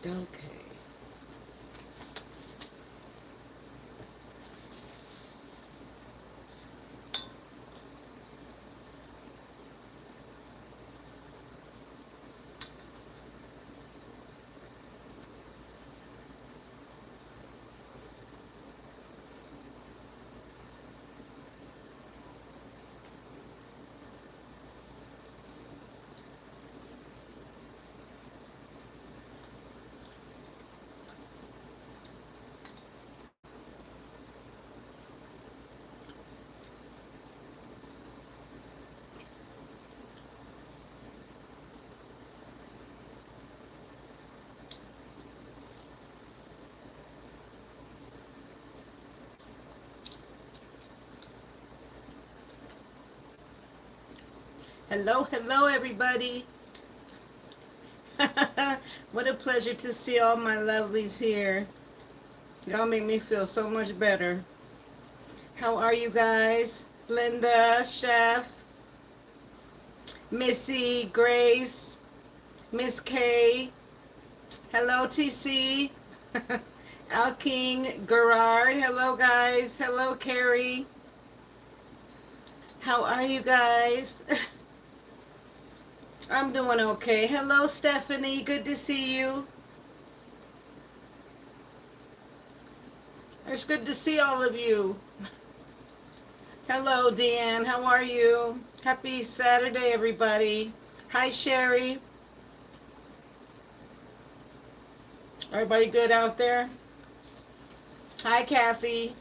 Okay. Hello, hello, everybody. What a pleasure to see all my lovelies here. Y'all make me feel so much better. How are you guys? Linda, Chef, Missy, Grace, Miss K. Hello, TC. Al King, Gerard. Hello, guys. Hello, Carrie. How are you guys? I'm doing okay. Hello, Stephanie. Good to see you. It's good to see all of you. Hello, Deanne. How are you? Happy Saturday, everybody. Hi, Sherry. Everybody good out there? Hi, Kathy.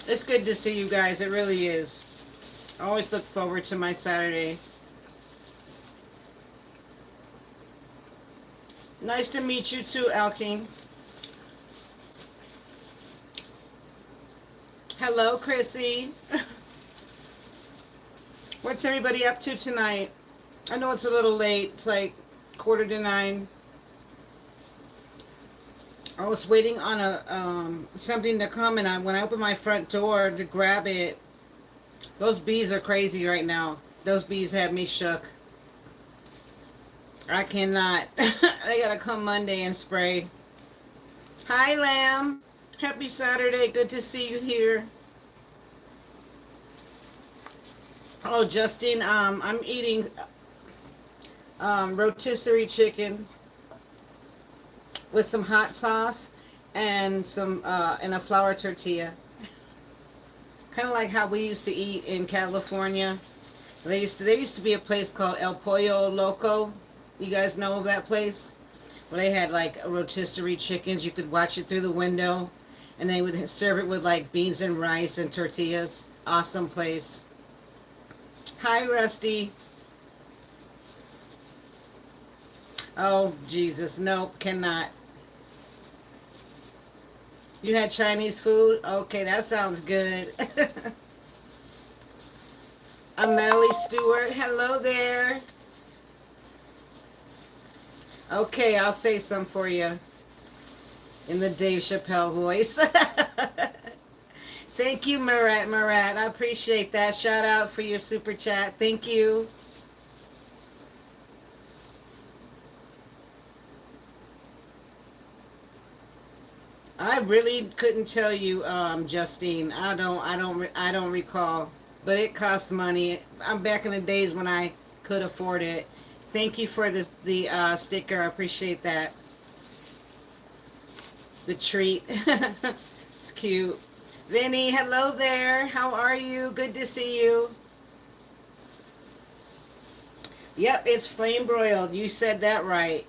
It's good to see you guys. It really is. I always look forward to my Saturday. Nice to meet you too, Alking. Hello, Chrissy. What's everybody up to tonight? I know it's a little late. It's like 8:45. I was waiting on a something to come, and when I opened my front door to grab it, those bees are crazy right now. Those bees have me shook. I cannot. They gotta come Monday and spray. Hi, Lamb. Happy Saturday. Good to see you here. Oh, Justin, I'm eating rotisserie chicken with some hot sauce and some and a flour tortilla. Kind of like how we used to eat in California. There used to be a place called El Pollo Loco. You guys know of that place? Where they had like rotisserie chickens. You could watch it through the window, and they would serve it with like beans and rice and tortillas. Awesome place. Hi, Rusty. Oh, Jesus. Nope, cannot. You had Chinese food? Okay, that sounds good. Amelie Stewart, hello there. Okay, I'll say some for you in the Dave Chappelle voice. Thank you, Murat. I appreciate that. Shout out for your super chat. Thank you. I really couldn't tell you, Justine. I don't recall. But it costs money. I'm back in the days when I could afford it. Thank you for the sticker. I appreciate that. The treat. It's cute. Vinny, hello there. How are you? Good to see you. Yep, it's flame broiled. You said that right.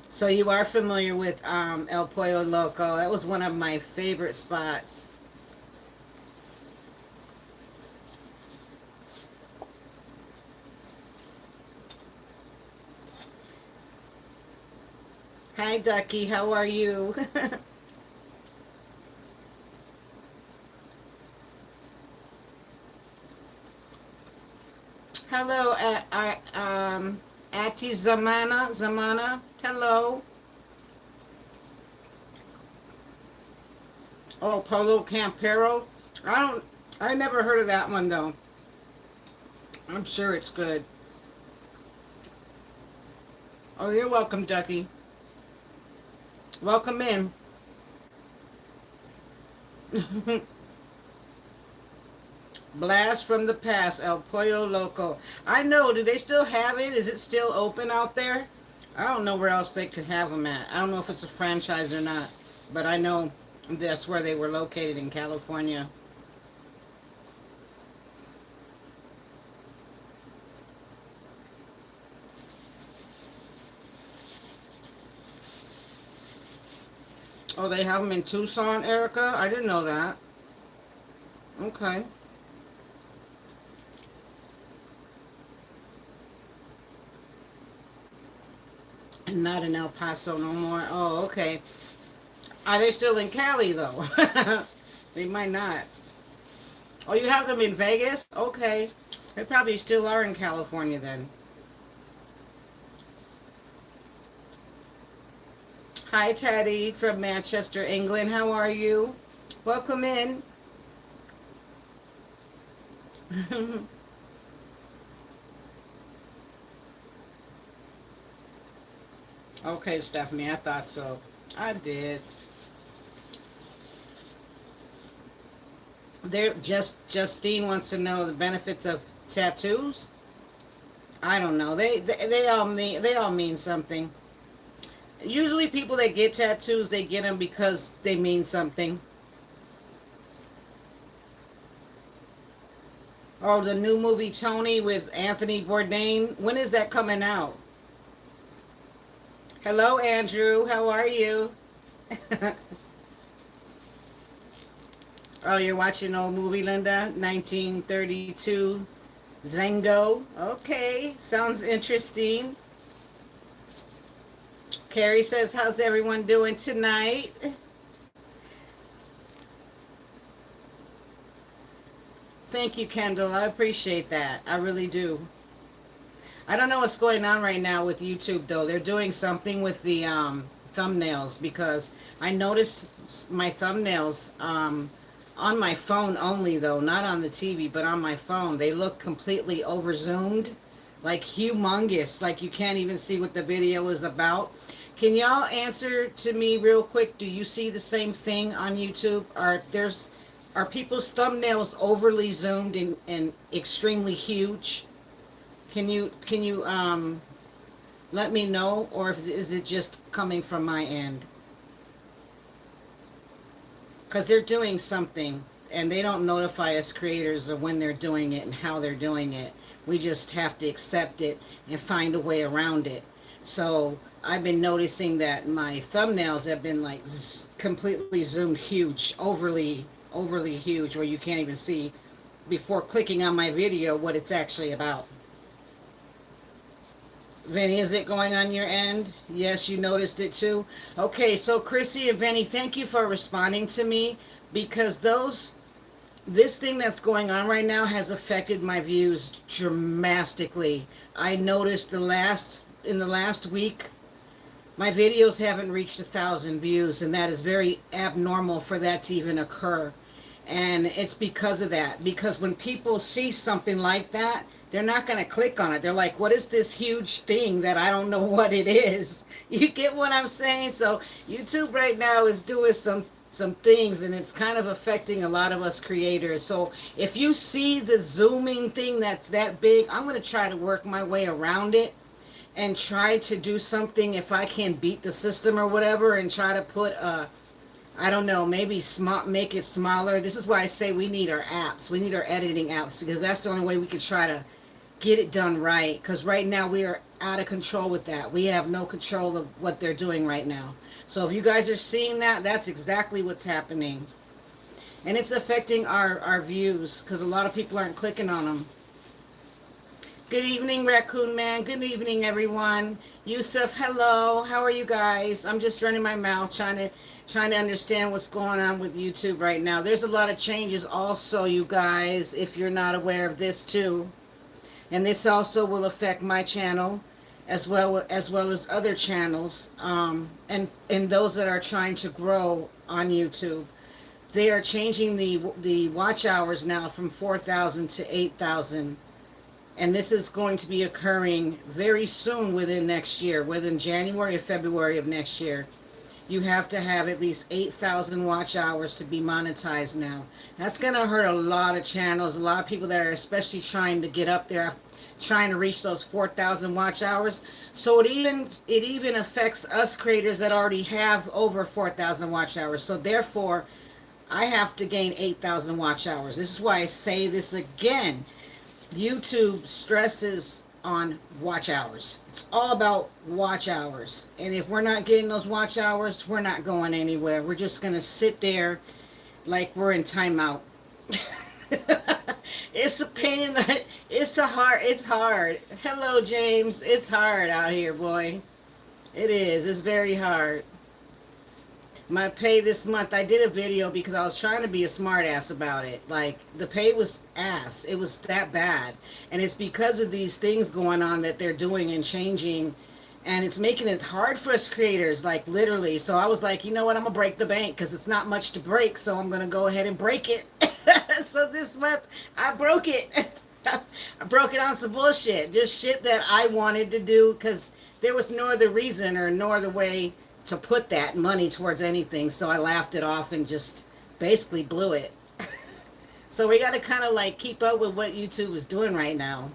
So you are familiar with El Pollo Loco. That was one of my favorite spots. Hi, Ducky. How are you? Hello, Ati Zamana. Zamana. Hello. Oh, Polo Campero. I never heard of that one though. I'm sure it's good. Oh, you're welcome, Ducky. Welcome in. Blast from the past, El Pollo Loco. I know. Do they still have it? Is it still open out there? I don't know where else they could have them at. I don't know if it's a franchise or not, but I know that's where they were located in California. Oh, they have them in Tucson, Erica? I didn't know that. Okay. And not in El Paso no more. Oh, okay. Are they still in Cali, though? They might not. Oh, you have them in Vegas? Okay. They probably still are in California then. Hi, Teddy from Manchester, England. How are you? Welcome in. Okay, Stephanie, I thought so. I did. There, Justine wants to know the benefits of tattoos. I don't know. They all mean something. Usually, people that get tattoos, they get them because they mean something. Oh, the new movie Tony with Anthony Bourdain. When is that coming out? Hello, Andrew. How are you? Oh, you're watching an old movie, Linda? 1932 Zango. Okay, sounds interesting. Carrie says, how's everyone doing tonight? Thank you, Kendall. I appreciate that. I really do. I don't know what's going on right now with YouTube, though. They're doing something with the thumbnails because I noticed my thumbnails on my phone only, though, not on the TV, but on my phone. They look completely over zoomed, like humongous, like you can't even see what the video is about. Can y'all answer to me real quick? Do you see the same thing on YouTube? Are people's thumbnails overly zoomed and extremely huge? Can you let me know, or is it just coming from my end? Because they're doing something and they don't notify us creators of when they're doing it and how they're doing it. We just have to accept it and find a way around it. So I've been noticing that my thumbnails have been like completely zoomed huge, overly huge, where you can't even see before clicking on my video what it's actually about. Vinny, is it going on your end? Yes, you noticed it too. Okay, so Chrissy and Vinny, thank you for responding to me because this thing that's going on right now has affected my views dramatically. I noticed in the last week, my videos haven't reached 1,000 views, and that is very abnormal for that to even occur. And it's because of that. Because when people see something like that, they're not going to click on it. They're like, what is this huge thing that I don't know what it is? You get what I'm saying? So YouTube right now is doing some things, and it's kind of affecting a lot of us creators. So if you see the zooming thing that's that big, I'm going to try to work my way around it and try to do something if I can beat the system or whatever, and try to put I don't know, maybe make it smaller. This is why I say we need our apps. We need our editing apps because that's the only way we can try to get it done right. Because right now we are out of control with that. We have no control of what they're doing right now. So if you guys are seeing that, that's exactly what's happening. And it's affecting our views because a lot of people aren't clicking on them. Good evening, Raccoon Man. Good evening, everyone. Yusuf, hello. How are you guys? I'm just running my mouth trying to understand what's going on with YouTube right now. There's a lot of changes also, you guys, if you're not aware of this too. And this also will affect my channel as well as other channels and those that are trying to grow on YouTube. They are changing the watch hours now from 4,000 to 8,000. And this is going to be occurring very soon within next year, within January or February of next year. You have to have at least 8,000 watch hours to be monetized now. That's going to hurt a lot of channels, a lot of people that are especially trying to get up there, trying to reach those 4,000 watch hours. So it even affects us creators that already have over 4,000 watch hours. So therefore, I have to gain 8,000 watch hours. This is why I say this again. YouTube stresses on watch hours. It's all about watch hours. And if we're not getting those watch hours, we're not going anywhere. We're just going to sit there like we're in timeout. It's a pain. It's hard. Hello, James. It's hard out here, boy. It is. It's very hard. My pay this month, I did a video because I was trying to be a smart ass about it. Like, the pay was ass. It was that bad. And it's because of these things going on that they're doing and changing. And it's making it hard for us creators, like literally. So I was like, you know what? I'm going to break the bank because it's not much to break. So I'm going to go ahead and break it. So this month, I broke it. I broke it on some bullshit. Just shit that I wanted to do because there was no other reason or no other way to put that money towards anything. So I laughed it off and just basically blew it. So we got to kind of like keep up with what YouTube is doing right now.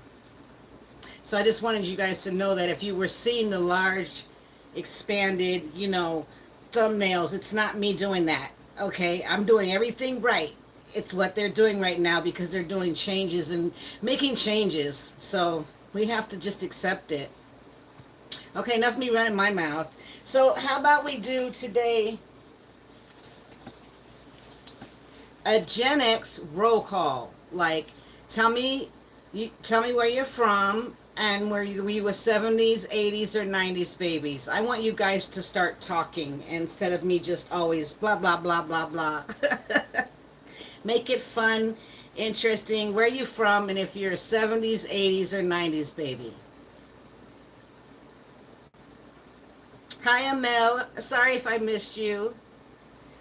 So I just wanted you guys to know that if you were seeing the large expanded, thumbnails, it's not me doing that. Okay, I'm doing everything right. It's what they're doing right now because they're doing changes and making changes. So we have to just accept it. Okay, enough of me running my mouth. So how about we do today a Gen X roll call? Like, tell me where you're from and were you 70s, 80s, or 90s babies. I want you guys to start talking instead of me just always blah, blah, blah, blah, blah. Make it fun, interesting. Where are you from? And if you're 70s, 80s, or 90s baby. Hi, Amel. Sorry if I missed you.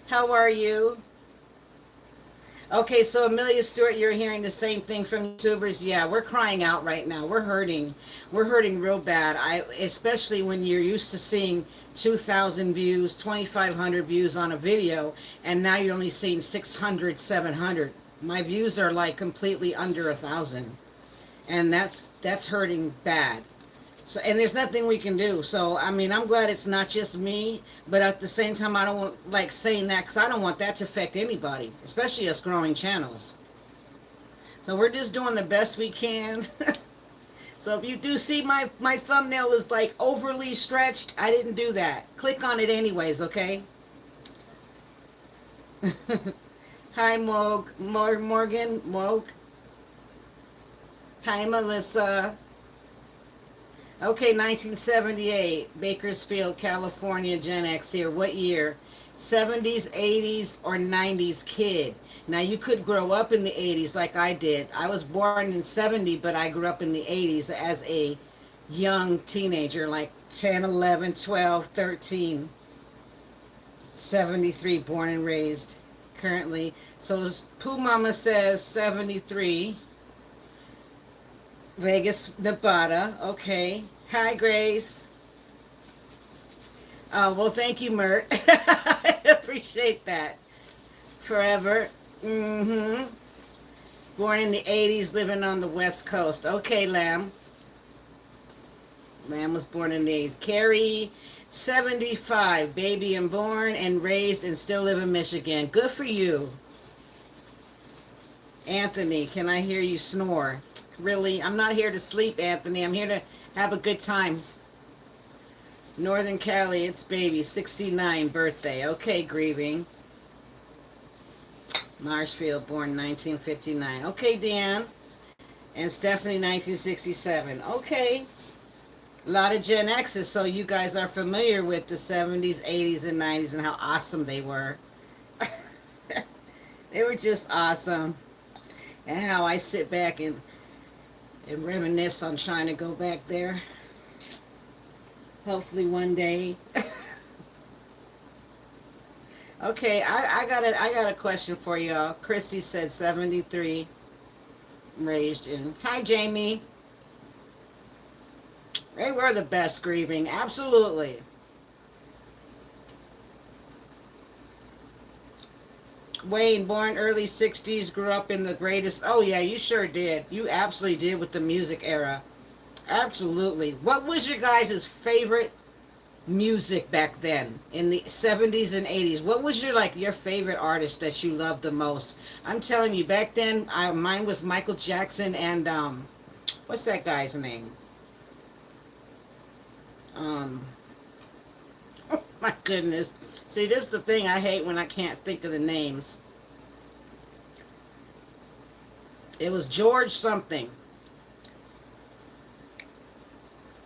How are you? Okay, so Amelia Stewart, you're hearing the same thing from YouTubers. Yeah, we're crying out right now. We're hurting. We're hurting real bad. Especially when you're used to seeing 2,000 views, 2,500 views on a video, and now you're only seeing 600, 700. My views are like completely under 1,000, and that's hurting bad. So, and there's nothing we can do. So, I mean, I'm glad it's not just me, but at the same time, I don't want, like, saying that because I don't want that to affect anybody, especially us growing channels. So we're just doing the best we can. So if you do see my thumbnail is like overly stretched, I didn't do that. Click on it anyways, okay? Hi, Morgan. Hi, Melissa. Okay, 1978, Bakersfield, California, Gen X here. What year? 70s, 80s, or 90s kid. Now, you could grow up in the 80s like I did. I was born in 70, but I grew up in the 80s as a young teenager, like 10, 11, 12, 13. 73, born and raised currently. So Pooh Mama says 73. Vegas, Nevada. Okay. Hi, Grace. Well, thank you, Mert. I appreciate that. Forever. Born in the 80s, living on the West Coast. Okay, Lamb. Lamb was born in the 80s. Carrie, 75. Baby and born and raised and still live in Michigan. Good for you. Anthony, can I hear you snore? Really? I'm not here to sleep, Anthony. I'm here to have a good time. Northern Cali, it's baby, 69 birthday. Okay, grieving. Marshfield, born 1959. Okay, Dan. And Stephanie, 1967. Okay. A lot of Gen X's, so you guys are familiar with the 70s, 80s, and 90s and how awesome they were. They were just awesome. And how I sit back and reminisce on trying to go back there. Hopefully one day. Okay, I got a question for y'all. Chrissy said 73, raised in. Hi, Jamie. They were the best grieving, absolutely. Wayne, born early 60s, grew up in the greatest. Oh, yeah, you sure did. You absolutely did with the music era. Absolutely. What was your guys' favorite music back then in the 70s and 80s? What was your favorite artist that you loved the most? I'm telling you, back then, mine was Michael Jackson and, what's that guy's name? Um, oh my goodness. See, this is the thing I hate when I can't think of the names. It was George something.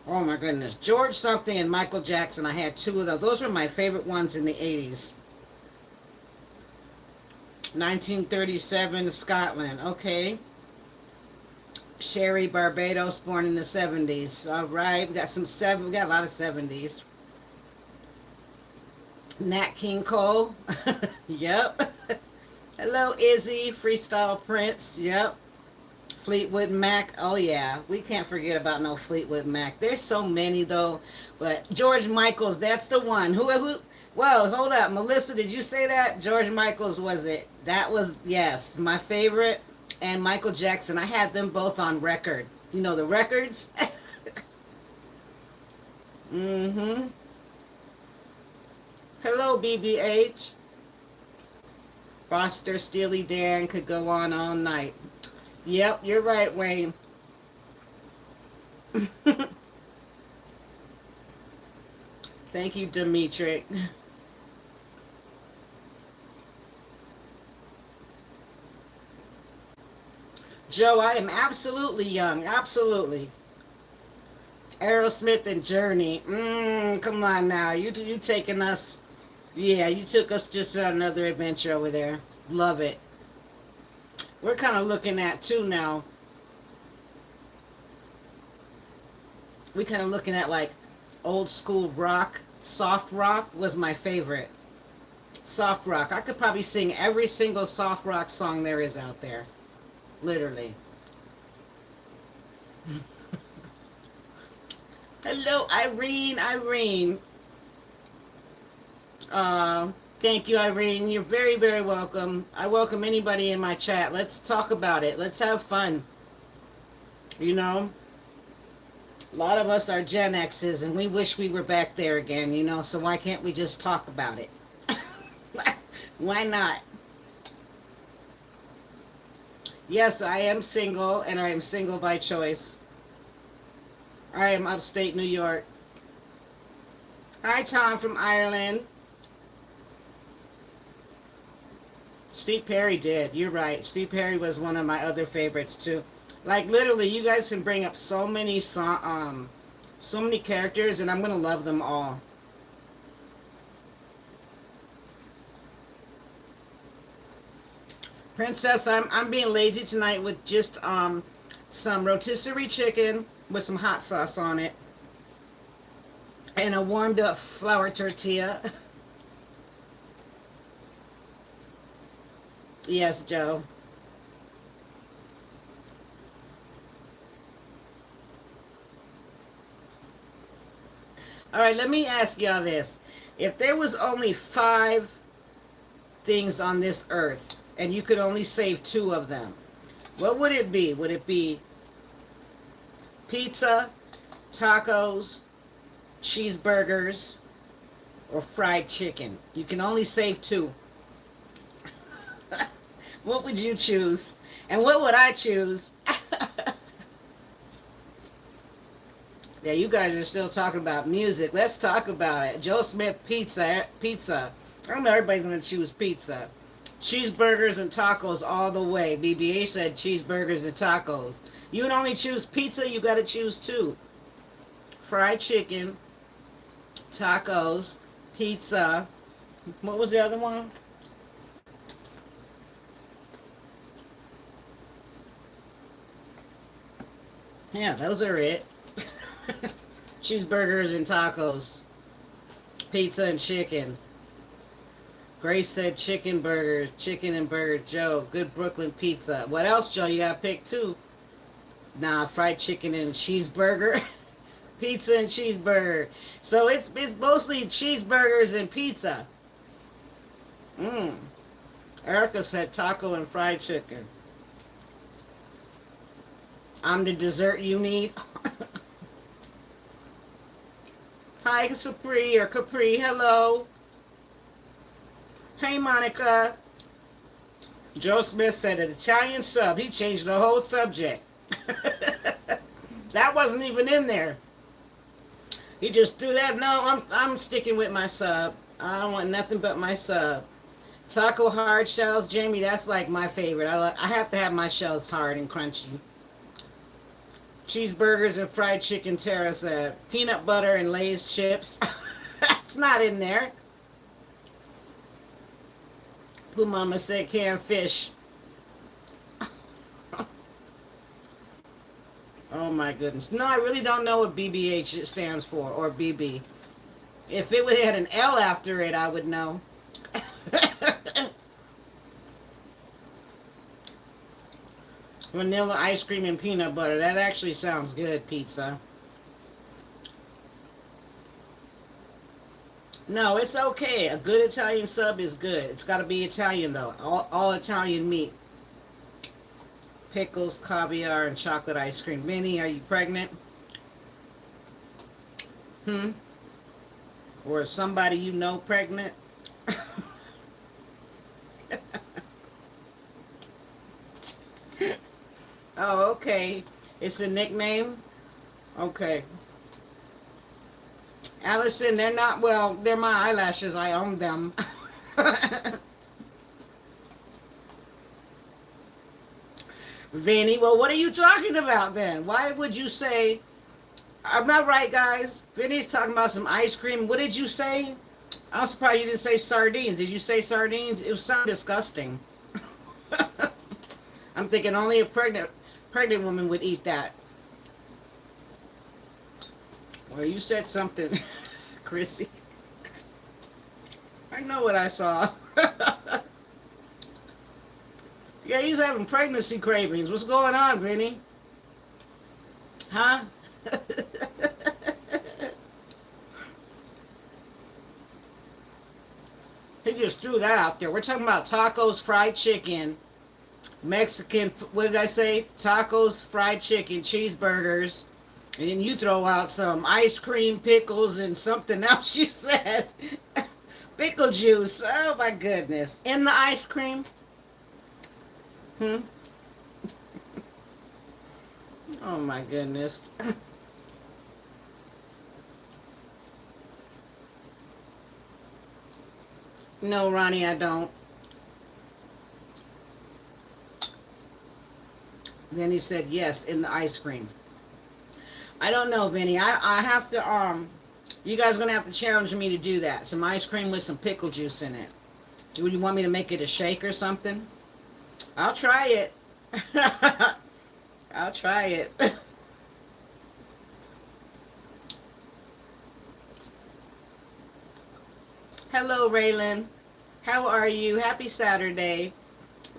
Oh my goodness. George something and Michael Jackson. I had two of those. Those were my favorite ones in the 80s. 1937, Scotland. Okay. Sherry Barbados, born in the 70s. All right. We got a lot of 70s. Nat King Cole. Yep. Hello, Izzy. Freestyle Prince. Yep. Fleetwood Mac. Oh, yeah. We can't forget about no Fleetwood Mac. There's so many, though. But George Michaels, that's the one. Well, hold up. Melissa, did you say that? George Michaels was it? That was, yes, my favorite. And Michael Jackson. I had them both on record. You know the records? Mm-hmm. Hello, BBH. Foster, Steely Dan could go on all night. Yep, you're right, Wayne. Thank you, Dimitri. Joe, I am absolutely young. Absolutely. Aerosmith and Journey. Come on now. You taking us. Yeah, you took us just on another adventure over there. Love it. We're kind of looking at too now. We kind of looking at like old school rock. Soft rock was my favorite. Soft rock. I could probably sing every single soft rock song there is out there. Literally. Hello, Irene. Irene. Thank you, Irene. You're very, very welcome. I welcome anybody in my chat. Let's talk about it. Let's have fun. You know, a lot of us are Gen X's and we wish we were back there again, you know, so why can't we just talk about it? Why not? Yes, I am single and I am single by choice. I am upstate New York. Hi, Tom from Ireland. Steve Perry did. You're right. Steve Perry was one of my other favorites too. Like literally, you guys can bring up so many so many characters, and I'm gonna love them all. Princess, I'm being lazy tonight with just some rotisserie chicken with some hot sauce on it, and a warmed up flour tortilla. Yes, Joe. All right, let me ask y'all this. If there was only 5 things on this earth and you could only save 2 of them, what would it be? Would it be pizza, tacos, cheeseburgers, or fried chicken? You can only save 2. What would you choose? And what would I choose? Yeah, you guys are still talking about music. Let's talk about it. Joe Smith pizza. Pizza. I know everybody's going to choose pizza. Cheeseburgers and tacos all the way. BBA said cheeseburgers and tacos. You would only choose pizza, you got to choose 2. Fried chicken, tacos, pizza. What was the other one? Yeah, those are it. Cheeseburgers and tacos. Pizza and chicken. Grace said chicken burgers. Chicken and burger. Joe, good Brooklyn pizza. What else, Joe? You got to pick 2. Nah, fried chicken and cheeseburger. Pizza and cheeseburger. So it's mostly cheeseburgers and pizza. Mmm. Erica said taco and fried chicken. I'm the dessert you need. Hi, Capri or Capri. Hello. Hey, Monica. Joe Smith said an Italian sub. He changed the whole subject. That wasn't even in there. He just threw that. No, I'm sticking with my sub. I don't want nothing but my sub. Taco hard shells, Jamie. That's like my favorite. I have to have my shells hard and crunchy. Cheeseburgers and fried chicken. Tara said peanut butter and Lay's chips. It's not in there. Pooh Mama said canned fish. Oh my goodness. No, I really don't know what BBH stands for, or BB. If it had an L after it, I would know. Vanilla ice cream and peanut butter. That actually sounds good, pizza. No, it's okay. A good Italian sub is good. It's got to be Italian, though. All Italian meat. Pickles, caviar, and chocolate ice cream. Minnie, are you pregnant? Or is somebody you know pregnant? Oh, okay. It's a nickname? Okay. Allison, they're not, well, they're my eyelashes. I own them. Vinny, well, what are you talking about then? Why would you say, I'm not right, guys. Vinny's talking about some ice cream. What did you say? I'm surprised you didn't say sardines. Did you say sardines? It was so disgusting. I'm thinking only a pregnant woman would eat that. Well, you said something, Chrissy. I know what I saw. Yeah, he's having pregnancy cravings. What's going on, Vinny? Huh? He just threw that out there. We're talking about tacos, fried chicken, Mexican, what did I say? Tacos, fried chicken, cheeseburgers. And then you throw out some ice cream, pickles, and something else you said. Pickle juice. Oh, my goodness. In the ice cream? Oh, my goodness. No, Ronnie, I don't. Then he said, yes, in the ice cream. I don't know, Vinny. I have to, you guys are going to have to challenge me to do that. Some ice cream with some pickle juice in it. Do you want me to make it a shake or something? I'll try it. I'll try it. Hello, Raylan. How are you? Happy Saturday.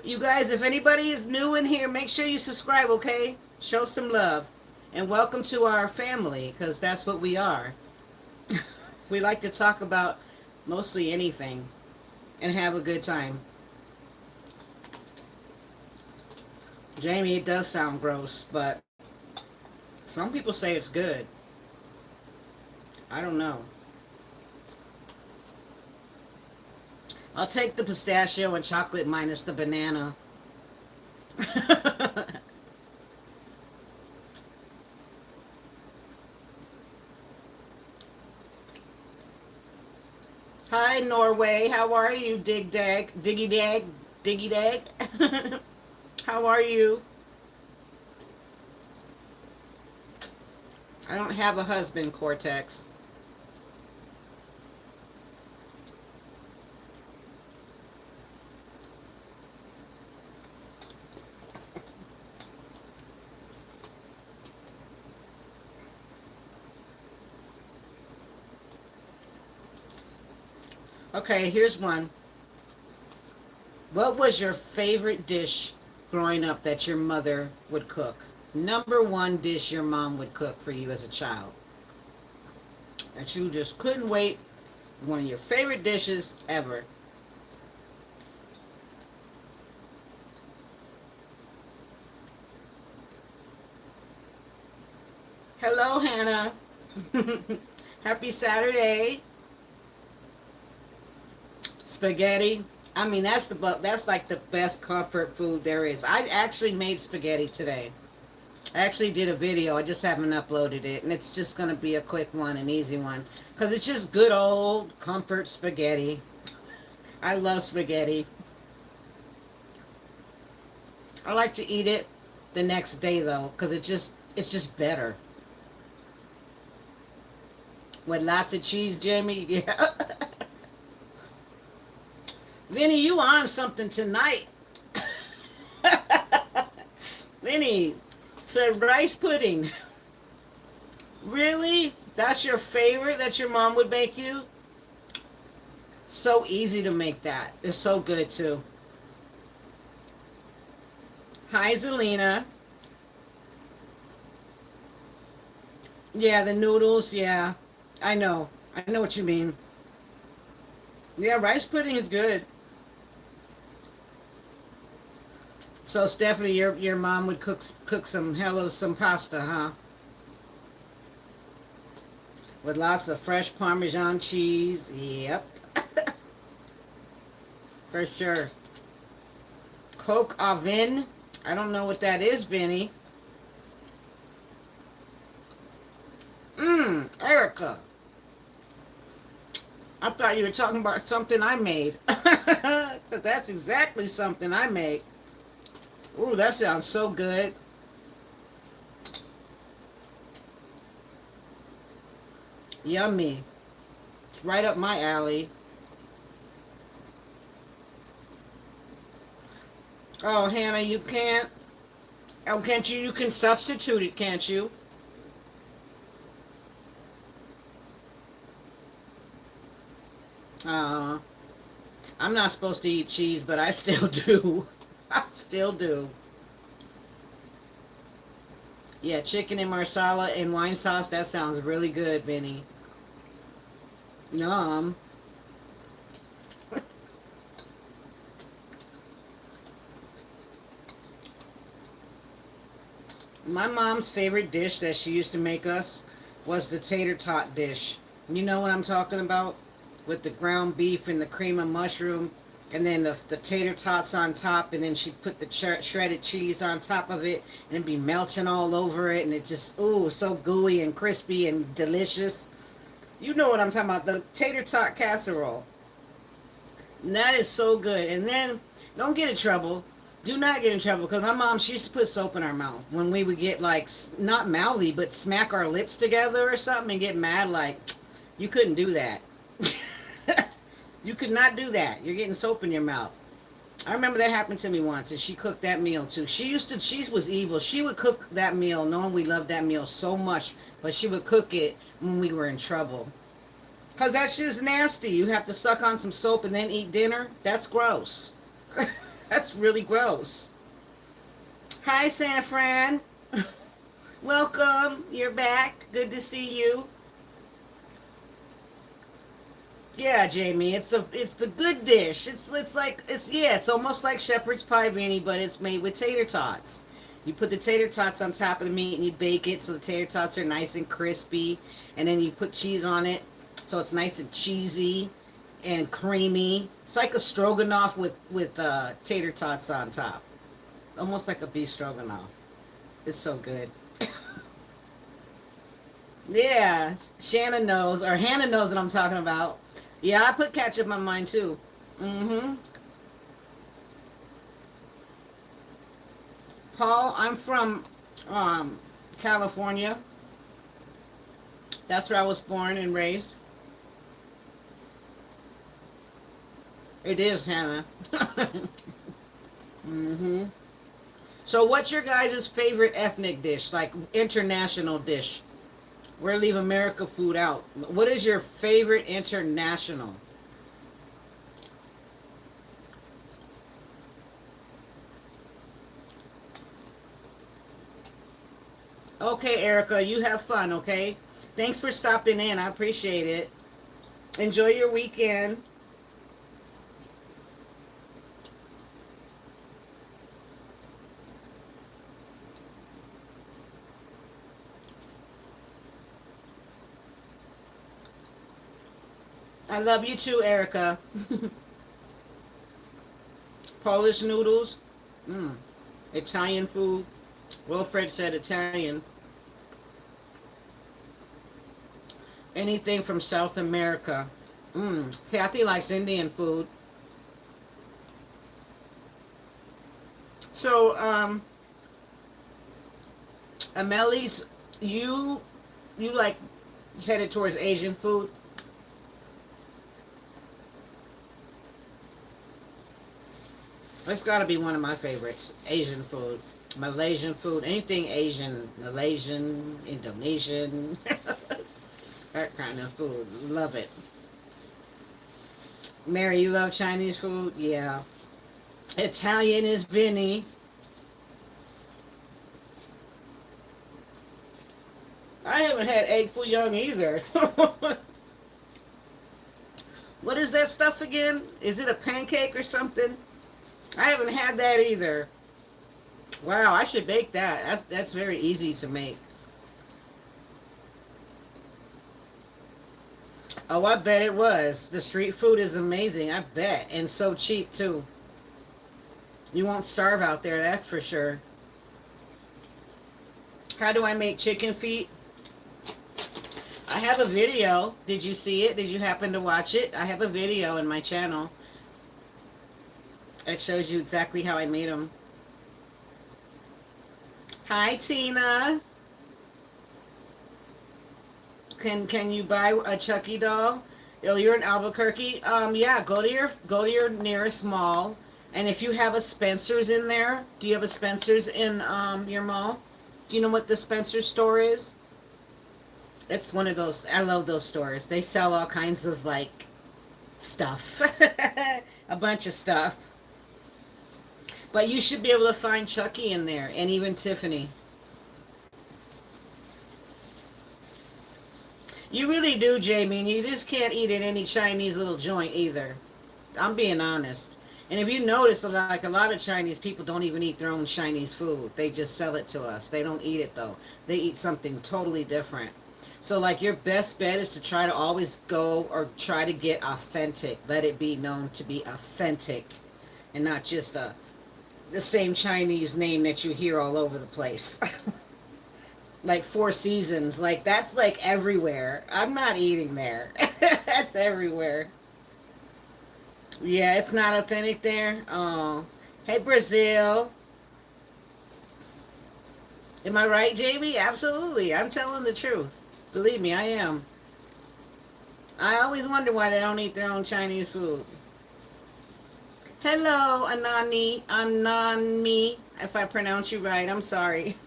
You guys, if anybody is new in here, make sure you subscribe, okay? Show some love. And welcome to our family, because that's what we are. We like to talk about mostly anything and have a good time. Jamie, it does sound gross, but some people say it's good. I don't know. I'll take the pistachio and chocolate minus the banana. Hi, Norway. How are you, Dig Dag? Diggy Dag? Diggy Dag? How are you? I don't have a husband, Cortex. Okay, here's one. What was your favorite dish growing up that your mother would cook? Number one dish your mom would cook for you as a child. that you just couldn't wait. One of your favorite dishes ever. Hello, Hannah. Happy Saturday. Spaghetti. I mean, that's like the best comfort food there is. I actually made spaghetti today. I actually did a video. I just haven't uploaded it, and it's just gonna be a quick one, an easy one, because it's just good old comfort spaghetti. I love spaghetti. I like to eat it the next day though, because it's just better with lots of cheese, Jamie. Yeah. Vinny, you on something tonight? Vinny said rice pudding. Really? That's your favorite that your mom would make you? So easy to make that. It's so good too. Hi, Zelina. Yeah, the noodles. Yeah, I know. I know what you mean. Yeah, rice pudding is good. So Stephanie, your mom would cook some pasta, huh? With lots of fresh Parmesan cheese. Yep, for sure. Coke oven. I don't know what that is, Benny. Erica. I thought you were talking about something I made. Because that's exactly something I make. Ooh, that sounds so good. Yummy. It's right up my alley. Oh, Hannah, you can't. Oh, can't you? You can substitute it, can't you? Uh, I'm not supposed to eat cheese, but I still do. I still do. Yeah, chicken and marsala and wine sauce. That sounds really good, Benny. Yum. My mom's favorite dish that she used to make us was the tater tot dish. You know what I'm talking about? With the ground beef and the cream of mushroom, and then the tater tots on top, and then she'd put the shredded cheese on top of it, and it'd be melting all over it, and it just, ooh, so gooey and crispy and delicious. You know what I'm talking about, the tater tot casserole. And that is so good. And then, don't get in trouble. Do not get in trouble, because my mom, she used to put soap in our mouth when we would get, like, not mouthy, but smack our lips together or something and get mad, like, you couldn't do that. You could not do that. You're getting soap in your mouth. I remember that happened to me once, and she cooked that meal too. She was evil. She would cook that meal, knowing we loved that meal so much, but she would cook it when we were in trouble. Because that shit is nasty. You have to suck on some soap and then eat dinner. That's gross. That's really gross. Hi, Santa Fran. Welcome. You're back. Good to see you. Yeah, Jamie, it's the good dish. It's like it's almost like shepherd's pie, Vinny, but it's made with tater tots. You put the tater tots on top of the meat and you bake it so the tater tots are nice and crispy, and then you put cheese on it so it's nice and cheesy and creamy. It's like a stroganoff with tater tots on top, almost like a beef stroganoff. It's so good. Yeah, Shannon knows, or Hannah knows what I'm talking about. Yeah, I put ketchup on mine too. Mm-hmm. Paul, I'm from California. That's where I was born and raised. It is, Hannah. Mm-hmm. So what's your guys' favorite ethnic dish, like international dish? We're leave America food out. What is your favorite international? Okay, Erica, you have fun, okay? Thanks for stopping in. I appreciate it. Enjoy your weekend. I love you too, Erica. Polish noodles. Mm. Italian food. Wilfred said Italian. Anything from South America. Kathy likes Indian food. So, Amelie's, you like headed towards Asian food? It's got to be one of my favorites. Asian food. Malaysian food. Anything Asian. Malaysian, Indonesian. That kind of food. Love it. Mary, you love Chinese food? Yeah. Italian is Vinny. I haven't had egg foo young either. What is that stuff again? Is it a pancake or something? I haven't had that either. Wow, I should bake that. That's very easy to make. Oh, I bet it was. The street food is amazing, I bet. And so cheap, too. You won't starve out there, that's for sure. How do I make chicken feet? I have a video. Did you see it? Did you happen to watch it? I have a video in my channel. It shows you exactly how I made them. Hi, Tina. Can you buy a Chucky doll? Oh, you're in Albuquerque. Yeah, go to your nearest mall, and if you have a Spencer's in there, do you have a Spencer's in your mall? Do you know what the Spencer's store is? It's one of those. I love those stores. They sell all kinds of like stuff, a bunch of stuff. But you should be able to find Chucky in there, and even Tiffany. You really do, Jamie, and you just can't eat at any Chinese little joint either. I'm being honest. And if you notice, like a lot of Chinese people don't even eat their own Chinese food. They just sell it to us. They don't eat it, though. They eat something totally different. So, like, your best bet is to try to always go or try to get authentic. Let it be known to be authentic and not just the same Chinese name that you hear all over the place. Like Four Seasons. Like, that's, like, everywhere. I'm not eating there. That's everywhere. Yeah, it's not authentic there. Oh. Hey, Brazil. Am I right, Jamie? Absolutely. I'm telling the truth. Believe me, I am. I always wonder why they don't eat their own Chinese food. Hello, Anami, if I pronounce you right. I'm sorry.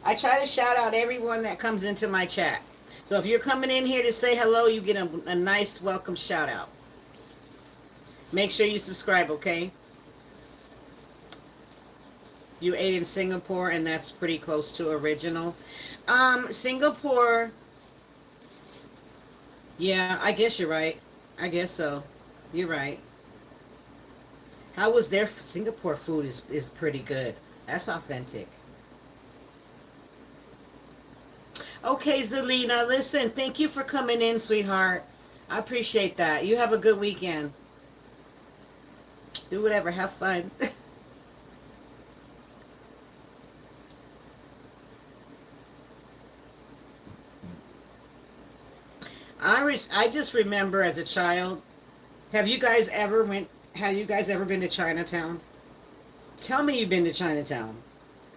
I try to shout out everyone that comes into my chat. So if you're coming in here to say hello, you get a nice welcome shout out. Make sure you subscribe, okay? You ate in Singapore, and that's pretty close to original. Singapore, yeah, I guess you're right. I guess so. You're right. How was their Singapore food is pretty good. That's authentic. Okay, Zelina, listen, thank you for coming in, sweetheart. I appreciate that. You have a good weekend. Do whatever. Have fun. I just remember as a child. Have you guys ever been to Chinatown? Tell me you've been to Chinatown.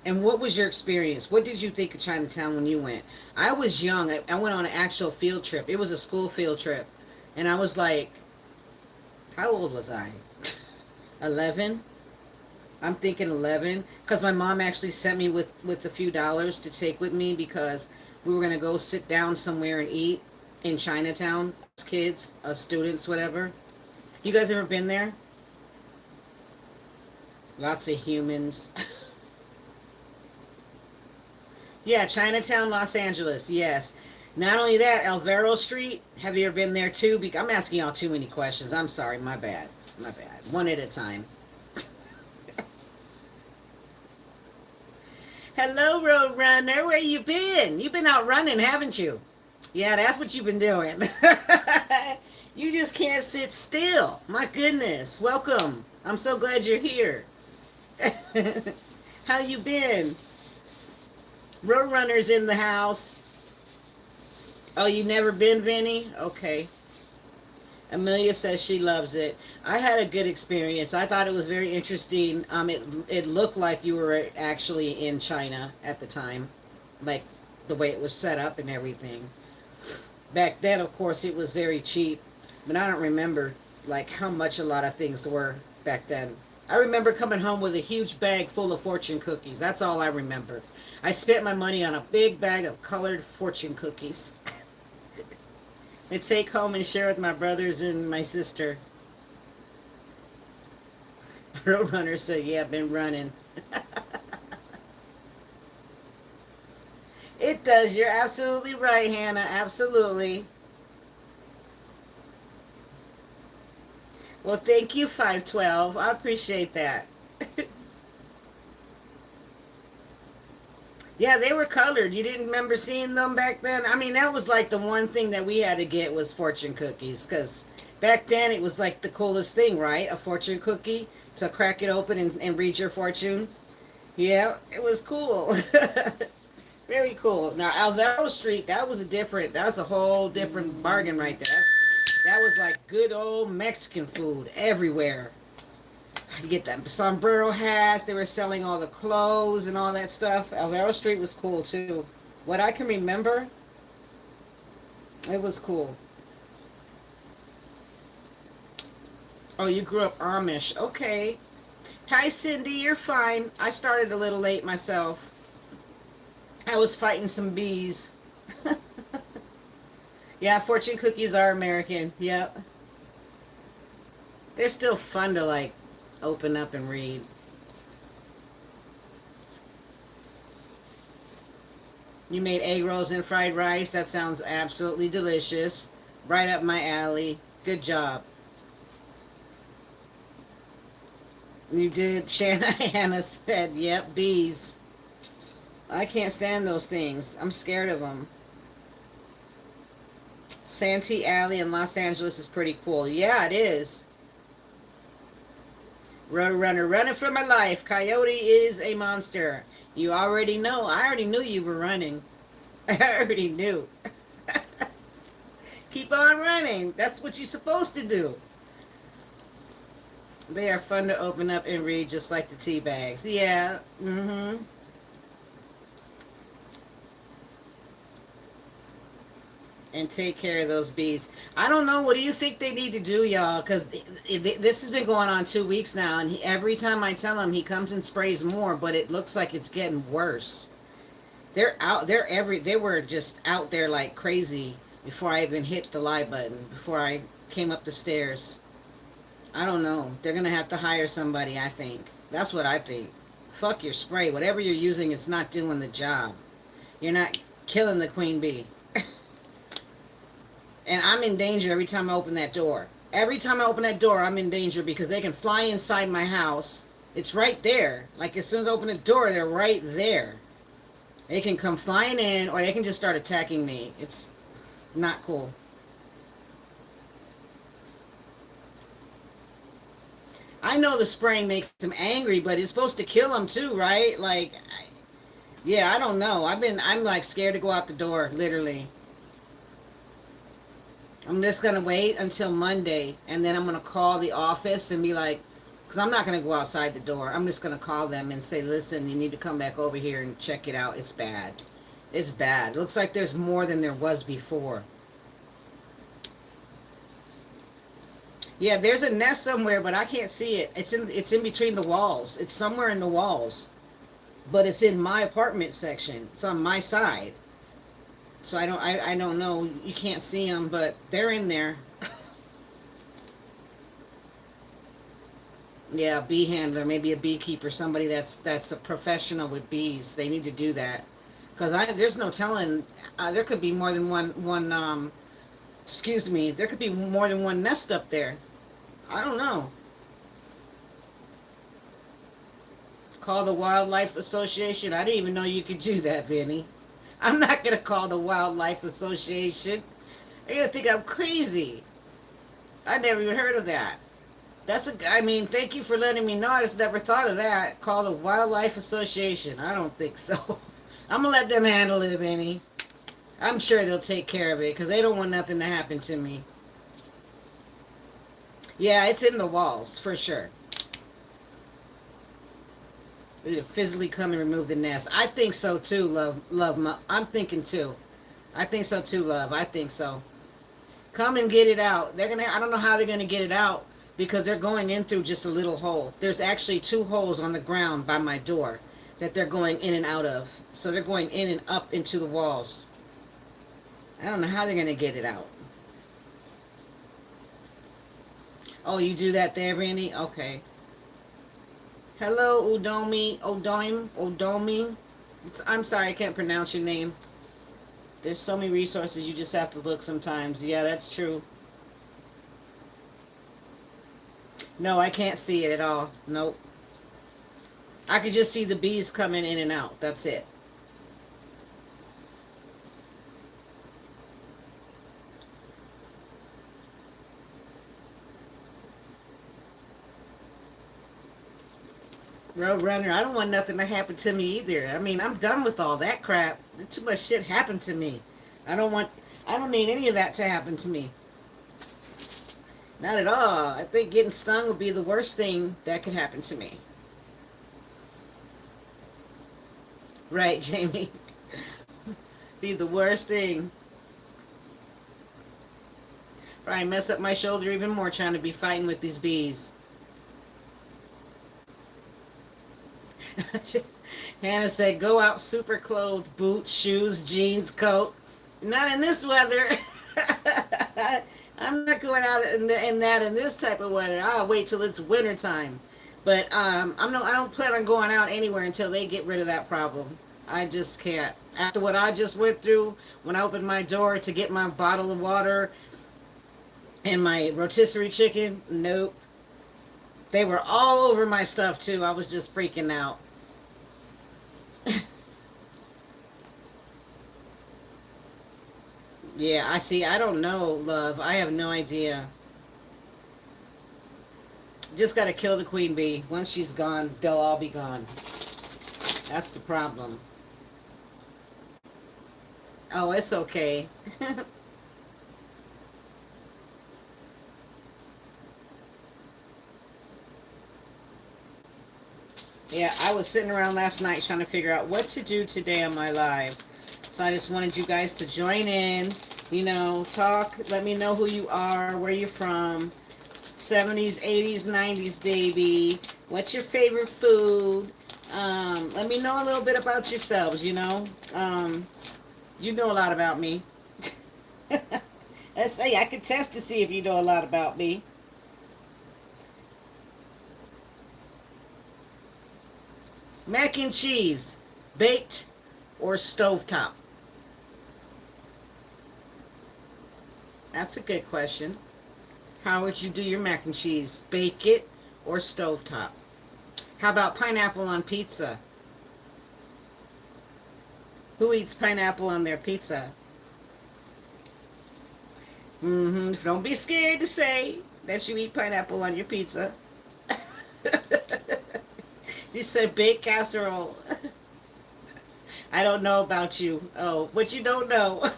And what was your experience? What did you think of Chinatown when you went? I was young. I went on an actual field trip. It was a school field trip. And I was like, how old was I? 11? I'm thinking 11. Because my mom actually sent me with a few dollars to take with me because we were going to go sit down somewhere and eat in Chinatown. Kids, students, whatever. You guys ever been there? Lots of humans. Yeah, Chinatown, Los Angeles. Yes. Not only that, Alvaro Street. Have you ever been there too? I'm asking y'all too many questions. I'm sorry. My bad. My bad. One at a time. Hello, Roadrunner. Where you been? You've been out running, haven't you? Yeah, that's what you've been doing. You just can't sit still. My goodness. Welcome. I'm so glad you're here. How you been? Roadrunner's in the house. Oh, you never been, Vinny? Okay. Amelia says she loves it. I had a good experience. I thought it was very interesting. It looked like you were actually in China at the time, like the way it was set up and everything. Back then, of course, it was very cheap, but I don't remember like how much a lot of things were back then. I remember coming home with a huge bag full of fortune cookies. That's all I remember. I spent my money on a big bag of colored fortune cookies. I take home and share with my brothers and my sister. Roadrunner said, yeah, I've been running. It does. You're absolutely right, Hannah. Absolutely. Well, thank you, 512. I appreciate that. Yeah, they were colored. You didn't remember seeing them back then? I mean, that was like the one thing that we had to get was fortune cookies. Because back then it was like the coolest thing, right? A fortune cookie to crack it open and read your fortune. Yeah, it was cool. Very cool. Now, Alvaro Street, that was a whole different bargain right there. That was like good old Mexican food everywhere. You get that sombrero hats. They were selling all the clothes and all that stuff. Alvaro Street was cool too. What I can remember, it was cool. Oh, you grew up Amish. Okay. Hi, Cindy. You're fine. I started a little late myself. I was fighting some bees. Yeah, fortune cookies are American. Yep. They're still fun to like open up and read. You made egg rolls and fried rice. That sounds absolutely delicious. Right up my alley. Good job. You did. Shanna Hannah said, yep, bees. I can't stand those things. I'm scared of them. Santee Alley in Los Angeles is pretty cool. Yeah, it is. Roadrunner, running for my life. Coyote is a monster. You already know. I already knew you were running. I already knew. Keep on running. That's what you're supposed to do. They are fun to open up and read just like the tea bags. Yeah. Mm-hmm. And take care of those bees. I don't know. What do you think they need to do, y'all? Because this has been going on 2 weeks now, and every time I tell him, he comes and sprays more, but it looks like it's getting worse. They're out. They were just out there like crazy before I even hit the live button. Before I came up the stairs. I don't know. They're gonna have to hire somebody. I think that's what I think. Fuck your spray. Whatever you're using, it's not doing the job. You're not killing the queen bee. And I'm in danger every time I open that door. Every time I open that door, I'm in danger because they can fly inside my house. It's right there. Like as soon as I open the door, they're right there. They can come flying in or they can just start attacking me. It's not cool. I know the spraying makes them angry, but it's supposed to kill them too, right? Like, yeah, I don't know. I'm like scared to go out the door, literally. I'm just going to wait until Monday, and then I'm going to call the office and be like, because I'm not going to go outside the door. I'm just going to call them and say, listen, you need to come back over here and check it out. It's bad. It's bad. It looks like there's more than there was before. Yeah, there's a nest somewhere, but I can't see it. It's in between the walls. It's somewhere in the walls. But it's in my apartment section. It's on my side. So I don't know. You can't see them, but they're in there. Yeah, bee handler, maybe a beekeeper, somebody that's a professional with bees. They need to do that. Because there's no telling. There could be more than one. Excuse me. There could be more than one nest up there. I don't know. Call the Wildlife Association. I didn't even know you could do that, Vinny. I'm not gonna call the Wildlife Association. They're gonna think I'm crazy. I never even heard of that. I mean, thank you for letting me know. I just never thought of that. Call the Wildlife Association. I don't think so. I'm gonna let them handle it, Vinny. I'm sure they'll take care of it because they don't want nothing to happen to me. Yeah, it's in the walls for sure. It'll physically come and remove the nest. I think so too, love. I'm thinking too. I think so too, love. I think so. Come and get it out. I don't know how they're gonna get it out because they're going in through just a little hole. There's actually 2 holes on the ground by my door that they're going in and out of. So they're going in and up into the walls. I don't know how they're gonna get it out. Oh, you do that there, Randy? Okay. Hello, Odomi. I'm sorry, I can't pronounce your name. There's so many resources, you just have to look sometimes. Yeah, that's true. No, I can't see it at all. Nope. I could just see the bees coming in and out. That's it. Roadrunner, I don't want nothing to happen to me either. I mean, I'm done with all that crap. Too much shit happened to me. I don't need any of that to happen to me. Not at all. I think getting stung would be the worst thing that could happen to me. Right, Jamie? Be the worst thing. Probably mess up my shoulder even more trying to be fighting with these bees. Hannah said, go out super clothed, boots, shoes, jeans, coat. Not in this weather. I'm not going out in this type of weather. I'll wait till it's winter time. But I don't plan on going out anywhere until they get rid of that problem. I just can't. After what I just went through when I opened my door to get my bottle of water and my rotisserie chicken, nope. They were all over my stuff too. I was just freaking out. Yeah, I see. I don't know, love. I have no idea. Just got to kill the queen bee. Once she's gone, they'll all be gone. That's the problem. Oh, it's okay. Yeah, I was sitting around last night trying to figure out what to do today on my live. So I just wanted you guys to join in, talk, let me know who you are, where you're from, 70s, 80s, 90s, baby. What's your favorite food? Let me know a little bit about yourselves, you know a lot about me. Let's say I can test to see if you know a lot about me. Mac and cheese, baked or stovetop? That's a good question. How would you do your mac and cheese? Bake it or stovetop? How about pineapple on pizza? Who eats pineapple on their pizza? Don't be scared to say that you eat pineapple on your pizza. You said baked casserole. I don't know about you. Oh, what you don't know.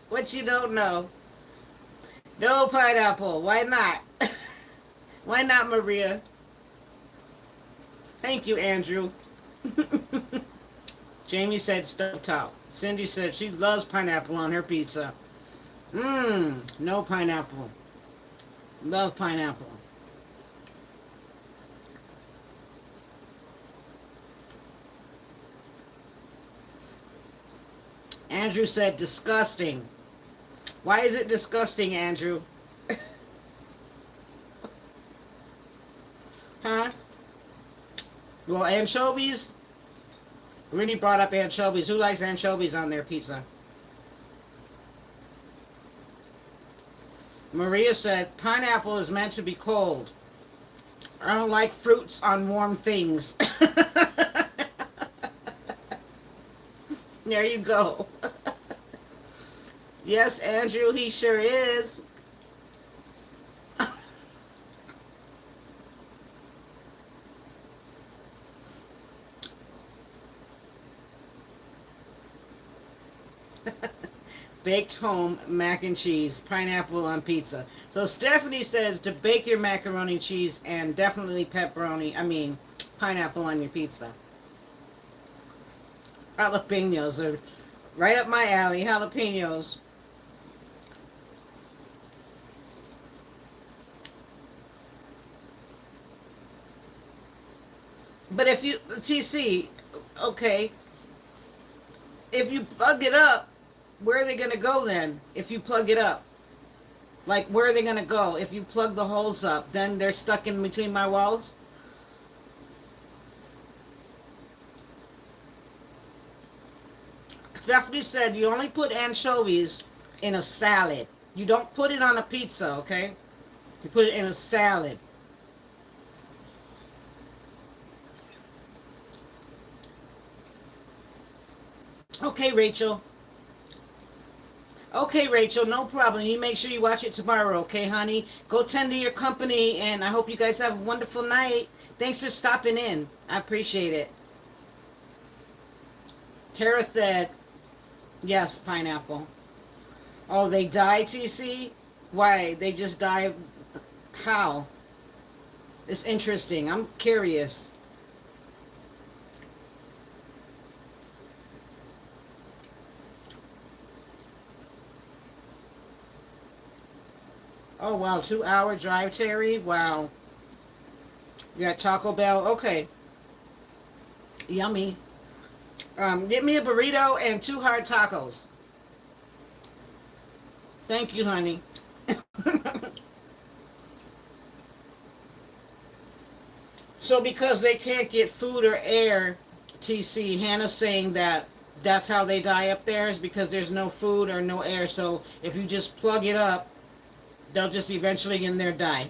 What you don't know. No pineapple. Why not? Why not, Maria? Thank you, Andrew. Jamie said stovetop. Cindy said she loves pineapple on her pizza. No pineapple. Love pineapple. Andrew said disgusting. Why is it disgusting, Andrew? Huh? Well, anchovies, Really brought up anchovies. Who likes anchovies on their pizza? Maria said, pineapple is meant to be cold. I don't like fruits on warm things. There you go. Yes, Andrew, he sure is. Baked home mac and cheese, pineapple on pizza. So Stephanie says to bake your macaroni cheese and definitely pineapple on your pizza. Jalapenos are right up my alley, jalapenos. But if you, TC, okay, if you plug it up, where are they going to go then? If you plug it up, like where are they going to go? If you plug the holes up, then they're stuck in between my walls. Stephanie said you only put anchovies in a salad. You don't put it on a pizza, okay? You put it in a salad. Okay, Rachel. Okay, Rachel, no problem. You make sure you watch it tomorrow, okay, honey? Go tend to your company, and I hope you guys have a wonderful night. Thanks for stopping in. I appreciate it. Tara said, yes, pineapple. Oh, they die, TC? Why? They just die? How? It's interesting. I'm curious. Oh, wow. 2-hour drive, Terry? Wow. You got Taco Bell? Okay. Yummy. Get me a burrito and 2 hard tacos. Thank you, honey. So because they can't get food or air, TC, Hannah's saying that that's how they die up there is because there's no food or no air. So if you just plug it up, they'll just eventually in there die.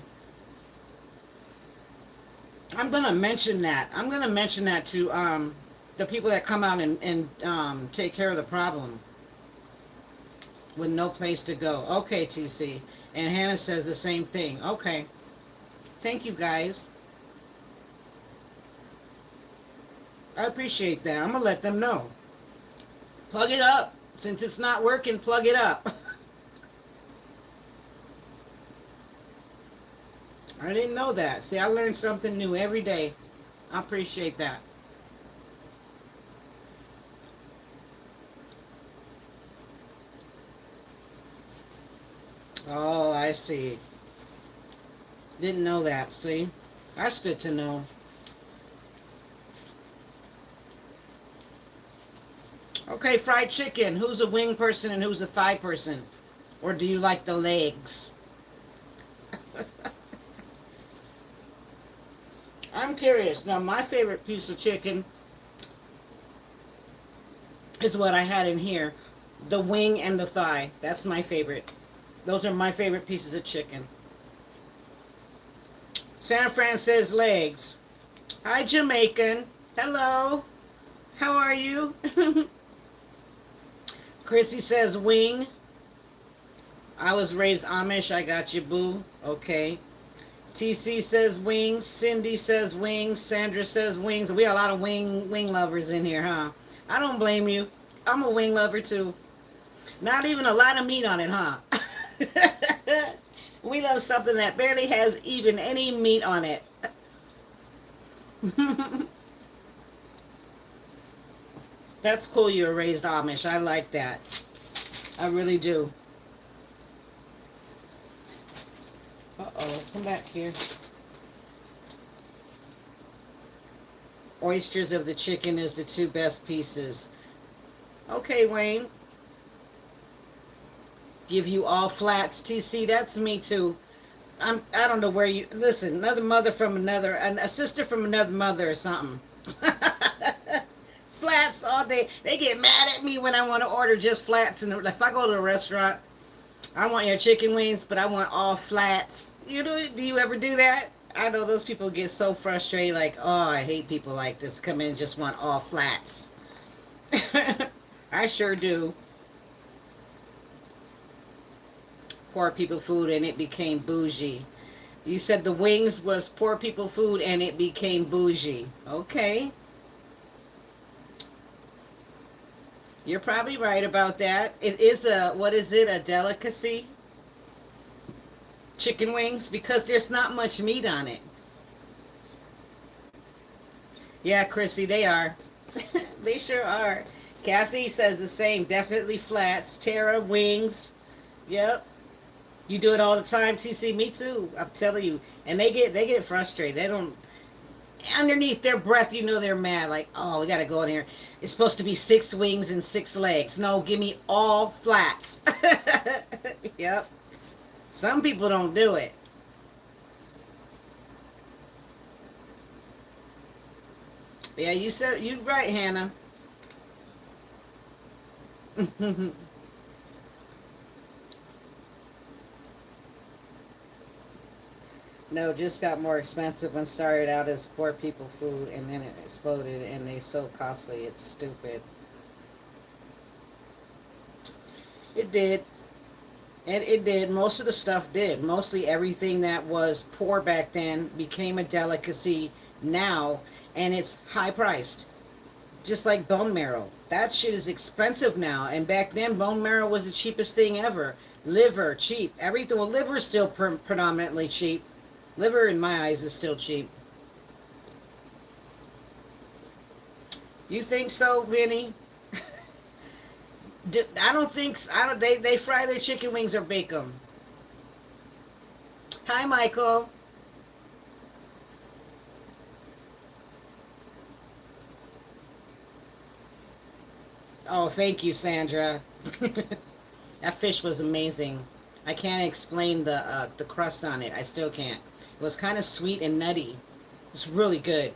I'm going to mention that. I'm going to mention that to the people that come out and take care of the problem with no place to go. Okay, TC. And Hannah says the same thing. Okay. Thank you, guys. I appreciate that. I'm going to let them know. Plug it up. Since it's not working, plug it up. I didn't know that. See, I learned something new every day. I appreciate that. Oh, I see. Didn't know that. See? That's good to know. Okay, fried chicken. Who's a wing person and who's a thigh person? Or do you like the legs? I'm curious. Now, my favorite piece of chicken is what I had in here. The wing and the thigh. That's my favorite. Those are my favorite pieces of chicken. San Fran says legs. Hi, Jamaican. Hello. How are you? Chrissy says wing. I was raised Amish. I got you, boo. Okay. TC says wings. Cindy says wings. Sandra says wings. We got a lot of wing lovers in here, huh? I don't blame you. I'm a wing lover too. Not even a lot of meat on it, huh? We love something that barely has even any meat on it. That's cool you were raised Amish. I like that. I really do. Uh-oh. Come back here. Oysters of the chicken is the 2 best pieces. Okay, Wayne. Give you all flats. TC, that's me too. I don't know where you... Listen, another mother from another... A sister from another mother or something. Flats flats all day. They get mad at me when I want to order just flats. And if I go to a restaurant, I want your chicken wings, but I want all flats. You know, do you ever do that? I know those people get so frustrated, like, oh, I hate people like this. Come in and just want all flats. I sure do. Poor people food and it became bougie. You said the wings was poor people food and it became bougie. Okay. You're probably right about that. It is what is it, a delicacy? Chicken wings? Because there's not much meat on it. Yeah, Chrissy, they are. They sure are. Kathy says the same. Definitely flats. Tara, wings. Yep. You do it all the time, TC. Me too. I'm telling you. And they get frustrated. They don't. Underneath their breath, you know they're mad. Like, oh, we gotta go in here. It's supposed to be 6 wings and 6 legs. No, give me all flats. Yep. Some people don't do it. Yeah, you're right, Hannah. No, just got more expensive when started out as poor people food and then it exploded and they so costly. It's stupid. It did. And it did. Most of the stuff did. Mostly everything that was poor back then became a delicacy now, and it's high priced. Just like bone marrow. That shit is expensive now. And back then, bone marrow was the cheapest thing ever. Liver, cheap. Everything. Well, liver is still predominantly cheap. Liver, in my eyes, is still cheap. You think so, Vinny? I don't think. I don't. They fry their chicken wings or bake them. Hi, Michael. Oh, thank you, Sandra. That fish was amazing. I can't explain the crust on it. I still can't. It was kind of sweet and nutty. It's really good.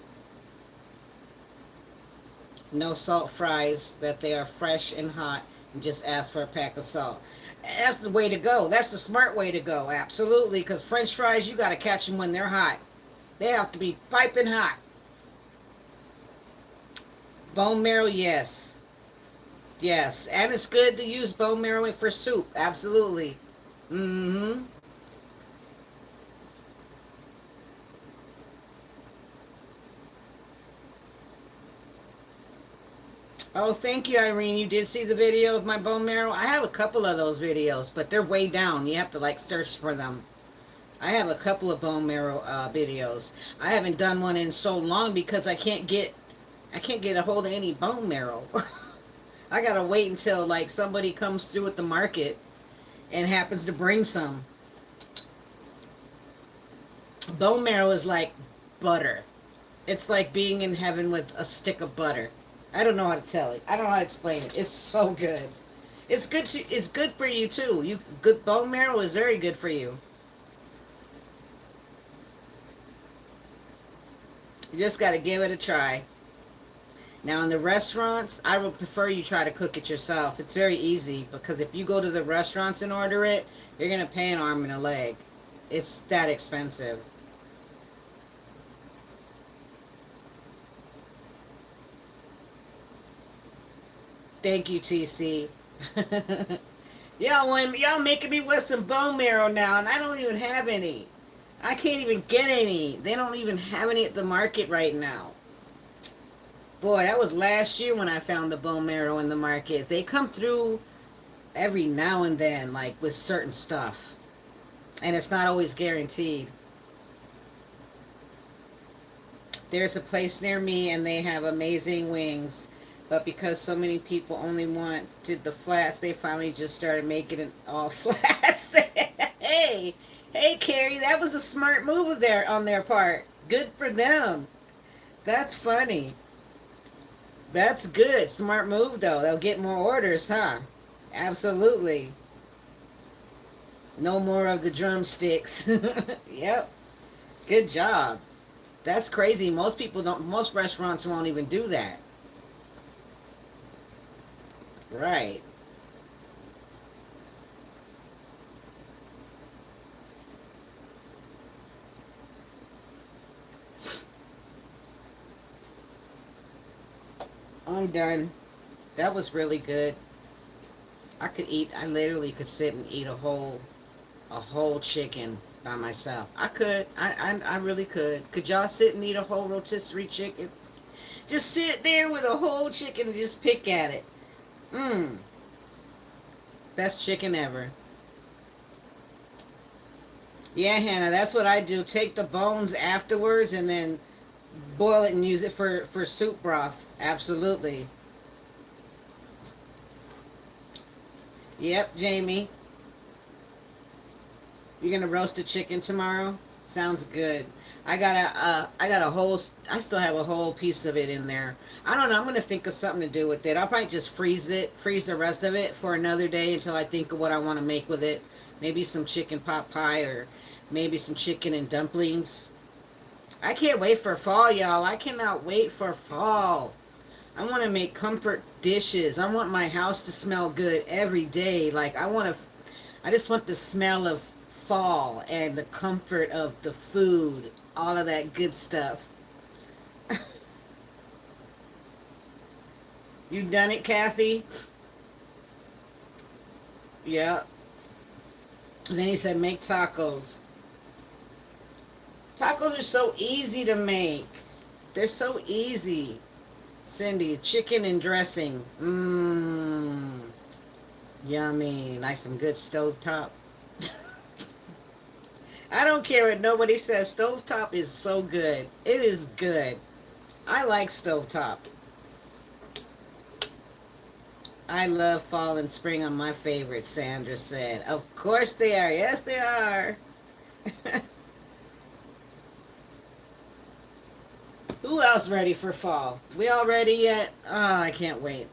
No salt fries. That they are fresh and hot. And just ask for a pack of salt. That's the way to go. That's the smart way to go. Absolutely. Because French fries, you got to catch them when they're hot. They have to be piping hot. Bone marrow, yes. Yes. And it's good to use bone marrow for soup. Absolutely. Mm-hmm. Oh, thank you, Irene. You did see the video of my bone marrow? I have a couple of those videos, but they're way down. You have to, like, search for them. I have a couple of bone marrow videos. I haven't done one in so long because I can't get a hold of any bone marrow. I gotta wait until, like, somebody comes through at the market and happens to bring some. Bone marrow is like butter. It's like being in heaven with a stick of butter. I don't know how to tell it. I don't know how to explain it. It's so good. It's good for you too. Good bone marrow is very good for you. You just got to give it a try. Now in the restaurants, I would prefer you try to cook it yourself. It's very easy because if you go to the restaurants and order it, you're going to pay an arm and a leg. It's that expensive. Thank you, TC. Y'all making me with some bone marrow now, and I don't even have any. I can't even get any. They don't even have any at the market right now. Boy, that was last year when I found the bone marrow in the market. They come through every now and then, like with certain stuff. And it's not always guaranteed. There's a place near me and they have amazing wings. But because so many people only wanted the flats, they finally just started making it all flats. Hey, Carrie, that was a smart move there on their part. Good for them. That's funny. That's good. Smart move, though. They'll get more orders, huh? Absolutely. No more of the drumsticks. Yep. Good job. That's crazy. Most restaurants won't even do that. Right. I'm done. That was really good. I literally could sit and eat a whole chicken by myself. I could. I really could. Could y'all sit and eat a whole rotisserie chicken? Just sit there with a whole chicken and just pick at it. Mmm. Best chicken ever. Yeah, Hannah, that's what I do. Take the bones afterwards and then boil it and use it for soup broth. Absolutely. Yep, Jamie. You're gonna roast a chicken tomorrow? Sounds good. I got a whole, I still have a whole piece of it in there. I don't know. I'm gonna think of something to do with it. I'll probably just freeze the rest of it for another day until I think of what I want to make with it. Maybe some chicken pot pie or maybe some chicken and dumplings. I can't wait for fall, y'all. I cannot wait for fall. I want to make comfort dishes. I want my house to smell good every day. Like I just want the smell of fall and the comfort of the food, all of that good stuff. You done it, Kathy? Yeah. And then he said, make tacos. Tacos are so easy to make. They're so easy. Cindy, chicken and dressing. Mmm. Yummy. Like some good stovetop. I don't care what nobody says. Stovetop is so good. It is good. I like stovetop. I love fall and spring are my favorite, Sandra said. Of course they are. Yes, they are. Who else ready for fall? We all ready yet? Oh, I can't wait.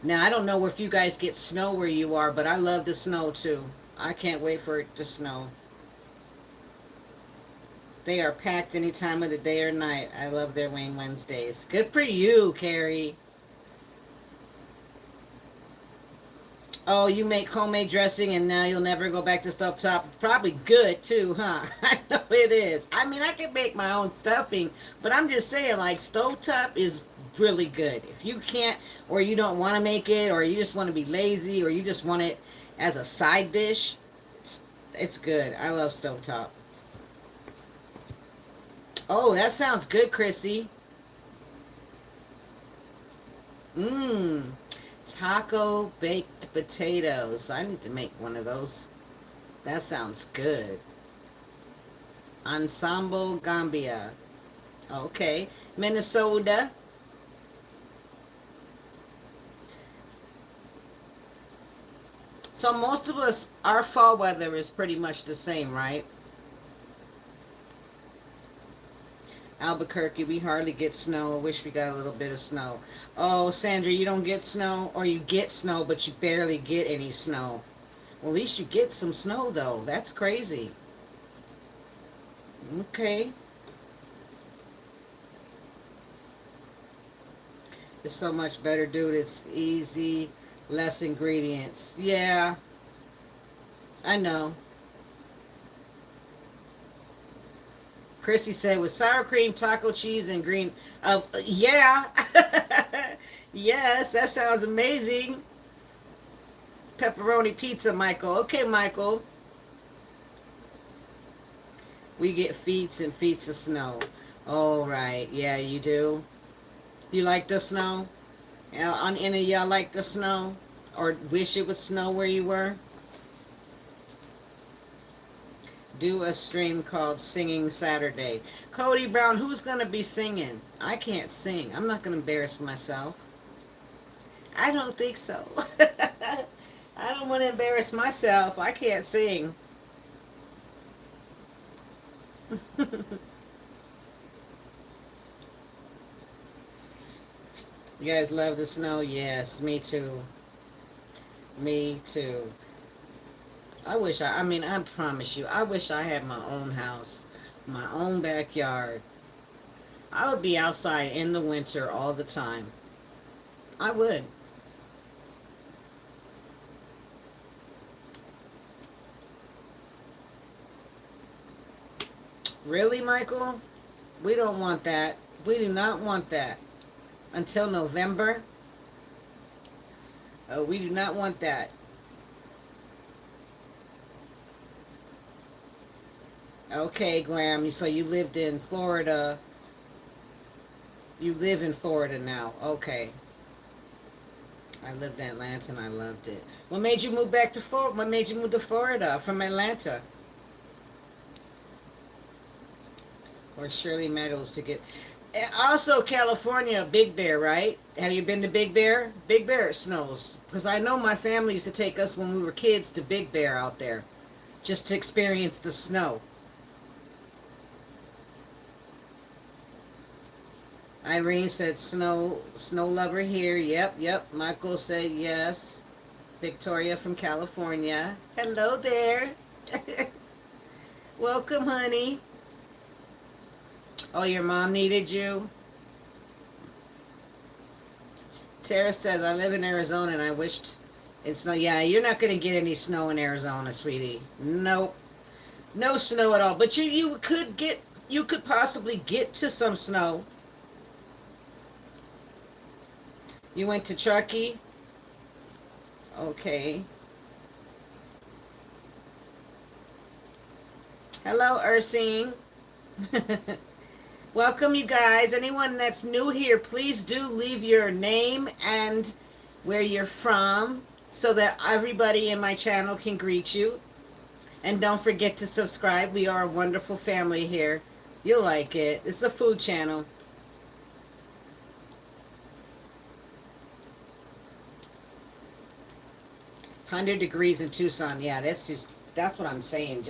Now, I don't know if you guys get snow where you are, but I love the snow too. I can't wait for it to snow. They are packed any time of the day or night. I love their Wayne Wednesdays. Good for you, Carrie. Oh, you make homemade dressing and now you'll never go back to stovetop. Probably good too, huh? I know it is. I mean, I can make my own stuffing, but I'm just saying, like, stovetop is really good. If you can't, or you don't want to make it, or you just want to be lazy, or you just want it as a side dish, it's good. I love stovetop. Oh, that sounds good, Chrissy. Mmm. Taco baked potatoes. I need to make one of those. That sounds good. Ensemble Gambia. Okay. Minnesota. So most of us, our fall weather is pretty much the same, right? Albuquerque, we hardly get snow. I wish we got a little bit of snow. Oh, Sandra, you don't get snow? Or you get snow, but you barely get any snow. Well, at least you get some snow, though. That's crazy. Okay. It's so much better, dude. It's easy, less ingredients. Yeah, I know. Chrissy said with sour cream, taco cheese, and green. Yeah. Yes, that sounds amazing. Pepperoni pizza, Michael. Okay, Michael. We get feet and feet of snow. All right. Yeah, you do. You like the snow? On any of y'all like the snow? Or wish it would snow where you were? Do a stream called Singing Saturday. Cody Brown, who's going to be singing? I can't sing. I'm not going to embarrass myself. I don't think so. I don't want to embarrass myself. I can't sing. You guys love the snow? Yes, me too. Me too. I mean, I promise you, I wish I had my own house, my own backyard. I would be outside in the winter all the time. I would. Really, Michael? We don't want that. We do not want that. Until November? Oh, we do not want that. Okay, Glam. So you lived in Florida. You live in Florida now. Okay. I lived in Atlanta and I loved it. What made you move back to Florida? What made you move to Florida from Atlanta? Or Shirley Meadows to get... Also, California, Big Bear, right? Have you been to Big Bear? Big Bear, it snows. Because I know my family used to take us when we were kids to Big Bear out there. Just to experience the snow. Irene said snow lover here. Yep. Michael said yes. Victoria from California. Hello there. Welcome, honey. Oh, your mom needed you? Tara says, I live in Arizona and I wished it snow. Yeah, you're not going to get any snow in Arizona, sweetie. Nope. No snow at all. But you could possibly get to some snow. You went to Truckee? Okay. Hello, Ursine. Welcome, you guys. Anyone that's new here, please do leave your name and where you're from so that everybody in my channel can greet you. And don't forget to subscribe. We are a wonderful family here. You'll like it. It's a food channel. $100 in Tucson. Yeah, that's what I'm saying,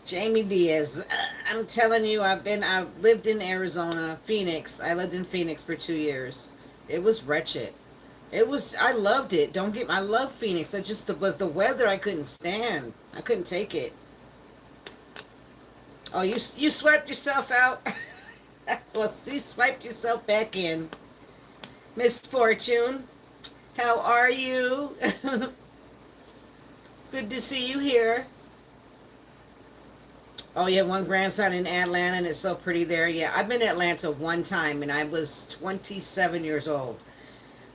Jamie Diaz. I'm telling you, I've lived in Arizona, Phoenix. I lived in Phoenix for 2 years. It was wretched. I loved it. I love Phoenix. It just was the weather I couldn't stand. I couldn't take it. Oh, you swiped yourself out? Well, you swiped yourself back in. Miss Fortune, how are you? Good to see you here. Oh, you have one grandson in Atlanta and it's so pretty there. Yeah, I've been to Atlanta one time and I was 27 years old.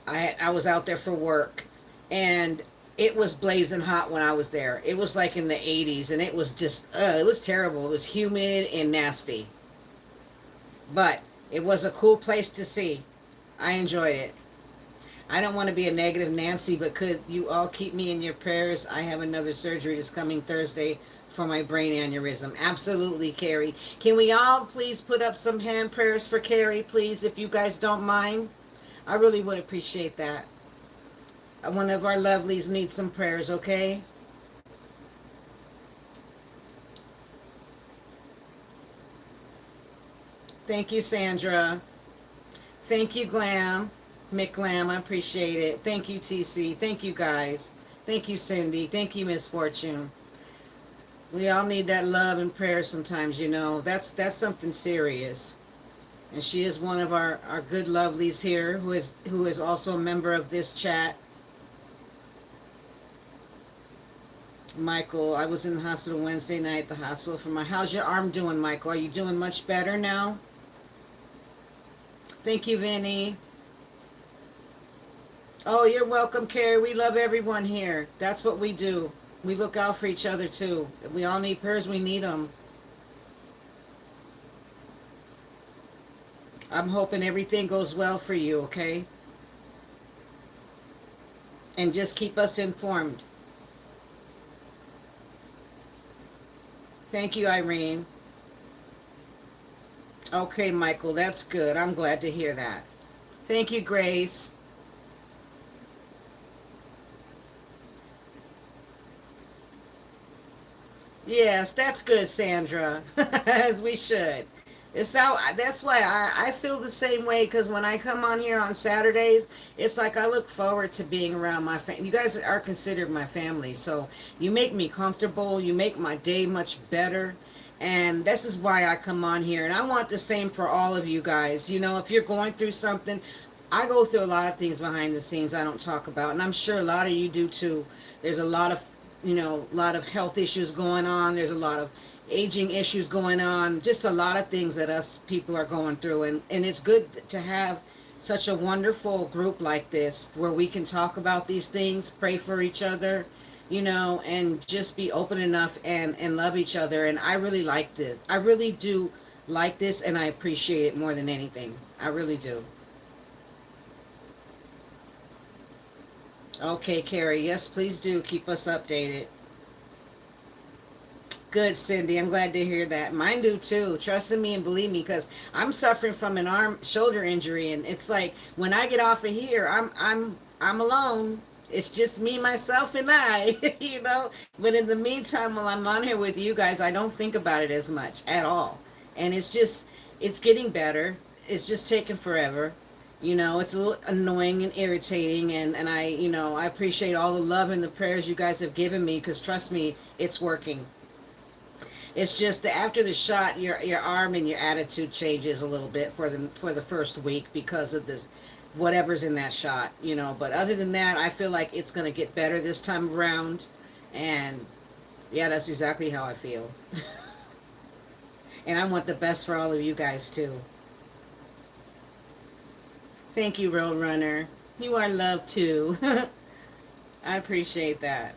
I was out there for work and it was blazing hot when I was there. It was like in the 80s and it was just, it was terrible. It was humid and nasty. But it was a cool place to see. I enjoyed it. I don't want to be a negative Nancy, but could you all keep me in your prayers? I have another surgery this coming Thursday for my brain aneurysm. Absolutely, Carrie. Can we all please put up some hand prayers for Carrie, please, if you guys don't mind? I really would appreciate that. One of our lovelies needs some prayers, okay? Thank you, Sandra. Thank you, Glam. McGlam, I appreciate it. Thank you, TC. Thank you, guys. Thank you, Cindy. Thank you, Miss Fortune. We all need that love and prayer sometimes, you know. That's something serious. And she is one of our good lovelies here who is also a member of this chat. Michael, I was in the hospital Wednesday night, the hospital for my... How's your arm doing, Michael? Are you doing much better now? Thank you, Vinny. Oh, you're welcome, Carrie. We love everyone here. That's what we do. We look out for each other, too. We all need prayers. We need them. I'm hoping everything goes well for you, okay? And just keep us informed. Thank you, Irene. Okay, Michael, that's good. I'm glad to hear that. Thank you, Grace. Yes, that's good, Sandra. As we should. That's why I feel the same way, because when I come on here on Saturdays, it's like I look forward to being around my family. You guys are considered my family, so you make me comfortable. You make my day much better. And this is why I come on here. And I want the same for all of you guys. You know, if you're going through something, I go through a lot of things behind the scenes I don't talk about, and I'm sure a lot of you do too. There's a lot of, a lot of health issues going on. There's a lot of aging issues going on. Just a lot of things that us people are going through, and it's good to have such a wonderful group like this where we can talk about these things, pray for each other, and just be open enough and love each other. And I really like this. I really do like this, and I appreciate it more than anything. I really do. Okay, Carrie. Yes, please do keep us updated. Good, Cindy. I'm glad to hear that. Mine do too. Trust in me and believe me, because I'm suffering from an shoulder injury, and it's like when I get off of here, I'm alone. It's just me, myself, and I, But in the meantime, while I'm on here with you guys, I don't think about it as much at all. And it's getting better. It's just taking forever. It's a little annoying and irritating, and I appreciate all the love and the prayers you guys have given me, because trust me, it's working. It's just that after the shot, your arm and your attitude changes a little bit for the first week because of this whatever's in that shot. But other than that, I feel like it's gonna get better this time around, and yeah, that's exactly how I feel. And I want the best for all of you guys too. Thank you, Roadrunner. You are loved too. I appreciate that.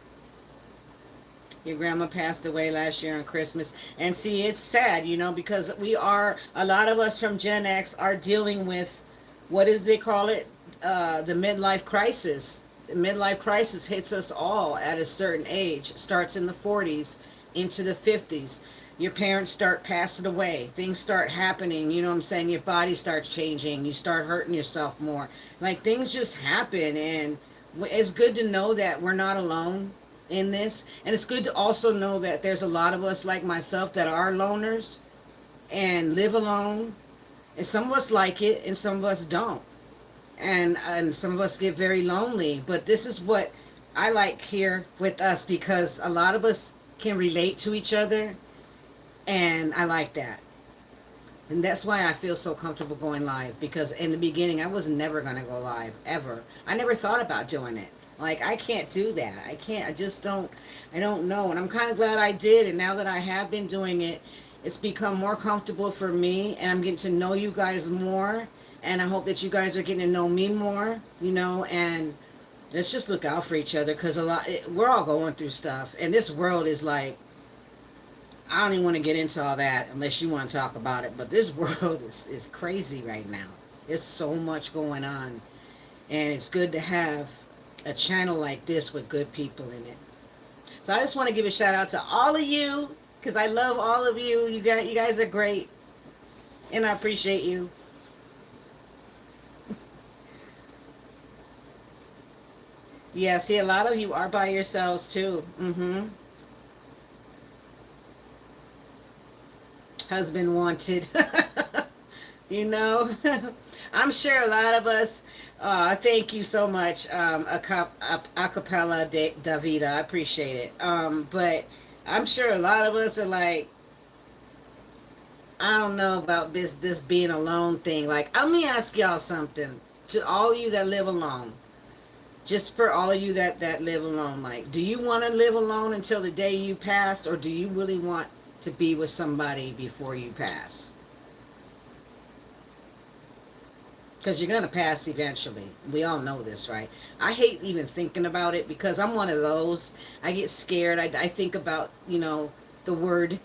Your grandma passed away last year on Christmas. And see, it's sad, because a lot of us from Gen X are dealing with, what does they call it? The midlife crisis. The midlife crisis hits us all at a certain age. Starts in the 40s into the 50s. Your parents start passing away. Things start happening. You know what I'm saying? Your body starts changing. You start hurting yourself more. Like, things just happen. And it's good to know that we're not alone in this. And it's good to also know that there's a lot of us like myself that are loners and live alone. And some of us like it and some of us don't. And some of us get very lonely. But this is what I like here with us, because a lot of us can relate to each other. And I like that. And that's why I feel so comfortable going live, because in the beginning, I was never going to go live, ever. I never thought about doing it. Like, I can't do that. I can't. I don't know. And I'm kind of glad I did. And now that I have been doing it, it's become more comfortable for me. And I'm getting to know you guys more. And I hope that you guys are getting to know me more, and let's just look out for each other, because we're all going through stuff. And this world is like, I don't even want to get into all that unless you want to talk about it. But this world is crazy right now. There's so much going on. And it's good to have a channel like this with good people in it. So I just want to give a shout out to all of you, because I love all of you. You guys are great. And I appreciate you. Yeah, see, a lot of you are by yourselves too. Husband wanted. I'm sure a lot of us, thank you so much, Acapella Davida, I appreciate it. But I'm sure a lot of us are like, I don't know about this being alone thing. Like, let me ask y'all something, to all of you that live alone. Just for all of you that live alone, like, do you want to live alone until the day you pass, or do you really want to be with somebody before you pass? Because you're going to pass eventually. We all know this, right? I hate even thinking about it, because I'm one of those. I get scared. I think about, the word,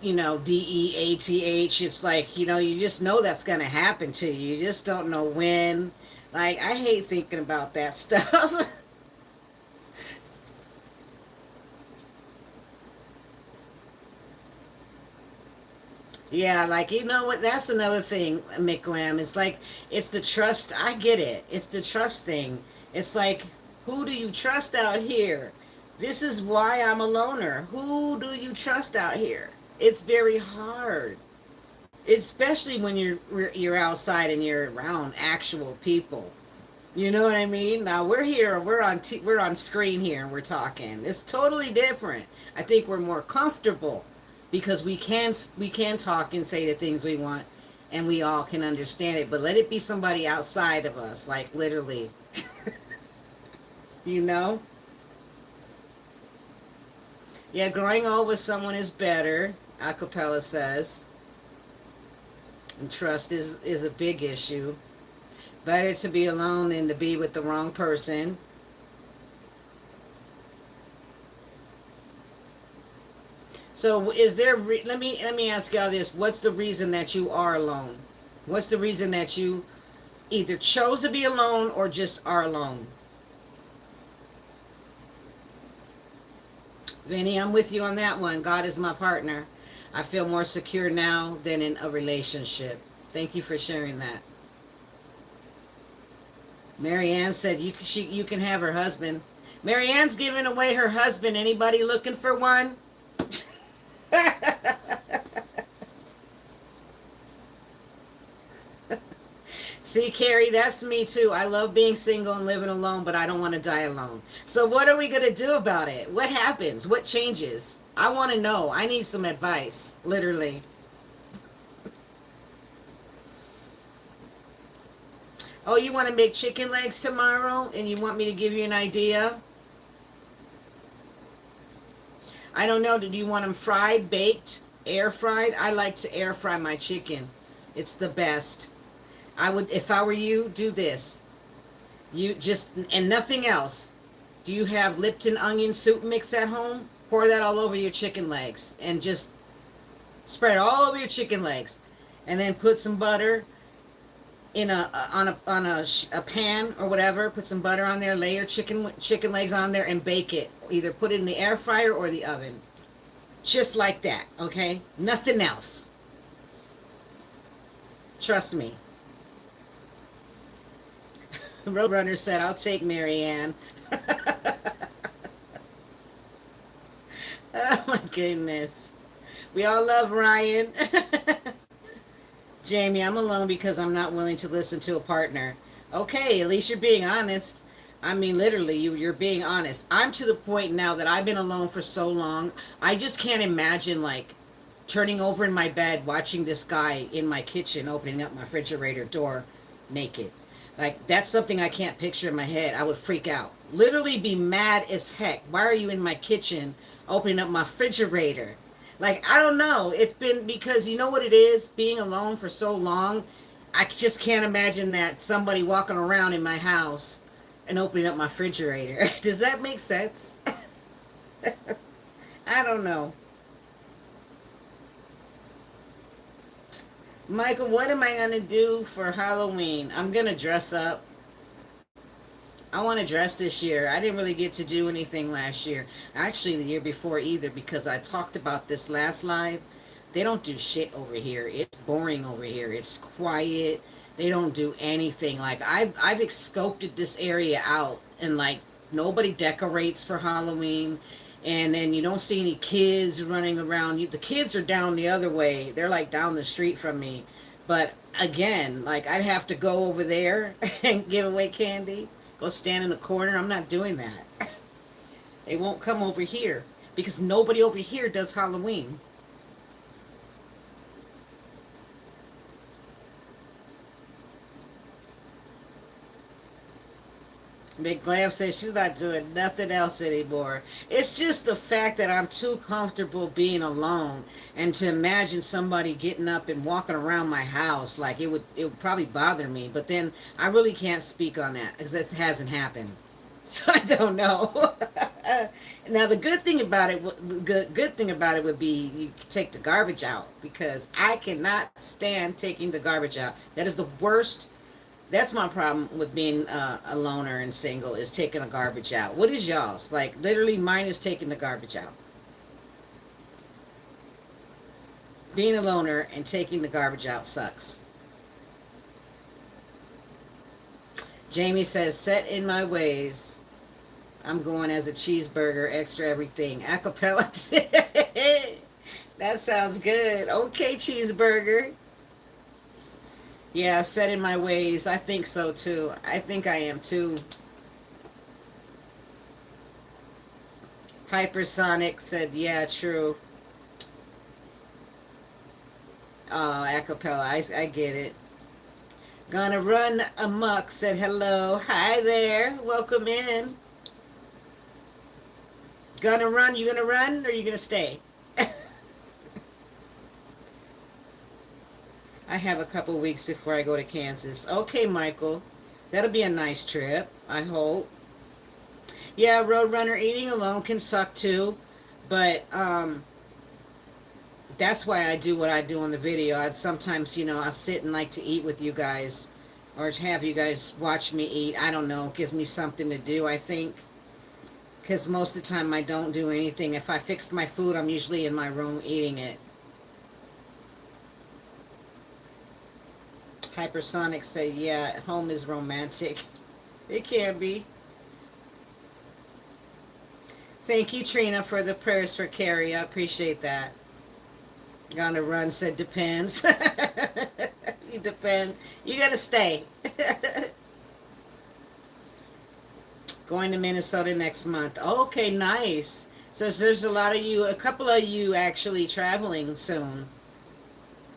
DEATH. It's like, you just know that's going to happen to you. You just don't know when. Like, I hate thinking about that stuff. Yeah, like, what? That's another thing, Mick Lamb. It's like, it's the trust. I get it. It's the trust thing. It's like, who do you trust out here? This is why I'm a loner. Who do you trust out here? It's very hard, especially when you're outside and you're around actual people. You know what I mean? Now we're here, we're on screen here, and we're talking. It's totally different. I think we're more comfortable because we can talk and say the things we want, and we all can understand it, but let it be somebody outside of us, like literally. You know? Yeah, growing old with someone is better, Acapella says. And trust is a big issue. Better to be alone than to be with the wrong person. So is there let me ask y'all this. What's the reason that you are alone? What's the reason that you either chose to be alone or just are alone? Vinny, I'm with you on that one. God is my partner. I feel more secure now than in a relationship. Thank you for sharing that. Marianne said you can have her husband. Marianne's giving away her husband. Anybody looking for one? See, Carrie, that's me too. I love being single and living alone, but I don't want to die alone. So what are we going to do about it? What happens? What changes? I want to know. I need some advice, literally. Oh, you want to make chicken legs tomorrow and you want me to give you an idea? I don't know. Do you want them fried, baked, air fried? I like to air fry my chicken. It's the best. I would, if I were you, do this. You just, and nothing else. Do you have Lipton onion soup mix at home? Pour that all over your chicken legs and just spread it all over your chicken legs. And then put some butter in a pan or whatever. Put some butter on there. Lay your chicken legs on there and bake it. Either put it in the air fryer or the oven. Just like that, okay? Nothing else. Trust me. Roadrunner said, I'll take Marianne. Oh my goodness. We all love Ryan. Jamie, I'm alone because I'm not willing to listen to a partner. Okay, at least you're being honest. I mean, literally, you're being honest. I'm to the point now that I've been alone for so long. I just can't imagine, like, turning over in my bed, watching this guy in my kitchen opening up my refrigerator door naked. Like, that's something I can't picture in my head. I would freak out. Literally be mad as heck. Why are you in my kitchen opening up my refrigerator? Like, I don't know. It's been because you know what it is? Being alone for so long, I just can't imagine that somebody walking around in my house and opening up my refrigerator. Does that make sense? I don't know. Michael, what am I going to do for Halloween? I'm going to dress up. I want to dress this year. I didn't really get to do anything last year. Actually, the year before either, because I talked about this last live. They don't do shit over here. It's boring over here. It's quiet. They don't do anything. Like, I've scoped this area out, and, like, nobody decorates for Halloween. And then you don't see any kids running around. The kids are down the other way. They're like down the street from me. But again, like I'd have to go over there and give away candy. Go stand in the corner. I'm not doing that. They won't come over here because nobody over here does Halloween. Big Glam says she's not doing nothing else anymore. It's just the fact that I'm too comfortable being alone, and to imagine somebody getting up and walking around my house, like it would probably bother me. But then I really can't speak on that because that hasn't happened, so I don't know. Now the good thing about it would be you take the garbage out, because I cannot stand taking the garbage out. That is the worst. That's my problem with being a loner and single, is taking the garbage out. What is y'all's? Like, literally, mine is taking the garbage out. Being a loner and taking the garbage out sucks. Jamie says, set in my ways. I'm going as a cheeseburger, extra everything. Acapella. That sounds good. Okay, cheeseburger. Yeah, set in my ways. I think so too. I think I am too. Hypersonic said, yeah, true. Oh, acapella. I get it. Gonna run amok said hello. Hi there. Welcome in. Gonna run. You gonna run or you gonna stay? I have a couple weeks before I go to Kansas. Okay, Michael. That'll be a nice trip, I hope. Yeah, Roadrunner, eating alone can suck too, but that's why I do what I do on the video. I sometimes, I sit and like to eat with you guys or have you guys watch me eat. I don't know. It gives me something to do, I think. Because most of the time I don't do anything. If I fix my food, I'm usually in my room eating it. Hypersonic say, yeah, home is romantic. It can be. Thank you, Trina, for the prayers for Carrie. I appreciate that. Gonna run said depends. You depend. You gotta stay. Going to Minnesota next month. Okay, nice. So there's a couple of you actually traveling soon.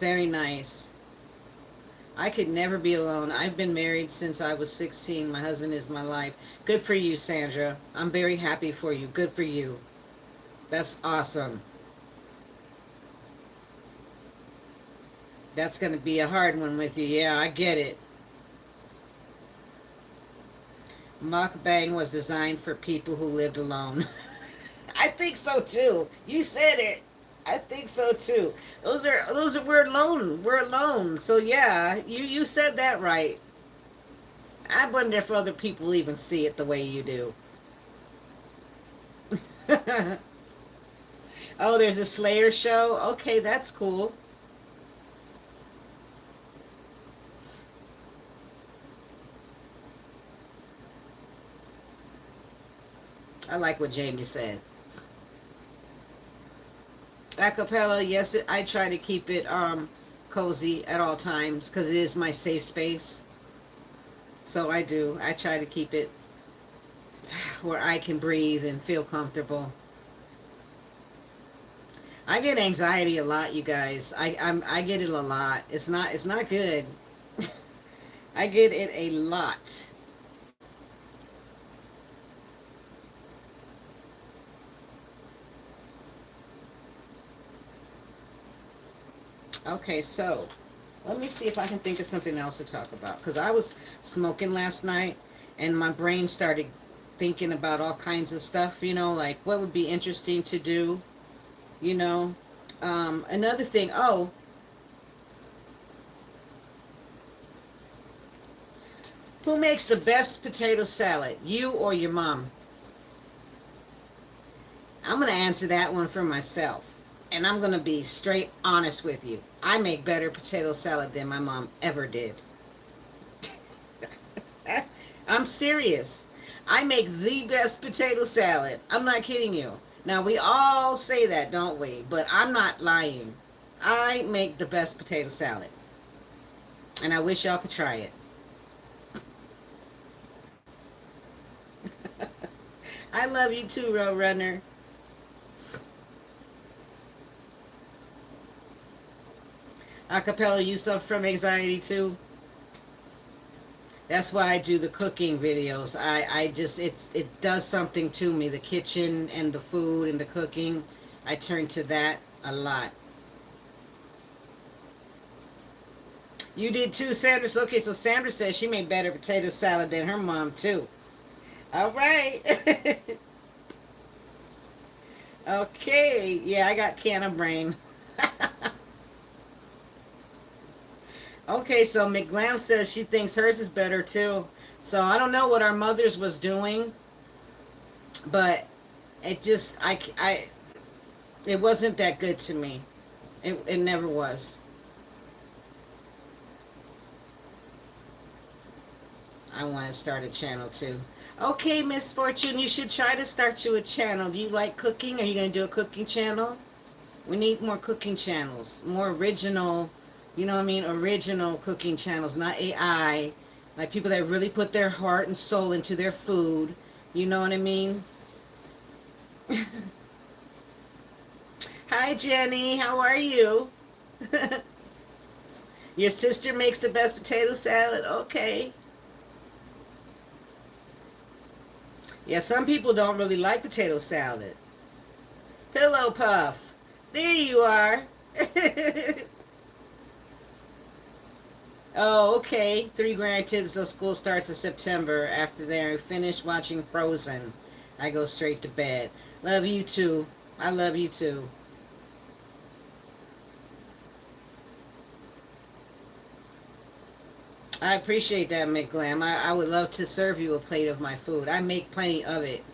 Very nice. I could never be alone. I've been married since I was 16. My husband is my life. Good for you, Sandra. I'm very happy for you. Good for you. That's awesome. That's going to be a hard one with you. Yeah, I get it. Mukbang was designed for people who lived alone. I think so too. You said it. I think so too. We're alone. We're alone. So yeah, you said that right. I wonder if other people even see it the way you do. Oh, there's a Slayer show? Okay, that's cool. I like what Jamie said. Acapella, yes, I try to keep it cozy at all times because it is my safe space. So I do. I try to keep it where I can breathe and feel comfortable. I get anxiety a lot, you guys. I get it a lot. It's not good. I get it a lot. Okay, so let me see if I can think of something else to talk about. Because I was smoking last night and my brain started thinking about all kinds of stuff, like what would be interesting to do, Another thing, who makes the best potato salad, you or your mom? I'm going to answer that one for myself. And I'm going to be straight honest with you. I make better potato salad than my mom ever did. I'm serious. I make the best potato salad. I'm not kidding you. Now, we all say that, don't we? But I'm not lying. I make the best potato salad. And I wish y'all could try it. I love you too, Roadrunner. Acapella, you suffer from anxiety too? That's why I do the cooking videos. It does something to me. The kitchen and the food and the cooking. I turn to that a lot. You did too, Sandra. Okay, so Sandra says she made better potato salad than her mom too. All right. Okay. Yeah, I got can of brain. Okay, so McGlam says she thinks hers is better too. So I don't know what our mothers was doing, but it just it wasn't that good to me. It never was. I want to start a channel too. Okay, Miss Fortune, you should try to start you a channel. Do you like cooking? Are you going to do a cooking channel? We need more cooking channels, more original. You know what I mean? Original cooking channels, not AI. Like people that really put their heart and soul into their food. You know what I mean? Hi, Jenny. How are you? Your sister makes the best potato salad? Okay. Yeah, some people don't really like potato salad. Pillow Puff. There you are. Oh, okay. 3 grandkids, so school starts in September. After they're finished watching Frozen, I go straight to bed. Love you too. I love you too. I appreciate that, McGlam. I would love to serve you a plate of my food. I make plenty of it.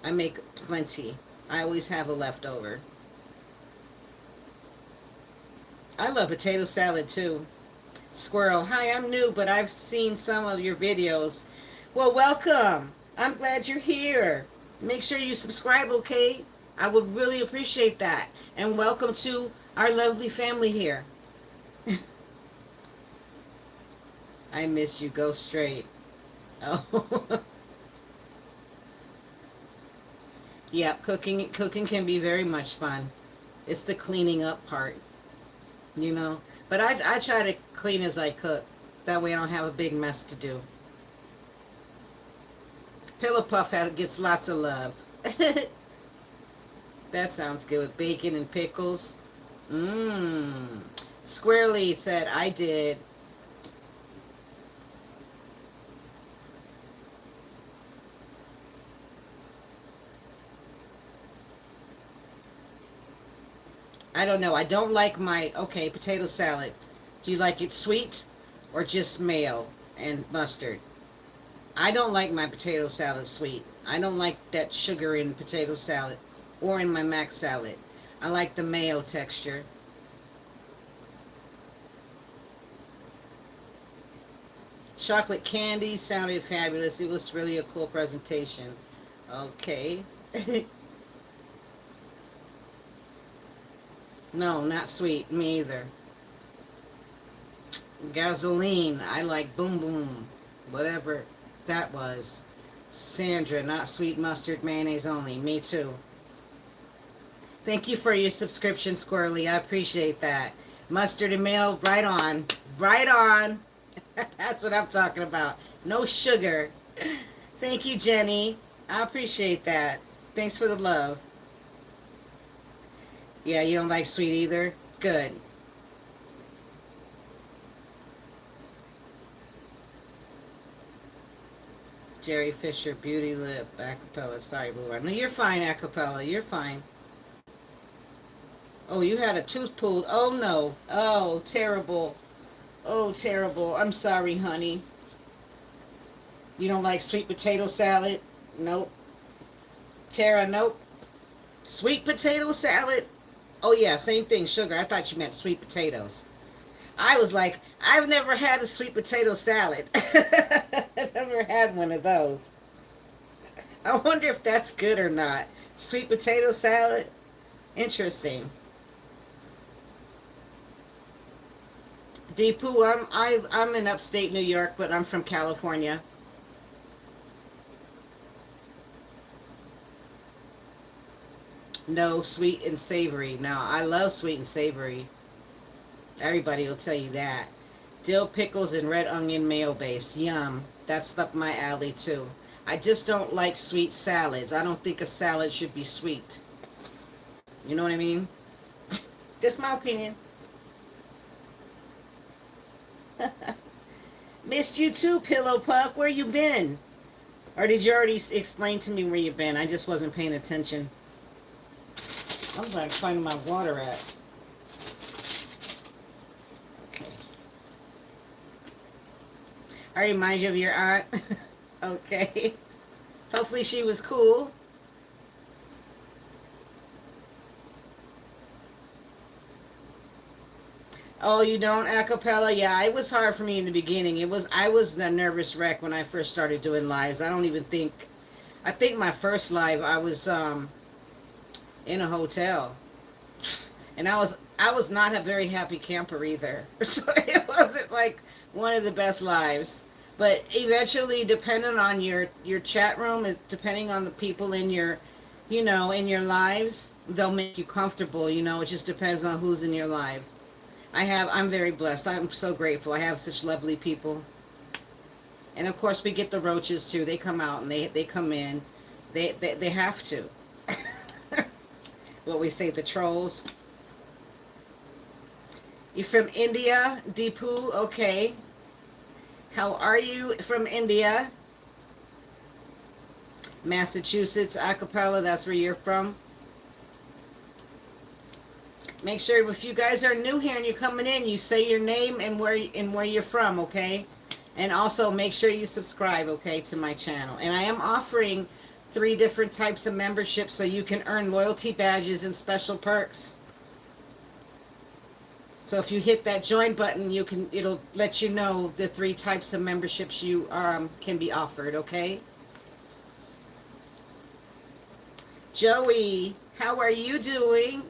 I make plenty. I always have a leftover. I love potato salad too. Squirrel. Hi, I'm new, but I've seen some of your videos. Well, welcome. I'm glad you're here. Make sure you subscribe, okay? I would really appreciate that. And welcome to our lovely family here. I miss you. Go straight. Oh. Yeah, cooking can be very much fun. It's the cleaning up part, you know. But I try to clean as I cook. That way I don't have a big mess to do. Pillow Puff gets lots of love. That sounds good with bacon and pickles. Mmm. Squarely said, I did. I don't know. I don't like my, okay, potato salad. Do you like it sweet or just mayo and mustard? I don't like my potato salad sweet. I don't like that sugar in potato salad or in my mac salad. I like the mayo texture. Chocolate candy sounded fabulous. It was really a cool presentation. Okay. No, not sweet. Me either. Gasoline. I like boom boom. Whatever that was. Sandra, not sweet mustard mayonnaise only. Me too. Thank you for your subscription, Squirrely. I appreciate that. Mustard and mayo, right on. Right on. That's what I'm talking about. No sugar. Thank you, Jenny. I appreciate that. Thanks for the love. Yeah, you don't like sweet either? Good. Jerry Fisher, Beauty Lip, Acapella. Sorry, Blue Bar. No, you're fine, Acapella. You're fine. Oh, you had a tooth pulled. Oh, no. Oh, terrible. Oh, terrible. I'm sorry, honey. You don't like sweet potato salad? Nope. Tara, nope. Sweet potato salad? Oh, yeah, same thing, sugar. I thought you meant sweet potatoes. I was like, I've never had a sweet potato salad. I've never had one of those. I wonder if that's good or not. Sweet potato salad? Interesting. Deepu, I'm in upstate New York, but I'm from California. No, sweet and savory. Now, I love sweet and savory. Everybody will tell you that. Dill pickles and red onion mayo base. Yum. That's up my alley, too. I just don't like sweet salads. I don't think a salad should be sweet. You know what I mean? Just my opinion. Missed you too, Pillow Puff. Where you been? Or did you already explain to me where you been? I just wasn't paying attention. I'm trying to find my water at. Okay. I remind you of your aunt. Okay. Hopefully she was cool. Oh, you don't acapella? Yeah, it was hard for me in the beginning. I was the nervous wreck when I first started doing lives. I think my first live I was in a hotel. And I was not a very happy camper either. So it wasn't like one of the best lives. But eventually, depending on your chat room, depending on the people in your, in your lives, they'll make you comfortable. It just depends on who's in your live. I'm very blessed. I'm so grateful. I have such lovely people. And of course we get the roaches too. They come out and they come in. They have to. What we say, the trolls. You from India, Deepu? Okay. How are you from India? Massachusetts, Acapella, that's where you're from. Make sure if you guys are new here and you're coming in, you say your name and where you're from, okay? And also make sure you subscribe, okay, to my channel. And I am offering 3 different types of memberships so you can earn loyalty badges and special perks. So if you hit that join button, it'll let you know the 3 types of memberships you can be offered, okay? Joey, how are you doing?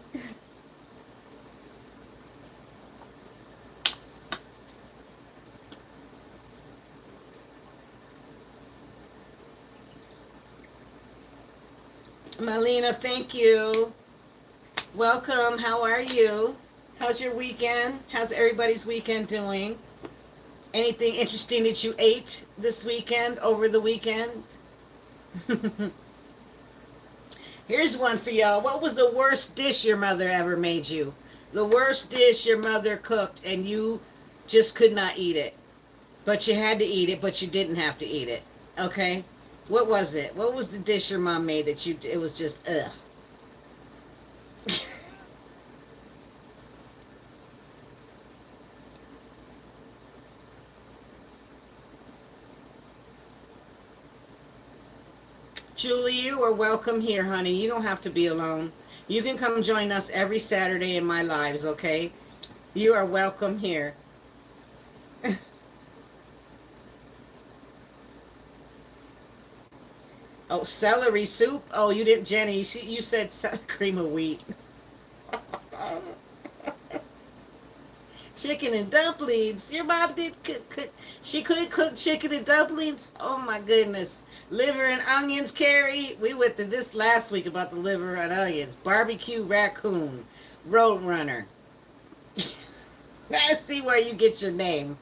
Malina, thank you. Welcome. How are you? How's your weekend? How's everybody's weekend doing? Anything interesting that you ate this weekend, over the weekend? Here's one for y'all. What was the worst dish your mother ever made you? The worst dish your mother cooked and you just could not eat it. But you had to eat it, but you didn't have to eat it. Okay? What was it? What was the dish your mom made that it was just, ugh? Julie, you are welcome here, honey. You don't have to be alone. You can come join us every Saturday in my lives, okay? You are welcome here. Oh, celery soup? Oh, you didn't, Jenny. You said cream of wheat. Chicken and dumplings. Your mom did cook. She could cook chicken and dumplings. Oh my goodness. Liver and onions, Carrie. We went through this last week about the liver and onions. Barbecue raccoon. Roadrunner. I see where you get your name.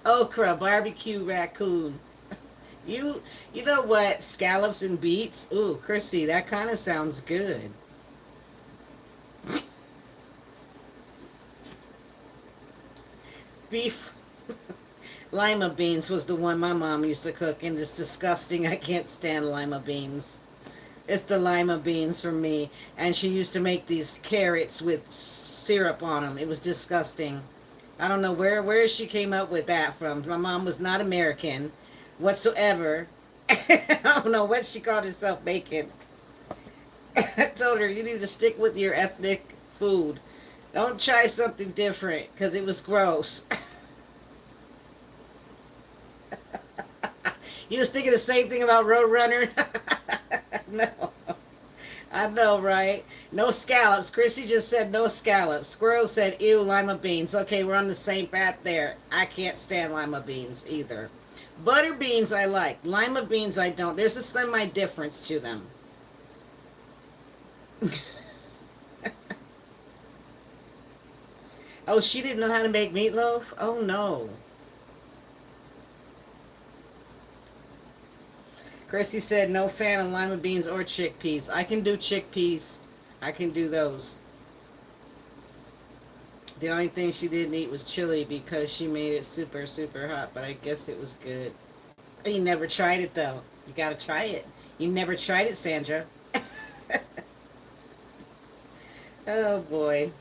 Okra, barbecue raccoon. You know what? Scallops and beets. Ooh, Chrissy, that kind of sounds good. Beef lima beans was the one my mom used to cook, and it's disgusting. I can't stand lima beans. It's the lima beans for me. And she used to make these carrots with syrup on them. It was disgusting. I don't know where she came up with that from. My mom was not American whatsoever. I don't know what she called herself making. I told her, you need to stick with your ethnic food. Don't try something different, because it was gross. You was thinking the same thing about Roadrunner? No. I know, right? No scallops. Chrissy just said no scallops. Squirrel said, ew, lima beans. Okay, we're on the same path there. I can't stand lima beans either. Butter beans I like. Lima beans I don't. There's a semi difference to them. Oh, she didn't know how to make meatloaf? Oh, no. Chrissy said, no fan of lima beans or chickpeas. I can do chickpeas. I can do those. The only thing she didn't eat was chili because she made it super, super hot. But I guess it was good. You never tried it, though. You got to try it. You never tried it, Sandra. Oh, boy.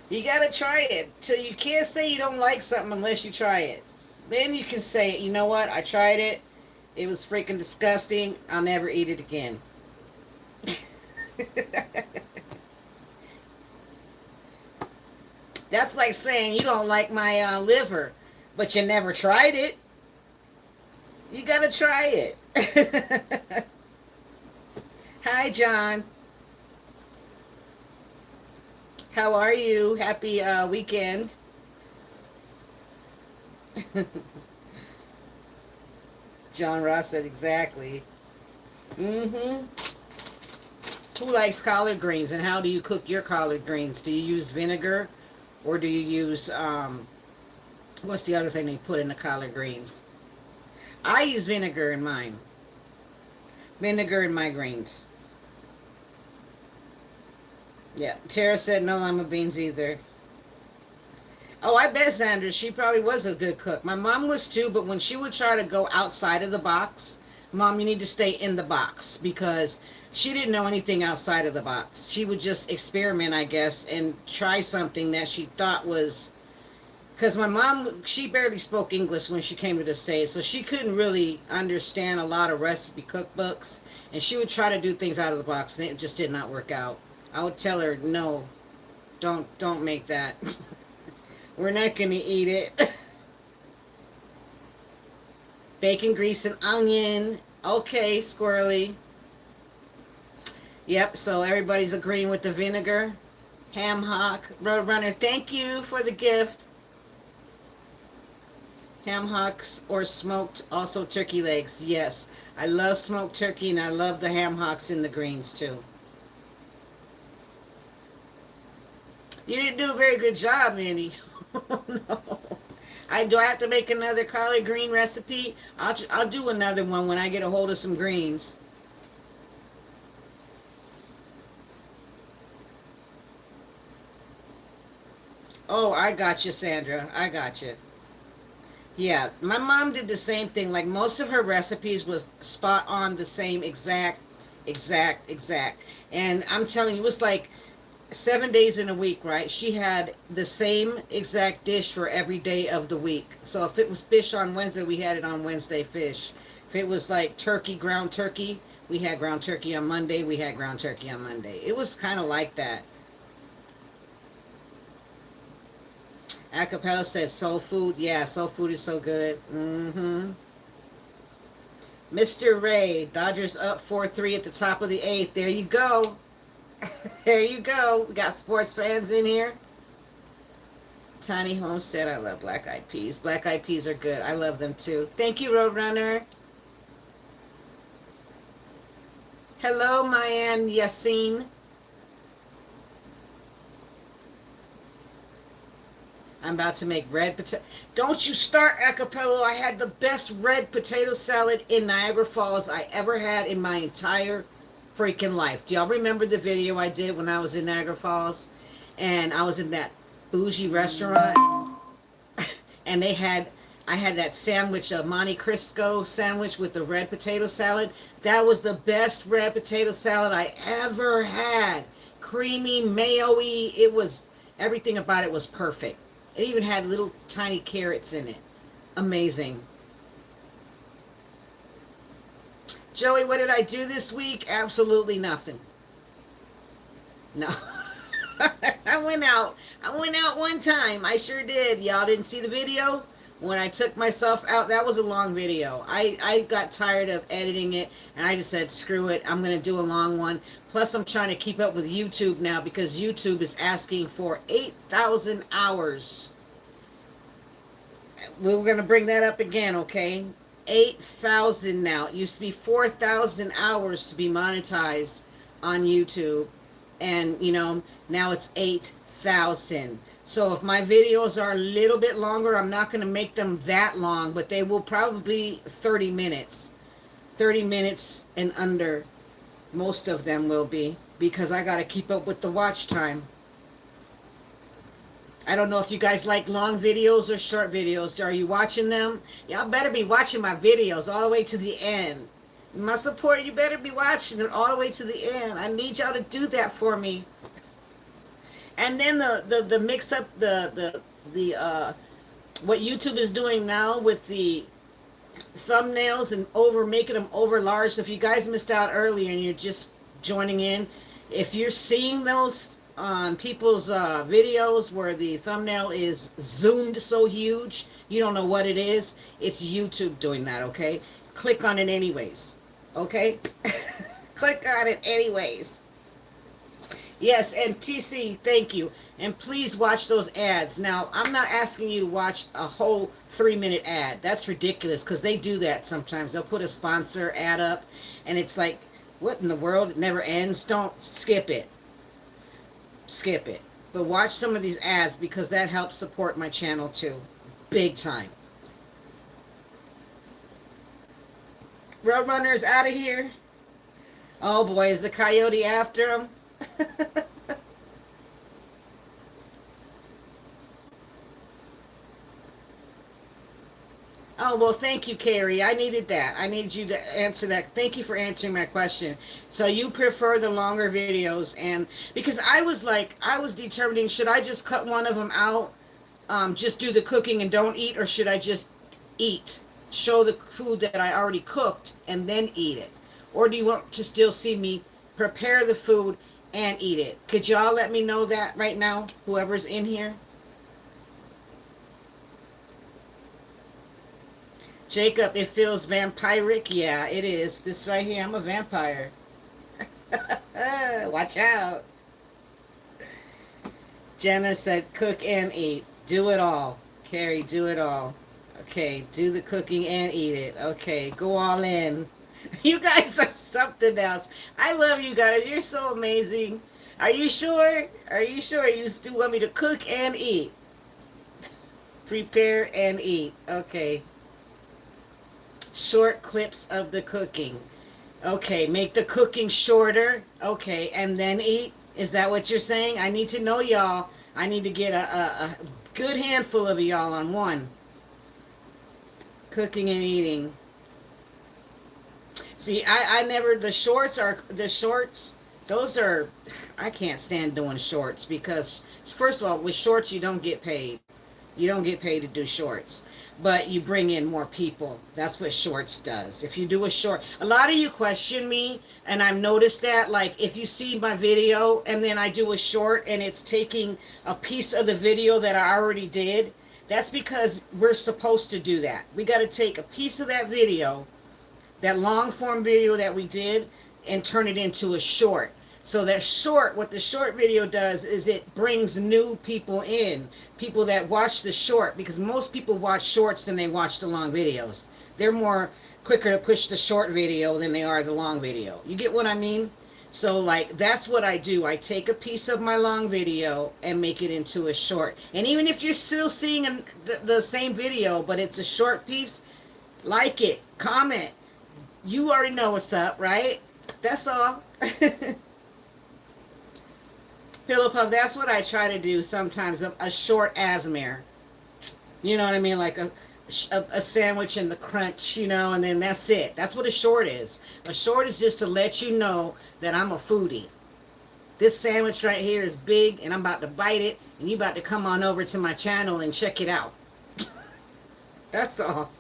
You gotta try it. So you can't say you don't like something unless you try it. Then you can say, you know what? I tried it. It was freaking disgusting. I'll never eat it again. That's like saying you don't like my liver, but you never tried it. You gotta try it. Hi, John. How are you? Happy weekend. John Ross said exactly. Mm-hmm. Who likes collard greens, and how do you cook your collard greens? Do you use vinegar, or do you use what's the other thing they put in the collard greens? I use vinegar in mine. Vinegar in my greens. Yeah, Tara said no lima beans either. Oh, I bet, Sandra, she probably was a good cook. My mom was too, but when she would try to go outside of the box, Mom, you need to stay in the box, because she didn't know anything outside of the box. She would just experiment, I guess, and try something that she thought was, because my mom, she barely spoke English when she came to the States, so she couldn't really understand a lot of recipe cookbooks, and she would try to do things out of the box, and it just did not work out. I would tell her, no, don't make that. We're not going to eat it. Bacon grease and onion. Okay, squirrely. Yep, so everybody's agreeing with the vinegar. Ham hock. Roadrunner, thank you for the gift. Ham hocks or smoked, also turkey legs. Yes, I love smoked turkey, and I love the ham hocks in the greens too. You didn't do a very good job, Annie. Oh, no. Do I have to make another collard green recipe? I'll do another one when I get a hold of some greens. Oh, I got you, Sandra. I got you. Yeah, my mom did the same thing. Like, most of her recipes was spot on the same exact. And I'm telling you, it was like 7 days in a week, right? She had the same exact dish for every day of the week. So if it was fish on Wednesday, we had it on Wednesday fish. If it was like turkey, ground turkey, we had ground turkey on Monday. We had ground turkey on Monday. It was kind of like that. Acapella says soul food. Yeah, soul food is so good. Mr. Ray, Dodgers up 4-3 at the top of the 8th. There you go. There you go. We got sports fans in here. Tiny Homestead, I love black eyed peas. Black eyed peas are good. I love them too. Thank you, Roadrunner. Hello, Mayan Yassine. I'm about to make red potato. Don't you start, Acapello. I had the best red potato salad in Niagara Falls I ever had in my entire freaking life. Do y'all remember the video I did when I was in Niagara Falls? And I was in that bougie restaurant. And I had that sandwich, a Monte Cristo sandwich with the red potato salad. That was the best red potato salad I ever had. Creamy, mayo-y. It was, everything about it was perfect. It even had little tiny carrots in it. Amazing. Joey, what did I do this week? Absolutely nothing. No. I went out. I went out one time. I sure did. Y'all didn't see the video? When I took myself out, that was a long video. I got tired of editing it, and I just said, screw it. I'm going to do a long one. Plus, I'm trying to keep up with YouTube now, because YouTube is asking for 8,000 hours. We're going to bring that up again, okay? 8,000 now. It used to be 4,000 hours to be monetized on YouTube. And, you know, now it's 8,000. So if my videos are a little bit longer, I'm not going to make them that long, but they will probably be 30 minutes. 30 minutes and under. Most of them will be, because I got to keep up with the watch time. I don't know if you guys like long videos or short videos. Are you watching them? Y'all better be watching my videos all the way to the end. My support, you better be watching it all the way to the end. I need y'all to do that for me. And then the mix up the what YouTube is doing now with the thumbnails and making them over large. So if you guys missed out earlier and you're just joining in, if you're seeing those on people's videos where the thumbnail is zoomed so huge, you don't know what it is. It's YouTube doing that, okay? Click on it anyways, okay? Click on it anyways. Yes, and TC, thank you. And please watch those ads. Now, I'm not asking you to watch a whole 3-minute ad. That's ridiculous, because they do that sometimes. They'll put a sponsor ad up, and it's like What in the world? It never ends. Don't skip it. Skip it. But watch some of these ads because that helps support my channel too. Big time. Roadrunner's out of here. Oh boy, is the coyote after him? Oh, well, thank you, Carrie. I needed that. I needed you to answer that. Thank you for answering my question. So you prefer the longer videos, and because I was like, I was determining, should I just cut one of them out, just do the cooking and don't eat, or should I just eat, show the food that I already cooked and then eat it? Or do you want to still see me prepare the food and eat it? Could y'all let me know that right now, whoever's in here? Jacob, it feels vampiric. Yeah, it is. This right here, I'm a vampire. Watch out. Jenna said, cook and eat. Do it all. Carrie, do it all. Okay, do the cooking and eat it. Okay, go all in. You guys are something else. I love you guys. You're so amazing. Are you sure? Are you sure you still want me to cook and eat? Prepare and eat. Okay. Short clips of the cooking. Okay, make the cooking shorter. Okay, and then eat. Is that what you're saying? I need to know y'all. I need to get a good handful of y'all on one. Cooking and eating. See, I never, the shorts, those are, I can't stand doing shorts because, first of all, with shorts, you don't get paid. You don't get paid to do shorts, but you bring in more people. That's what shorts does. If you do a short, a lot of you question me, and I've noticed that, like, if you see my video and then I do a short and it's taking a piece of the video that I already did, that's because we're supposed to do that. We got to take a piece of that video, that long form video that we did, and turn it into a short. So that short, what the short video does is it brings new people in, people that watch the short, because most people watch shorts than they watch the long videos. They're more quicker to push the short video than they are the long video. You get what I mean? So like, that's what I do. I take a piece of my long video and make it into a short. And even if you're still seeing the same video, but it's a short piece, like it, comment. You already know what's up, right? That's all. Pillow Puff, that's what I try to do sometimes, a short Asmere. You know what I mean? Like a sandwich and the crunch, you know, and then that's it. That's what a short is. A short is just to let you know that I'm a foodie. This sandwich right here is big, and I'm about to bite it, and you about to come on over to my channel and check it out. That's all.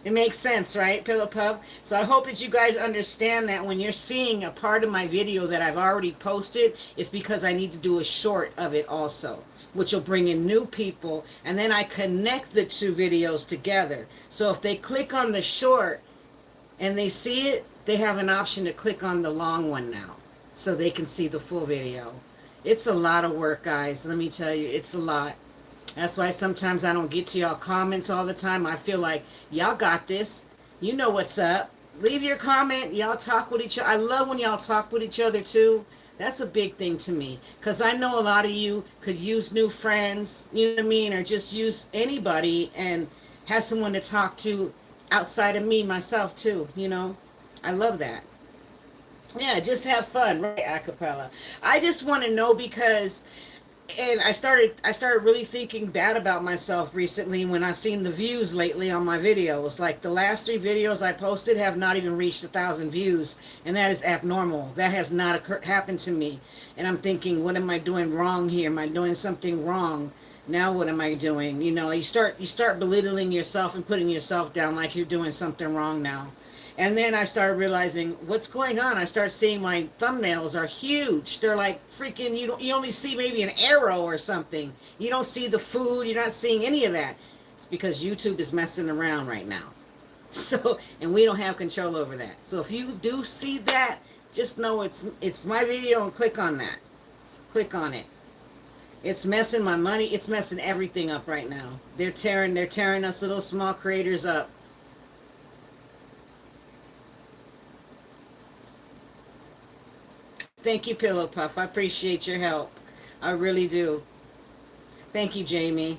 It makes sense, right, Pillow Puff? So I hope that you guys understand that when you're seeing a part of my video that I've already posted, it's because I need to do a short of it also, which will bring in new people, and then I connect the two videos together. So if they click on the short and they see it, they have an option to click on the long one now, so they can see the full video. It's a lot of work, guys. Let me tell you, it's a lot. That's why sometimes I don't get to y'all comments all the time. I feel like y'all got this. You know what's up. Leave your comment. Y'all talk with each other. I love when y'all talk with each other too. That's a big thing to me, because I know a lot of you could use new friends, you know what I mean, or just use anybody and have someone to talk to outside of me, myself too, you know. I love that. Yeah, just have fun, right, acapella. I just want to know because, and I started really thinking bad about myself recently when I seen the views lately on my videos. Like the last 3 videos I posted have not even reached 1,000 views, and that is abnormal. That has not happened to me. And I'm thinking, what am I doing wrong here? Am I doing something wrong? Now what am I doing? You know, you start belittling yourself and putting yourself down like you're doing something wrong now. And then I started realizing what's going on. I start seeing my thumbnails are huge. They're like freaking, you only see maybe an arrow or something. You don't see the food. You're not seeing any of that. It's because YouTube is messing around right now. So, and we don't have control over that. So if you do see that, just know it's my video and click on that. Click on it. It's messing my money. It's messing everything up right now. They're tearing us little small creators up. Thank you, Pillow Puff. I appreciate your help. I really do. Thank you, Jamie.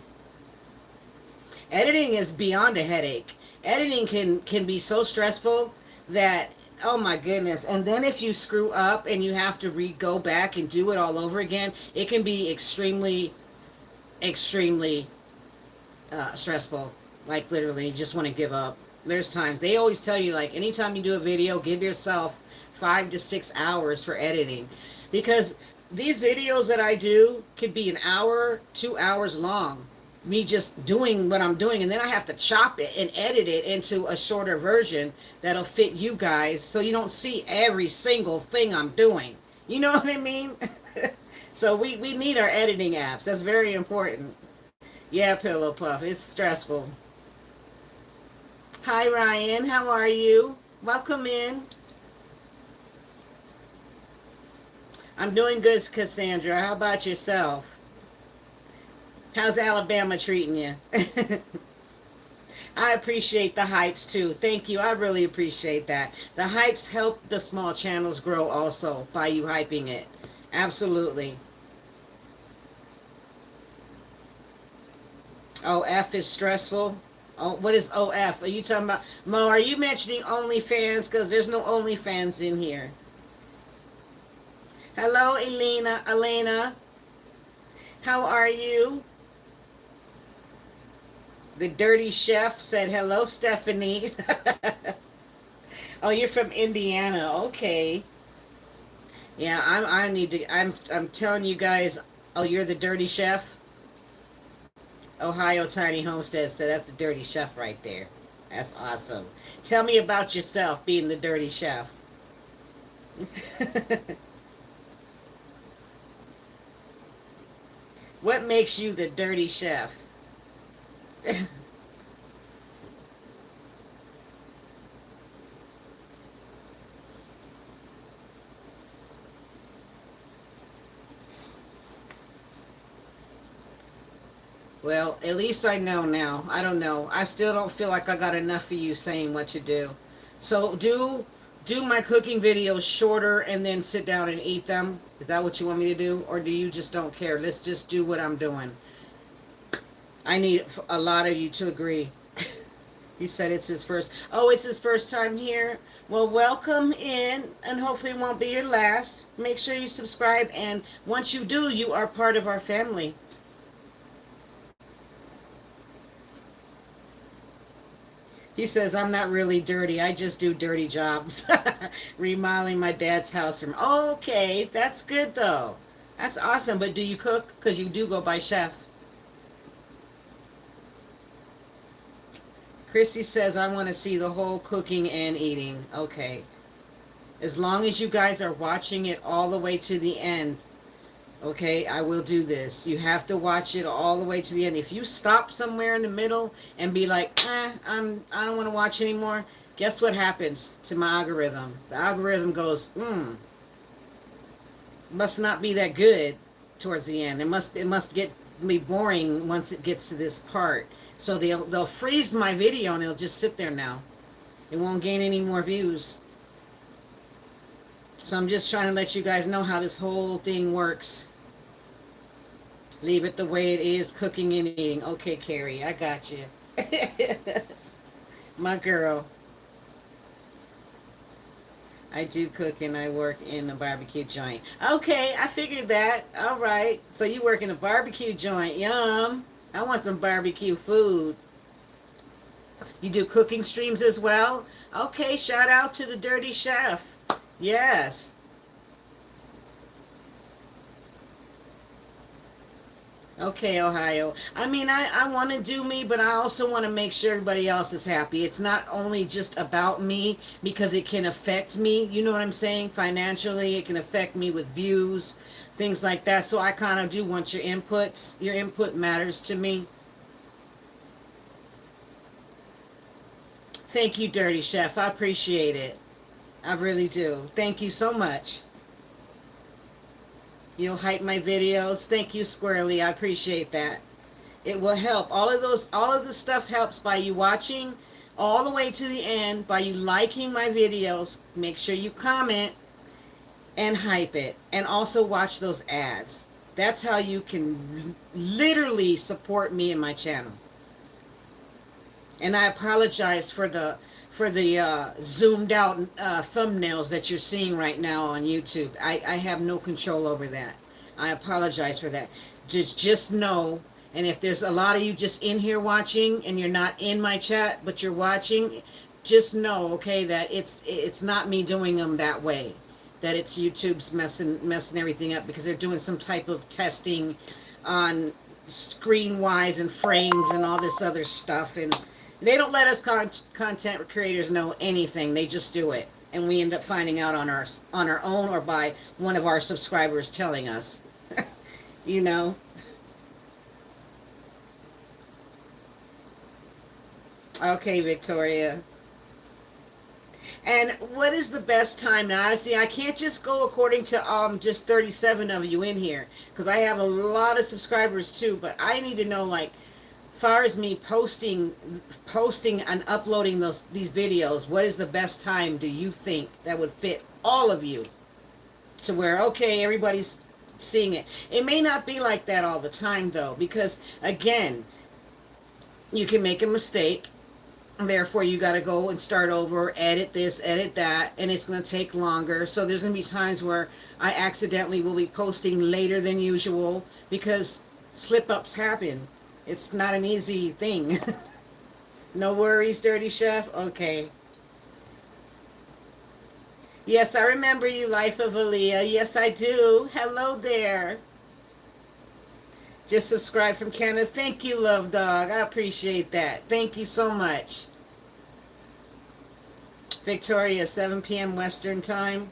Editing is beyond a headache. Editing can be so stressful that, oh my goodness. And then if you screw up and you have to go back and do it all over again, it can be extremely, extremely stressful. Like literally, you just want to give up. There's times they always tell you, like, anytime you do a video, give yourself 5 to 6 hours for editing, because these videos that I do could be an hour, 2 hours long, me just doing what I'm doing, and then I have to chop it and edit it into a shorter version that'll fit you guys, so you don't see every single thing I'm doing. You know what I mean? So we need our editing apps. That's very important. Yeah, Pillow Puff, it's stressful. Hi, Ryan. How are you? Welcome in. I'm doing good, Cassandra. How about yourself? How's Alabama treating you? I appreciate the hypes too. Thank you. I really appreciate that. The hypes help the small channels grow also by you hyping it. Absolutely. OF is stressful. Oh, what is OF? Are you talking about, Mo, are you mentioning OnlyFans? Because there's no OnlyFans in here. Hello, Elena. How are you? The Dirty Chef said, hello, Stephanie. Oh, you're from Indiana. Okay. Yeah, I'm telling you guys, oh, you're the Dirty Chef? Ohio Tiny Homestead said that's the Dirty Chef right there. That's awesome. Tell me about yourself being the Dirty Chef. What makes you the Dirty Chef? Well, at least I know now. I don't know. I still don't feel like I got enough of you saying what to do. So do my cooking videos shorter and then sit down and eat them. Is that what you want me to do? Or do you just don't care? Let's just do what I'm doing. I need a lot of you to agree. He said it's his first. Oh, it's his first time here. Well, welcome in, and hopefully it won't be your last. Make sure you subscribe, and once you do, you are part of our family. He says, I'm not really dirty. I just do dirty jobs. Remodeling my dad's house from... Okay, that's good, though. That's awesome. But do you cook? Because you do go by chef. Christy says, I want to see the whole cooking and eating. Okay. As long as you guys are watching it all the way to the end, okay, I will do this. You have to watch it all the way to the end. If you stop somewhere in the middle and be like, I don't want to watch anymore, guess what happens to my algorithm? The algorithm goes, must not be that good towards the end. It must be boring once it gets to this part. So they'll freeze my video and it'll just sit there now. It won't gain any more views. So I'm just trying to let you guys know how this whole thing works. Leave it the way it is, cooking and eating. Okay, Carrie, I got you. My girl. I do cook and I work in a barbecue joint. Okay, I figured that. All right. So you work in a barbecue joint. Yum. I want some barbecue food. You do cooking streams as well? Okay, shout out to the Dirty Chef. Yes. Okay, Ohio. I mean, I want to do me, but I also want to make sure everybody else is happy. It's not only just about me, because it can affect me. You know what I'm saying? Financially, it can affect me with views, things like that. So I kind of do want your inputs. Your input matters to me. Thank you, Dirty Chef. I appreciate it. I really do. Thank you so much. You'll hype my videos. Thank you, Squirrely. I appreciate that. It will help. All of the stuff helps by you watching all the way to the end, by you liking my videos. Make sure you comment. and hype it, and also watch those ads. That's how you can literally support me and my channel. And I apologize for the zoomed out thumbnails that you're seeing right now on YouTube. I have no control over that. I apologize for that. Just know, and if there's a lot of you just in here watching and you're not in my chat but you're watching, just know, okay, that it's not me doing them that way. That it's YouTube's messing everything up because they're doing some type of testing on screen wise and frames and all this other stuff, and they don't let us content creators know anything. They just do it, and we end up finding out on our own or by one of our subscribers telling us. You know. Okay, Victoria. And what is the best time? Now, honestly, I can't just go according to just 37 of you in here, because I have a lot of subscribers too. But I need to know, like, far as me posting and uploading these videos, what is the best time do you think that would fit all of you to where, okay, everybody's seeing it? It may not be like that all the time though, because again, you can make a mistake. Therefore, you got to go and start over, edit this, edit that, and it's going to take longer. So there's going to be times where I accidentally will be posting later than usual because slip-ups happen. It's not an easy thing. No worries, Dirty Chef? Okay. Yes, I remember you, Life of Aaliyah. Yes, I do. Hello there. Just subscribe from Canada. Thank you, Love Dog. I appreciate that. Thank you so much. Victoria, 7 p.m. Western time.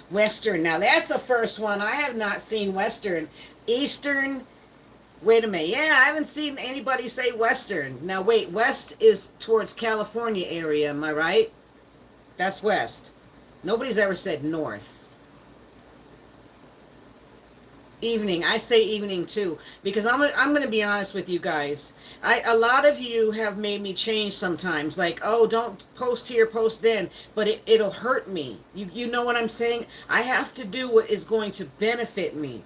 Western. Now, that's the first one. I have not seen Western. Eastern. Wait a minute. Yeah, I haven't seen anybody say Western. Now, wait. West is towards California area. Am I right? That's West. Nobody's ever said North. Evening. I say evening too, because I'm going to be honest with you guys. A lot of you have made me change sometimes, like, oh, don't post here, post then, but it'll hurt me. You know what I'm saying? I have to do what is going to benefit me,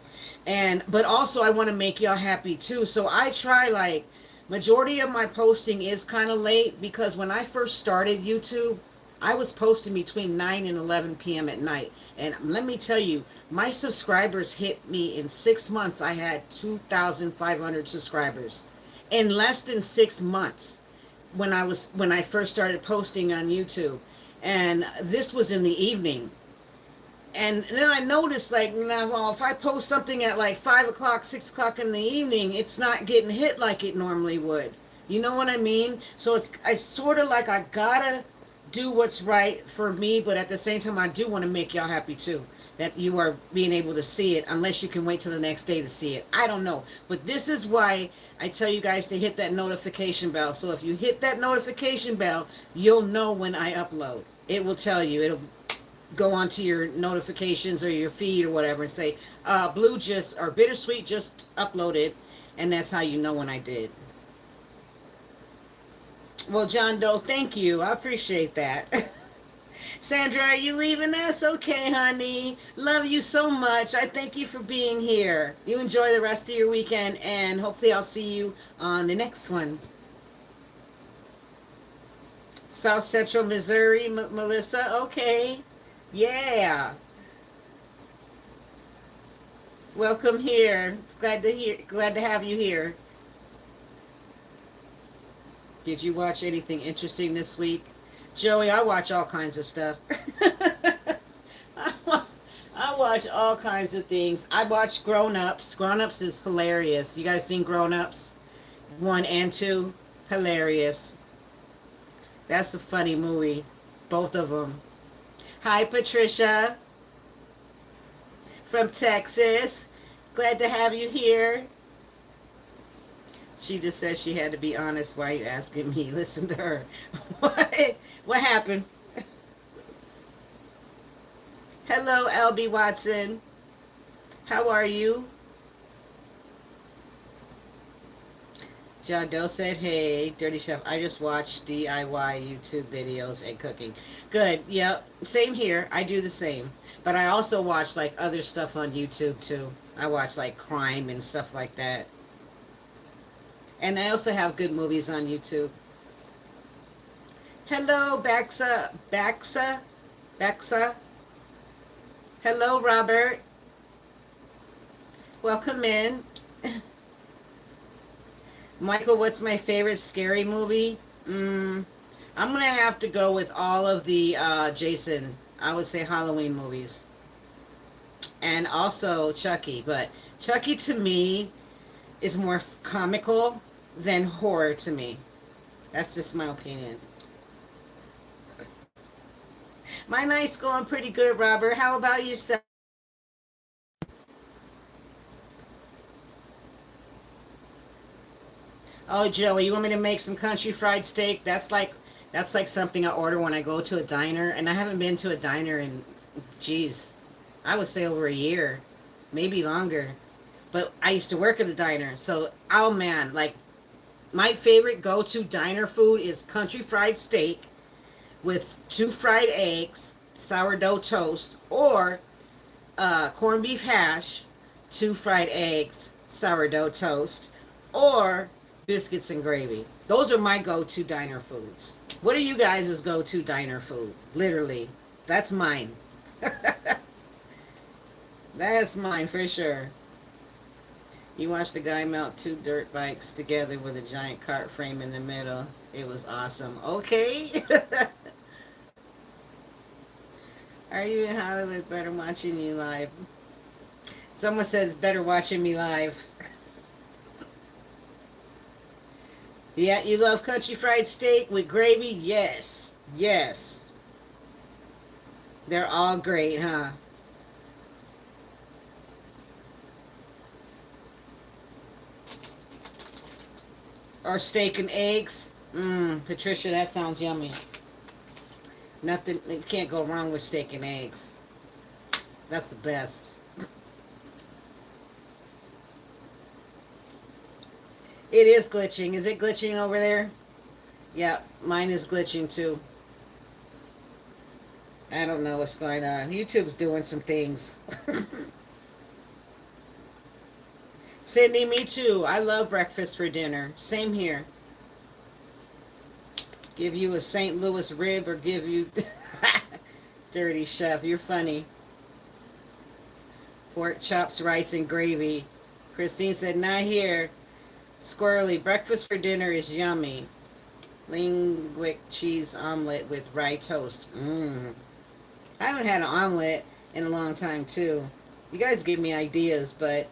but also I want to make y'all happy too. So I try, like, majority of my posting is kind of late, because when I first started YouTube, I was posting between 9 and 11 p.m. at night. And let me tell you, my subscribers hit me in 6 months. I had 2,500 subscribers in less than 6 months when I first started posting on YouTube. And this was in the evening. And then I noticed, like, now, well, if I post something at like 5 o'clock, 6 o'clock in the evening, it's not getting hit like it normally would. You know what I mean? So I sort of like, I gotta do what's right for me, but at the same time, I do want to make y'all happy too, that you are being able to see it, unless you can wait till the next day to see it. I don't know, but this is why I tell you guys to hit that notification bell. So if you hit that notification bell, you'll know when I upload. It will tell you. It'll go onto your notifications or your feed or whatever and say Blue just, or Bittersweet just uploaded, and that's how you know when I did. Well, John Doe, thank you. I appreciate that. Sandra, are you leaving us? Okay, honey. Love you so much. I thank you for being here. You enjoy the rest of your weekend, and hopefully I'll see you on the next one. South Central Missouri, Melissa. Okay. Yeah. Welcome here. Glad to have you here. Did you watch anything interesting this week? Joey, I watch all kinds of stuff. I watch all kinds of things. I watch Grown Ups. Grown Ups is hilarious. You guys seen Grown Ups? 1 and 2? Hilarious. That's a funny movie. Both of them. Hi, Patricia. From Texas. Glad to have you here. She just said she had to be honest. Why are you asking me? Listen to her. What happened? Hello, LB Watson. How are you? Jado said, hey, Dirty Chef, I just watched DIY YouTube videos and cooking. Good. Yep. Same here. I do the same. But I also watch like other stuff on YouTube too. I watch like crime and stuff like that. And I also have good movies on YouTube. Hello, Baxa. Baxa? Baxa? Hello, Robert. Welcome in. Michael, what's my favorite scary movie? I'm gonna have to go with all of the Jason. I would say Halloween movies, and also Chucky. But Chucky to me is more comical than horror to me. That's just my opinion. My night's going pretty good, Robert. How about yourself? Oh, Joey, you want me to make some country fried steak? That's like something I order when I go to a diner, and I haven't been to a diner in, geez, I would say over a year, maybe longer. But I used to work at the diner, so oh man, like my favorite go-to diner food is country fried steak with two fried eggs, sourdough toast, or corned beef hash, two fried eggs, sourdough toast, or biscuits and gravy. Those are my go-to diner foods. What are you guys' go-to diner food? Literally, that's mine. That's mine for sure. You watched the guy mount two dirt bikes together with a giant cart frame in the middle. It was awesome. Okay. Are you in Hollywood? Better watching you live. Someone said it's better watching me live. Yeah, you love country fried steak with gravy? Yes. Yes. They're all great, huh? Or steak and eggs. Patricia, that sounds yummy. Nothing, you can't go wrong with steak and eggs. That's the best. It is glitching. Is it glitching over there? Yeah, mine is glitching too. I don't know what's going on. YouTube's doing some things. Sydney, me too. I love breakfast for dinner. Same here. Give you a St. Louis rib or give you Dirty Chef. You're funny. Pork chops, rice, and gravy. Christine said, not here. Squirrely, breakfast for dinner is yummy. Linguic cheese omelet with rye toast. I haven't had an omelet in a long time, too. You guys give me ideas, but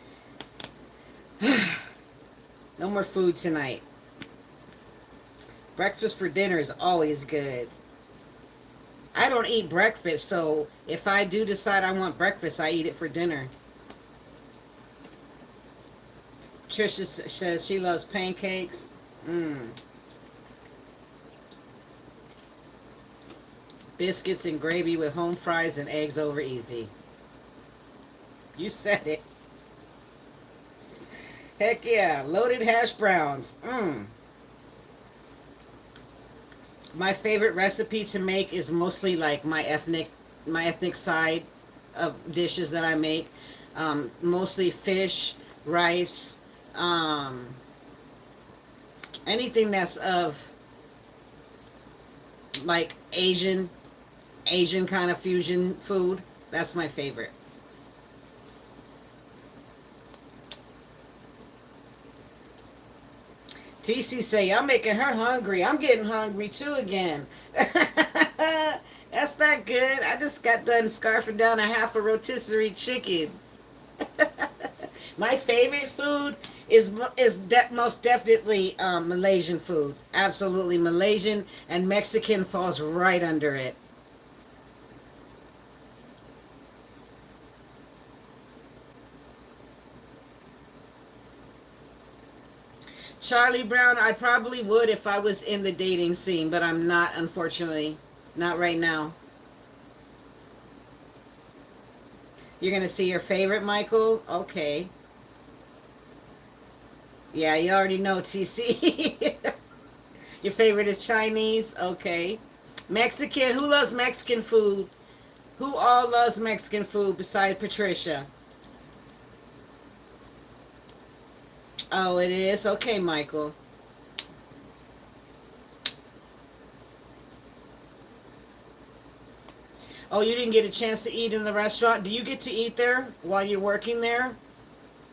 no more food tonight. Breakfast for dinner is always good. I don't eat breakfast, so if I do decide I want breakfast, I eat it for dinner. Trisha says she loves pancakes. Biscuits and gravy with home fries and eggs over easy. You said it. Heck yeah. Loaded hash browns. My favorite recipe to make is mostly like my ethnic side of dishes that I make. Mostly fish, rice, anything that's of like Asian kind of fusion food. That's my favorite. TC say, y'all making her hungry. I'm getting hungry too again. That's not good. I just got done scarfing down a half a rotisserie chicken. My favorite food is most definitely Malaysian food. Absolutely. Malaysian and Mexican falls right under it. Charlie Brown, I probably would if I was in the dating scene, but I'm not, unfortunately. Not right now. You're going to see your favorite, Michael? Okay. Yeah, you already know, TC. Your favorite is Chinese? Okay. Mexican. Who loves Mexican food? Who all loves Mexican food besides Patricia? Oh, it is? Okay, Michael. Oh, you didn't get a chance to eat in the restaurant? Do you get to eat there while you're working there?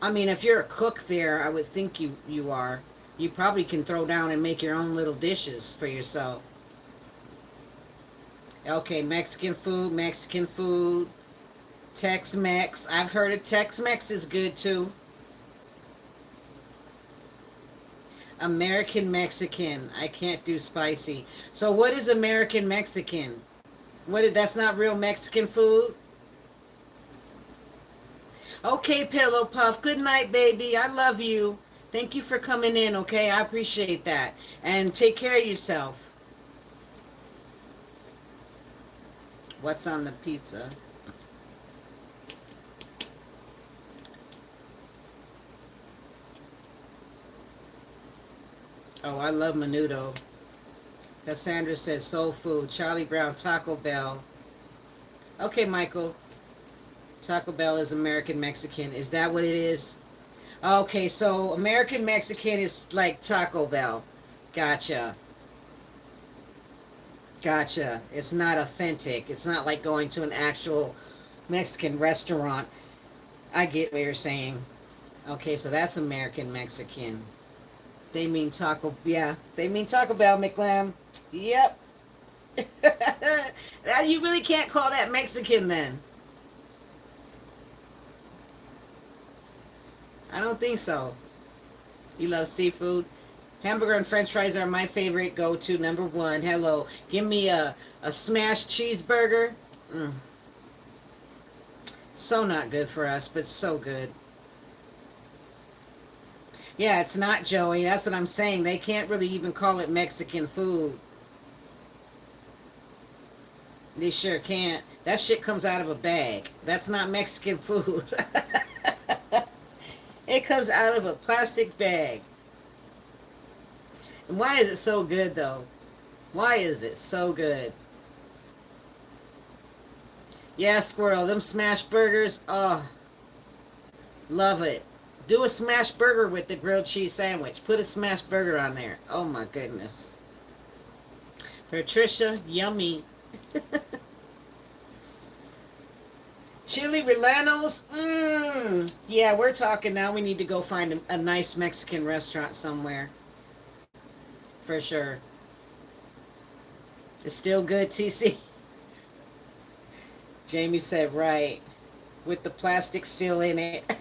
I mean, if you're a cook there, I would think you are. You probably can throw down and make your own little dishes for yourself. Okay, Mexican food, Mexican food, Tex-Mex. I've heard of Tex-Mex is good too. American Mexican. I can't do spicy. So what is American Mexican? That's not real Mexican food? Okay, Pillow Puff. Good night, baby. I love you. Thank you for coming in, okay? I appreciate that. And take care of yourself. What's on the pizza? Oh, I love menudo. Cassandra says soul food. Charlie Brown, Taco Bell. Okay, Michael. Taco Bell is American Mexican. Is that what it is? Okay, so American Mexican is like Taco Bell. Gotcha. Gotcha. It's not authentic. It's not like going to an actual Mexican restaurant. I get what you're saying. Okay, so that's American Mexican. They mean Taco, yeah. They mean Taco Bell, McLam. Yep. You really can't call that Mexican then. I don't think so. You love seafood? Hamburger and french fries are my favorite go-to, number one. Hello. Give me a smashed cheeseburger. Mm. So not good for us, but so good. Yeah, it's not, Joey. That's what I'm saying. They can't really even call it Mexican food. They sure can't. That shit comes out of a bag. That's not Mexican food. It comes out of a plastic bag. And why is it so good, though? Why is it so good? Yeah, Squirrel. Them smash burgers. Oh, love it. Do a smash burger with the grilled cheese sandwich. Put a smash burger on there. Oh, my goodness. Patricia, yummy. Chili Relanos? Mmm. Yeah, we're talking now. We need to go find a nice Mexican restaurant somewhere. For sure. It's still good, TC. Jamie said, right. With the plastic still in it.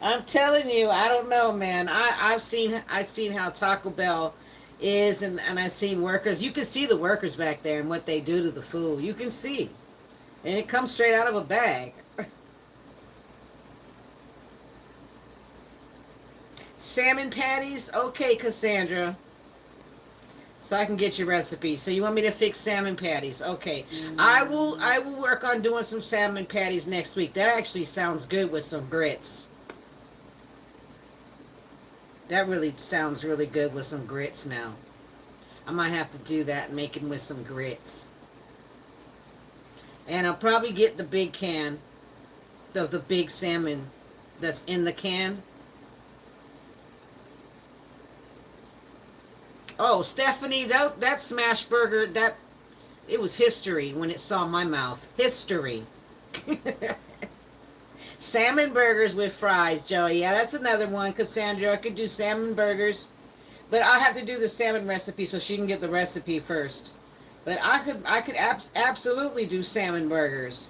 I'm telling you, I don't know, man. I've seen how Taco Bell is, and I've seen workers. You can see the workers back there and what they do to the food. You can see. And it comes straight out of a bag. Salmon patties? Okay, Cassandra. So I can get your recipe. So you want me to fix salmon patties? Okay. I will work on doing some salmon patties next week. That actually sounds good with some grits. That really sounds really good with some grits now. I might have to do that and make it with some grits. And I'll probably get the big can of the big salmon that's in the can. Oh, Stephanie, that smash burger, it was history when it saw my mouth. History. Salmon burgers with fries, Joey. Yeah, that's another one. Cassandra, I could do salmon burgers. But I'll have to do the salmon recipe so she can get the recipe first. But I could absolutely do salmon burgers.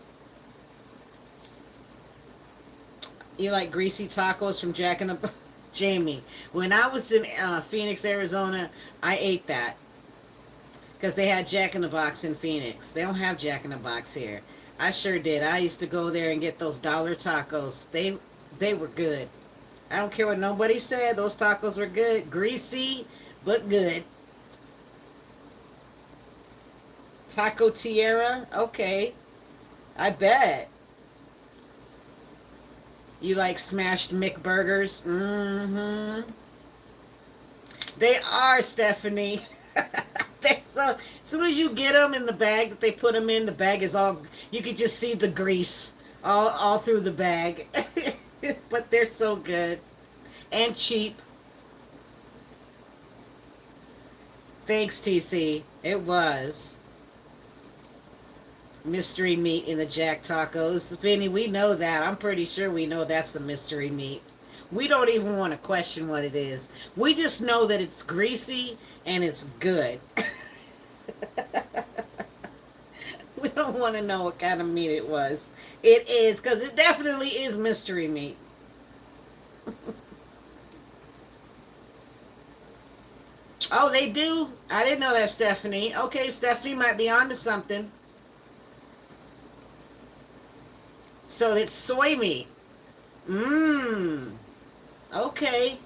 You like greasy tacos from Jack in the Box? Jamie, when I was in Phoenix, Arizona, I ate that. Because they had Jack in the Box in Phoenix. They don't have Jack in the Box here. I sure did. I used to go there and get those dollar tacos. They were good. I don't care what nobody said. Those tacos were good. Greasy, but good. Taco Tierra? Okay. I bet. You like smashed McBurgers? Mm-hmm. They are, Stephanie. They're so. As soon as you get them in the bag that they put them in, the bag is all. You could just see the grease all through the bag. But they're so good and cheap. Thanks, TC. It was mystery meat in the Jack tacos. Vinny, we know that. I'm pretty sure we know that's a mystery meat. We don't even want to question what it is. We just know that it's greasy and it's good. We don't want to know what kind of meat it was. It is, because it definitely is mystery meat. Oh, they do? I didn't know that, Stephanie. Okay, Stephanie might be onto something. So it's soy meat. Mmm. Okay.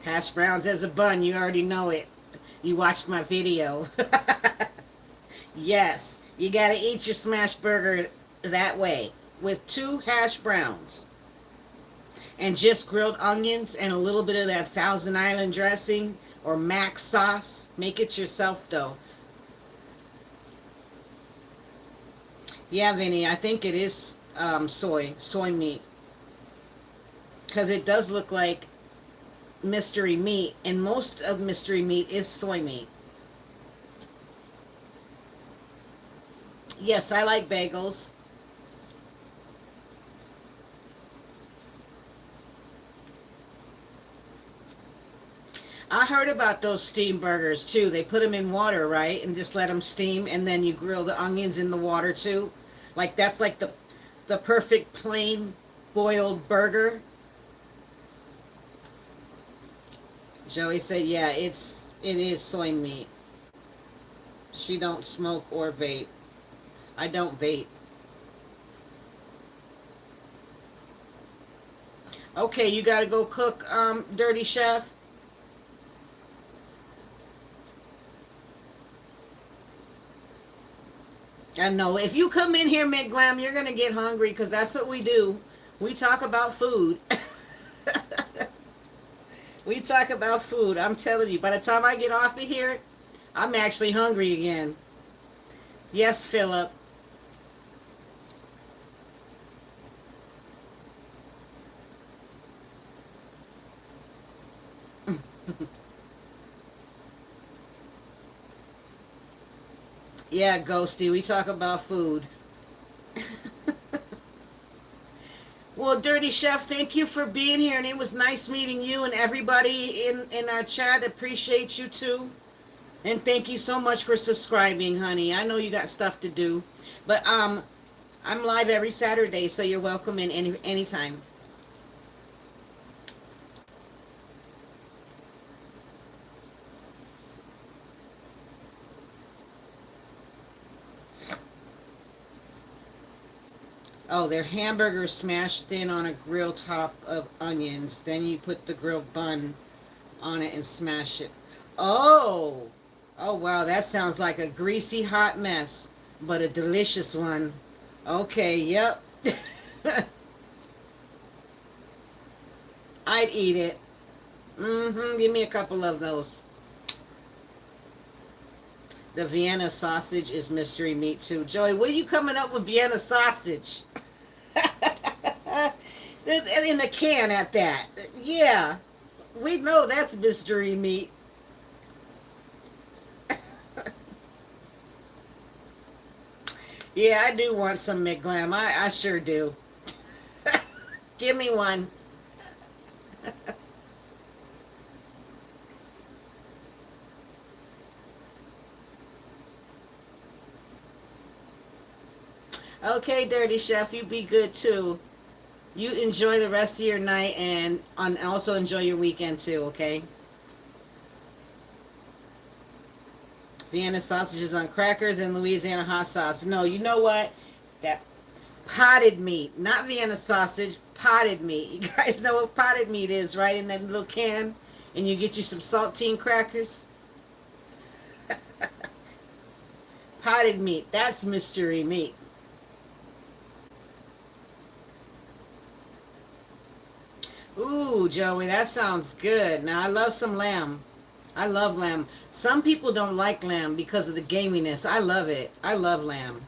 Hash browns as a bun. You already know it. You watched my video. Yes. You got to eat your smash burger that way with 2 hash browns and just grilled onions and a little bit of that Thousand Island dressing or mac sauce. Make it yourself, though. Yeah, Vinny, I think it is soy meat, because it does look like mystery meat, and most of mystery meat is soy meat. Yes, I like bagels. I heard about those steam burgers too. They put them in water, right? And just let them steam, and then you grill the onions in the water too. Like that's like the perfect plain boiled burger. Joey said, "Yeah, it is soy meat. She don't smoke or vape. I don't vape." Okay, you got to go cook, Dirty Chef. I know. If you come in here, McGlam, you're gonna get hungry, because that's what we do. We talk about food. We talk about food. I'm telling you, by the time I get off of here, I'm actually hungry again. Yes, Philip. Yeah, Ghosty, we talk about food. Well, Dirty Chef, thank you for being here, and it was nice meeting you and everybody in our chat. Appreciate you too. And thank you so much for subscribing, honey. I know you got stuff to do. But I'm live every Saturday, so you're welcome in anytime. Oh, they're hamburgers smashed thin on a grill top of onions. Then you put the grilled bun on it and smash it. Oh, oh wow, that sounds like a greasy hot mess, but a delicious one. Okay, yep. I'd eat it. Mm-hmm. Give me a couple of those. The Vienna sausage is mystery meat too. Joey, where are you coming up with Vienna sausage? In a can at that. Yeah. We know that's mystery meat. Yeah, I do want some McGlam. I sure do. Give me one. Okay, Dirty Chef, you be good too. You enjoy the rest of your night, and also enjoy your weekend too, okay? Vienna sausages on crackers and Louisiana hot sauce. No, you know what? That potted meat, not Vienna sausage, potted meat. You guys know what potted meat is, right? In that little can. And you get you some saltine crackers. Potted meat. That's mystery meat. Ooh, Joey, that sounds good. Now, I love some lamb. I love lamb. Some people don't like lamb because of the gaminess. I love it. I love lamb.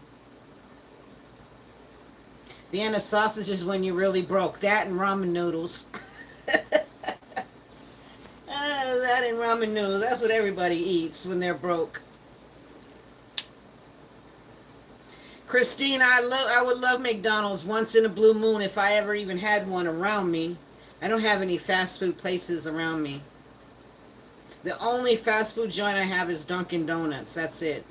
Vienna sausage is when you really broke. That and ramen noodles. That and ramen noodles. That's what everybody eats when they're broke. Christine, I would love McDonald's once in a blue moon if I ever even had one around me. I don't have any fast food places around me. The only fast food joint I have is Dunkin' Donuts. That's it.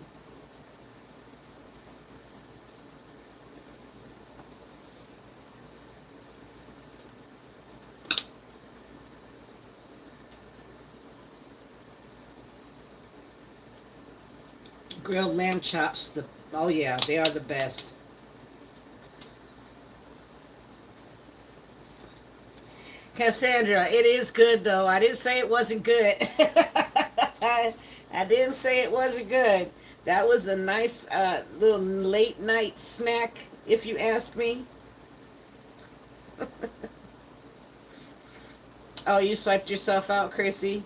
Grilled lamb chops. Oh yeah, they are the best. Cassandra, it is good though. I didn't say it wasn't good. I didn't say it wasn't good. That was a nice little late night snack, if you ask me. Oh, you swiped yourself out, Chrissy?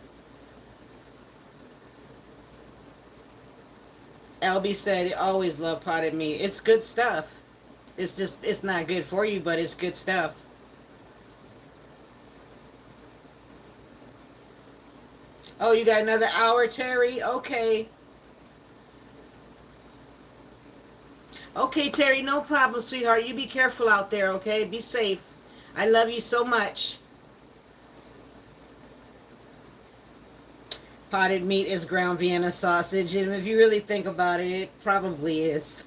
Albie said, I always love potted meat. It's good stuff. It's just, it's not good for you, but it's good stuff. Oh, you got another hour, Terry? Okay. Okay, Terry, no problem, sweetheart. You be careful out there, okay? Be safe. I love you so much. Potted meat is ground Vienna sausage, and if you really think about it, it probably is.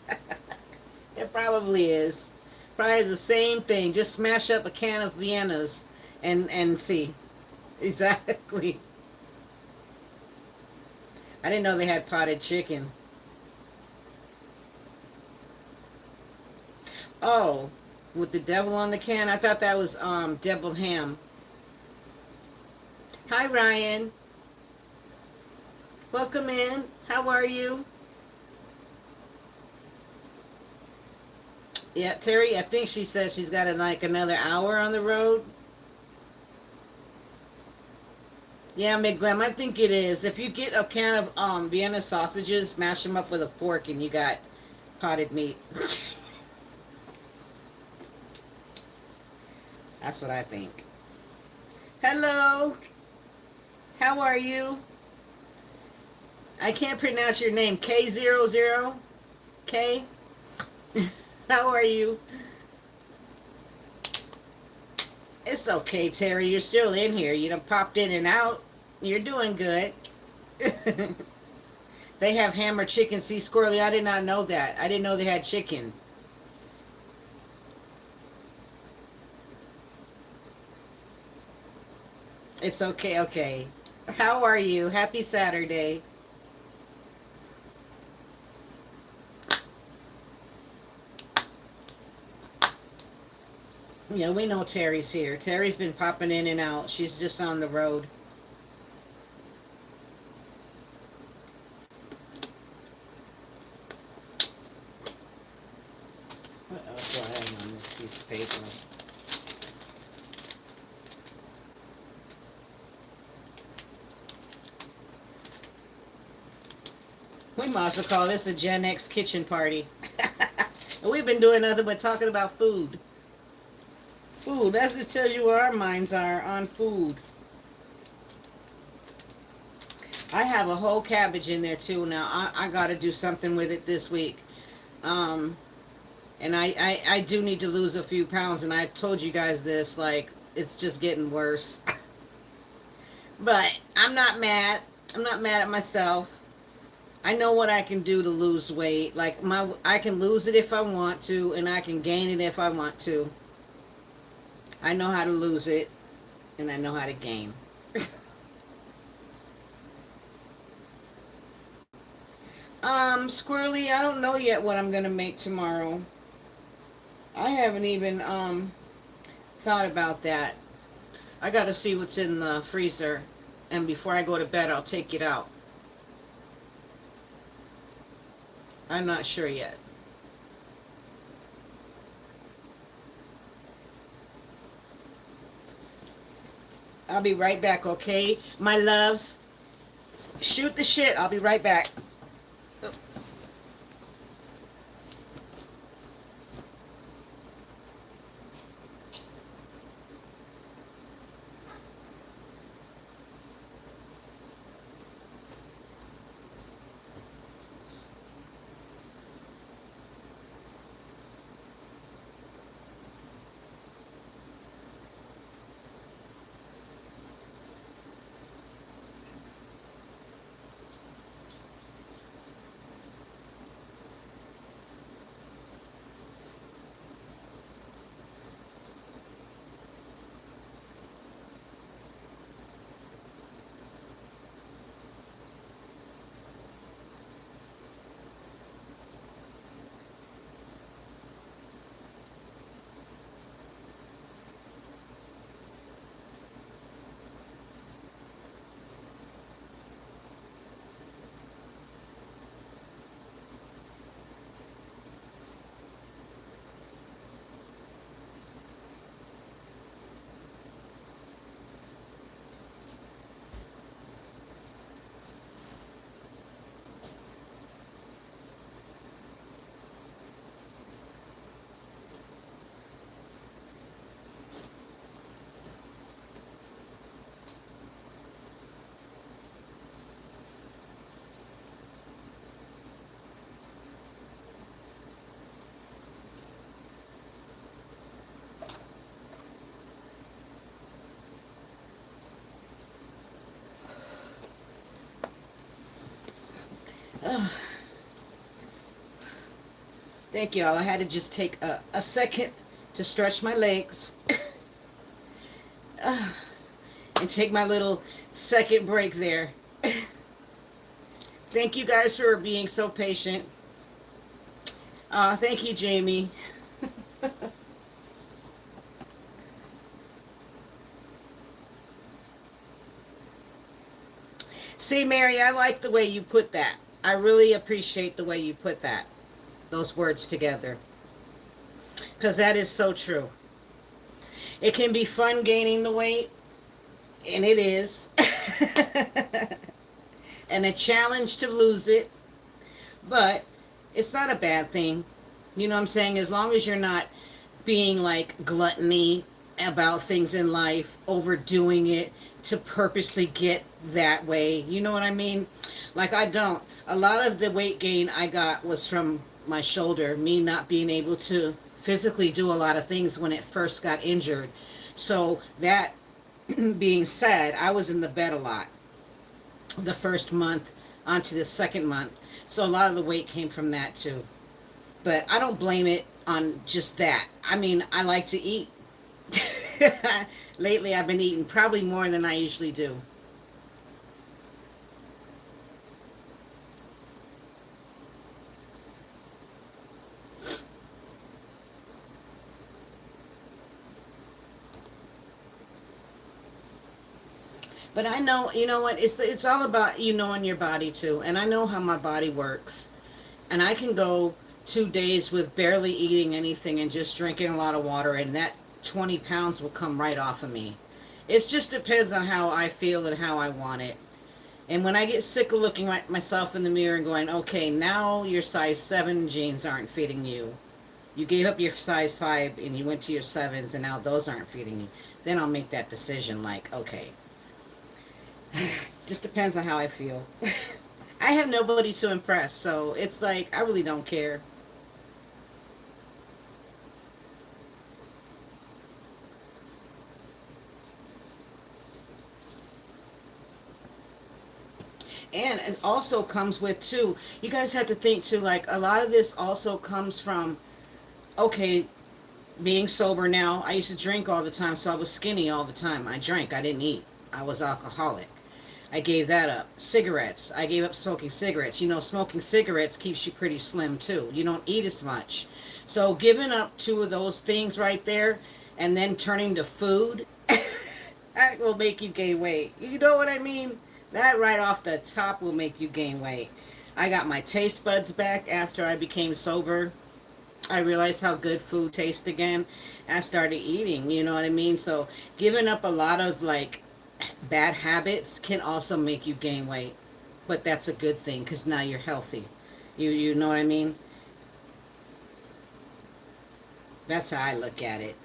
It probably is. Probably is the same thing. Just smash up a can of Viennas and see. Exactly. I didn't know they had potted chicken. Oh, with the devil on the can? I thought that was deviled ham. Hi, Ryan. Welcome in. How are you? Yeah, Terry, I think she said she's got like another hour on the road. Yeah, McGlem, I think it is. If you get a can of Vienna sausages, mash them up with a fork, and you got potted meat. That's what I think. Hello. How are you? I can't pronounce your name. K00? K? How are you? It's okay, Terry. You're still in here. You done popped in and out. You're doing good. They have ham or chicken. See, Squirrely, I did not know that. I didn't know they had chicken. It's okay, okay. How are you? Happy Saturday. Yeah, we know Terry's here. Terry's been popping in and out. She's just on the road. What else do I have on this piece of paper? We might as well call this a Gen X kitchen party. We've been doing nothing but talking about food. Food. That just tells you where our minds are on food. I have a whole cabbage in there too now. I got to do something with it this week. Um, and I do need to lose a few pounds. And I told you guys this, like, it's just getting worse. But I'm not mad. I'm not mad at myself. I know what I can do to lose weight. Like, I can lose it if I want to, and I can gain it if I want to. I know how to lose it, and I know how to gain. Squirrely, I don't know yet what I'm gonna make tomorrow. I haven't even thought about that. I gotta see what's in the freezer, and before I go to bed, I'll take it out. I'm not sure yet. I'll be right back, okay? My loves, shoot the shit. I'll be right back. Oh, thank you all. I had to just take a second to stretch my legs and take my little second break there. Thank you guys for being so patient. Thank you, Jamie. See, Mary, I like the way you put that. I really appreciate the way you put that, those words together. Because that is so true. It can be fun gaining the weight, and it is. And a challenge to lose it, but it's not a bad thing. You know what I'm saying? As long as you're not being like gluttony about things in life, overdoing it to purposely get that way. You know what I mean? Like I don't. A lot of the weight gain I got was from my shoulder, me not being able to physically do a lot of things when it first got injured. So that being said, I was in the bed a lot the first month onto the second month. So a lot of the weight came from that too. But I don't blame it on just that. I mean, I like to eat. Lately, I've been eating probably more than I usually do. But I know, you know what? It's all about you knowing your body too. And I know how my body works. And I can go 2 days with barely eating anything and just drinking a lot of water, and that 20 pounds will come right off of me. It just depends on how I feel and how I want it. And when I get sick of looking at myself in the mirror and going, okay, now your size 7 jeans aren't fitting you. You gave up your size 5 and you went to your 7s and now those aren't fitting you. Then I'll make that decision like, okay. Just depends on how I feel. I have nobody to impress, so it's like, I really don't care. And it also comes with too, you guys have to think too, like a lot of this also comes from, okay, being sober now. I used to drink all the time, so I was skinny all the time. I drank, I didn't eat. I was alcoholic. I gave that up. Cigarettes, I gave up smoking cigarettes. You know, smoking cigarettes keeps you pretty slim too. You don't eat as much. So giving up 2 of those things right there and then turning to food, that will make you gain weight. You know what I mean? That right off the top will make you gain weight. I got my taste buds back after I became sober. I realized how good food tastes again. I started eating, you know what I mean? So giving up a lot of like bad habits can also make you gain weight. But that's a good thing because now you're healthy. You know what I mean? That's how I look at it.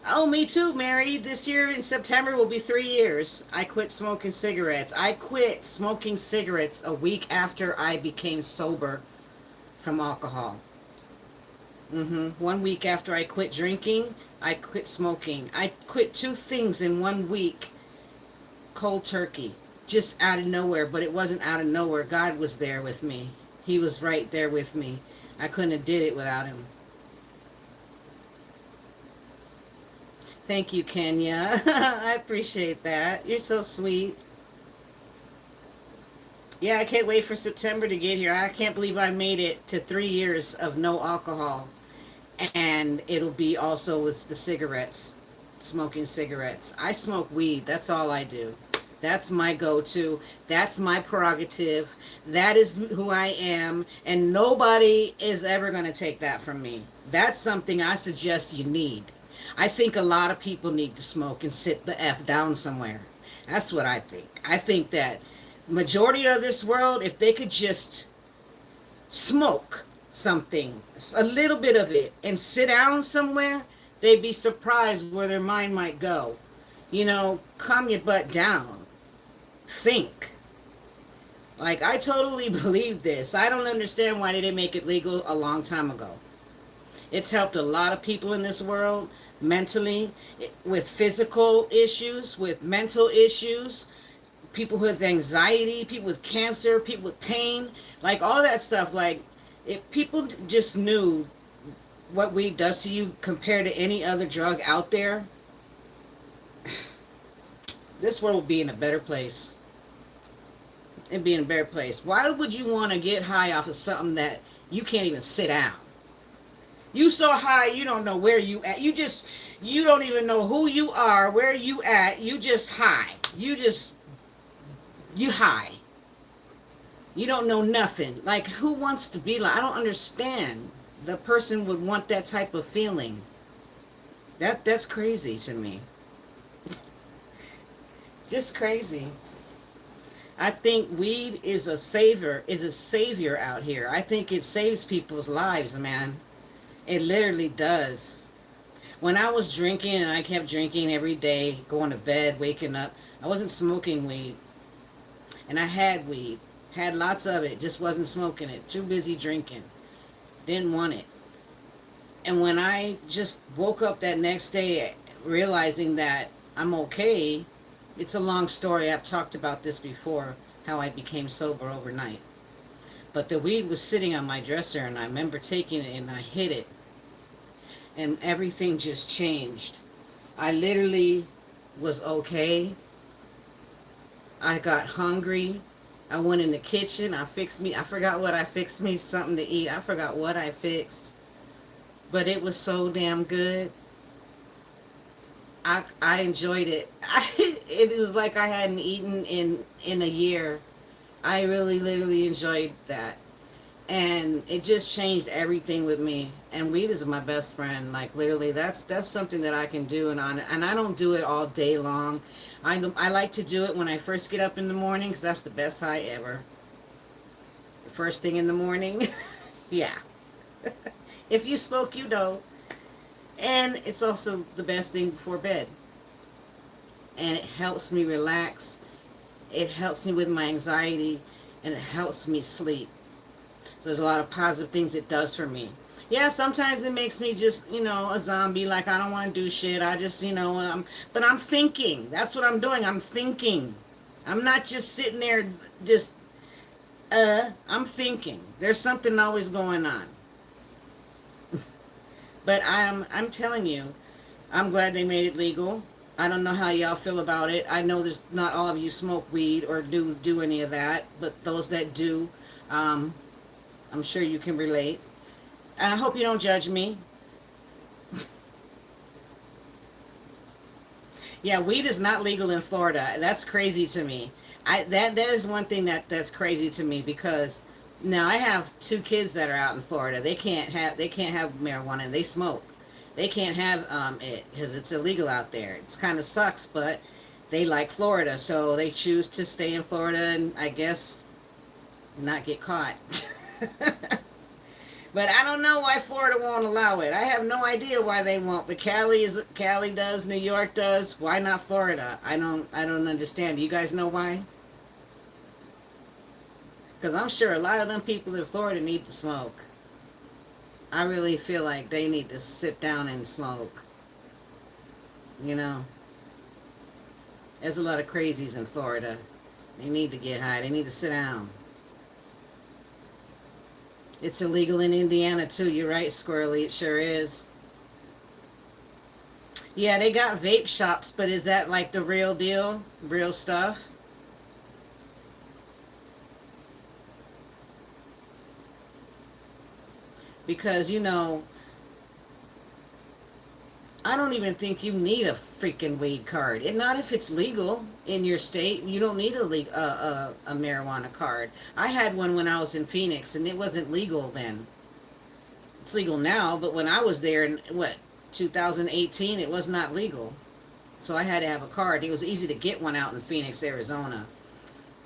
Oh, me too, Mary. This year in September will be 3 years. I quit smoking cigarettes. I quit smoking cigarettes a week after I became sober from alcohol. 1 week after I quit drinking, I quit smoking. I quit two things in 1 week, cold turkey, just out of nowhere. But it wasn't out of nowhere. God was there with me. He was right there with me. I couldn't have did it without him. Thank you, Kenya. I appreciate that. You're so sweet. Yeah, I can't wait for September to get here. I can't believe I made it to 3 years of no alcohol. And it'll be also with the cigarettes, smoking cigarettes. I smoke weed. That's all I do. That's my go-to. That's my prerogative. That is who I am. And nobody is ever going to take that from me. That's something I suggest you need. I think a lot of people need to smoke and sit the F down somewhere. That's what I think. I think that majority of this world, if they could just smoke something, a little bit of it, and sit down somewhere, they'd be surprised where their mind might go. You know, calm your butt down. Think. Like, I totally believe this. I don't understand why they didn't make it legal a long time ago. It's helped a lot of people in this world mentally, with physical issues, with mental issues, people with anxiety, people with cancer, people with pain, like all that stuff. Like, if people just knew what weed does to you compared to any other drug out there, this world would be in a better place. It'd be in a better place. Why would you want to get high off of something that you can't even sit down? You so high, you don't know where you at. You don't even know who you are, where you at. You just high. You high. You don't know nothing. Like, who wants to be like, I don't understand. The person would want that type of feeling. That's crazy to me. Just crazy. I think weed is a savior out here. I think it saves people's lives, man. It literally does. When I was drinking and I kept drinking every day, going to bed, waking up, I wasn't smoking weed. And I had weed. Had lots of it. Just wasn't smoking it. Too busy drinking. Didn't want it. And when I just woke up that next day realizing that I'm okay, it's a long story. I've talked about this before, how I became sober overnight. But the weed was sitting on my dresser, and I remember taking it and I hit it. And everything just changed. I literally was okay. I got hungry. I went in the kitchen. I forgot what I fixed me, something to eat. I forgot what I fixed. But it was so damn good. I enjoyed it. It was like I hadn't eaten in a year. I really literally enjoyed that. And it just changed everything with me. And weed is my best friend. Like, literally, that's something that I can do. And I don't do it all day long. I like to do it when I first get up in the morning, because that's the best high ever. First thing in the morning. Yeah. If you smoke, you know. And it's also the best thing before bed. And it helps me relax. It helps me with my anxiety. And it helps me sleep. So there's a lot of positive things it does for me. Yeah, sometimes it makes me just, a zombie. Like, I don't want to do shit. I just, but I'm thinking. That's what I'm doing. I'm thinking. I'm not just sitting there just, I'm thinking. There's something always going on. But I'm telling you, I'm glad they made it legal. I don't know how y'all feel about it. I know there's not all of you smoke weed or do any of that, but those that do, I'm sure you can relate. And I hope you don't judge me. Yeah, weed is not legal in Florida. That's crazy to me. That is one thing that's crazy to me because now I have two kids that are out in Florida. They can't have marijuana. They smoke. They can't have it because it's illegal out there. It's kind of sucks, but they like Florida, so they choose to stay in Florida and I guess not get caught. But I don't know why Florida won't allow it. I have no idea why they won't. But Cali does, New York does. Why not Florida? I don't understand. Do you guys know why? Because I'm sure a lot of them people in Florida need to smoke. I really feel like they need to sit down and smoke. You know, there's a lot of crazies in Florida. They need to get high. They need to sit down. It's illegal in Indiana too. You're right, Squirrely. It sure is. Yeah, they got vape shops, but is that like the real deal? Real stuff? Because, I don't even think you need a freaking weed card. And not if it's legal in your state. You don't need a marijuana card. I had one when I was in Phoenix, and it wasn't legal then. It's legal now, but when I was there in, 2018, it was not legal. So I had to have a card. It was easy to get one out in Phoenix, Arizona.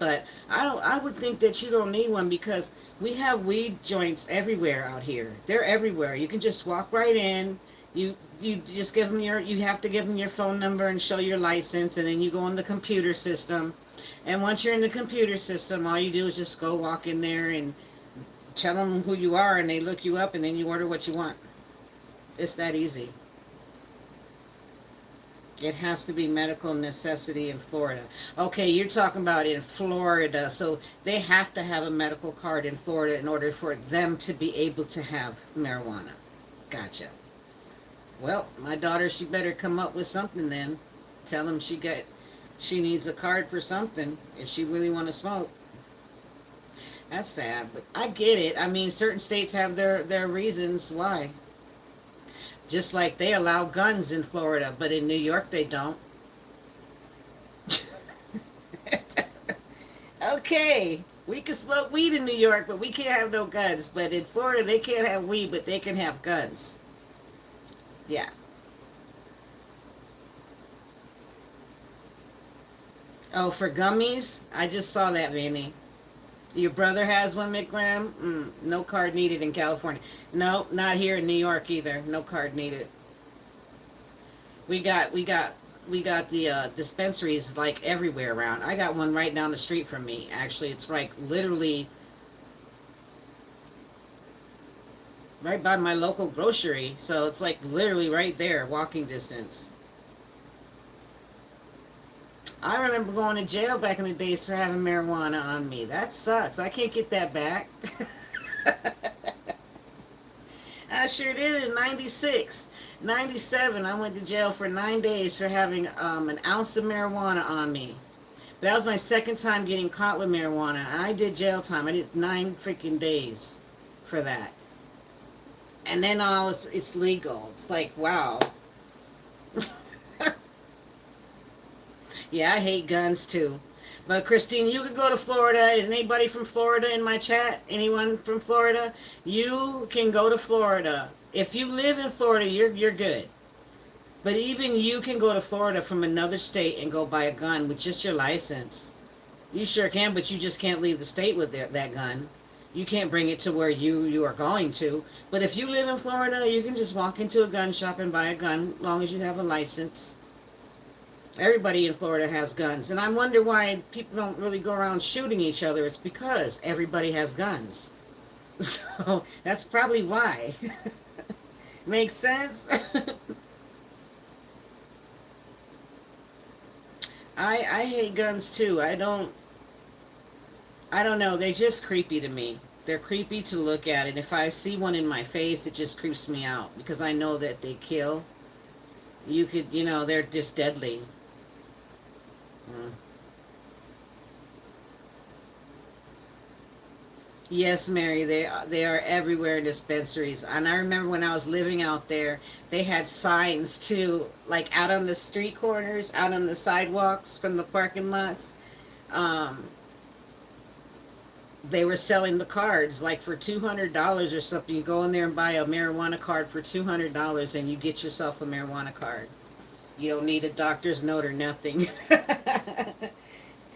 But I would think that you don't need one because we have weed joints everywhere out here. They're everywhere. You can just walk right in. You just give them you have to give them your phone number and show your license, and then you go in the computer system. And once you're in the computer system, all you do is just go walk in there and tell them who you are, and they look you up, and then you order what you want. It's that easy. It has to be medical necessity in Florida. Okay, you're talking about in Florida. So they have to have a medical card in Florida in order for them to be able to have marijuana. Gotcha. Well, my daughter, she better come up with something then. Tell them she needs a card for something if she really want to smoke. That's sad, but I get it. I mean, certain states have their reasons why. Just like they allow guns in Florida, but in New York they don't. Okay, we can smoke weed in New York, but we can't have no guns. But in Florida, they can't have weed, but they can have guns. Yeah. Oh, for gummies? I just saw that, Vinny. Your brother has one, McLam? No card needed in California. No, not here in New York either. No card needed. We got the dispensaries like everywhere around. I got one right down the street from me. Actually, it's like literally right by my local grocery. So it's like literally right there, walking distance. I remember going to jail back in the days for having marijuana on me. That sucks. I can't get that back. I sure did in 96. 97, I went to jail for 9 days for having an ounce of marijuana on me. That was my second time getting caught with marijuana. And I did jail time. I did 9 freaking days for that. And then it's legal. It's like, wow. Yeah, I hate guns too. But Christine, you could go to Florida. Is anybody from Florida in my chat? Anyone from Florida? You can go to Florida. If you live in Florida, you're good. But even you can go to Florida from another state and go buy a gun with just your license. You sure can, but you just can't leave the state with that gun. You can't bring it to where you are going to. But if you live in Florida, you can just walk into a gun shop and buy a gun as long as you have a license. Everybody in Florida has guns. And I wonder why people don't really go around shooting each other. It's because everybody has guns. So that's probably why. Makes sense? I hate guns too. I don't know. They're just creepy to me. They're creepy to look at. And if I see one in my face, it just creeps me out. Because I know that they kill. They're just deadly. Mm. Yes, Mary, they are everywhere in dispensaries. And I remember when I was living out there, they had signs too, like out on the street corners, out on the sidewalks from the parking lots. Um, they were selling the cards like for $200 or something. You go in there and buy a marijuana card for $200 and you get yourself a marijuana card. You don't need a doctor's note or nothing.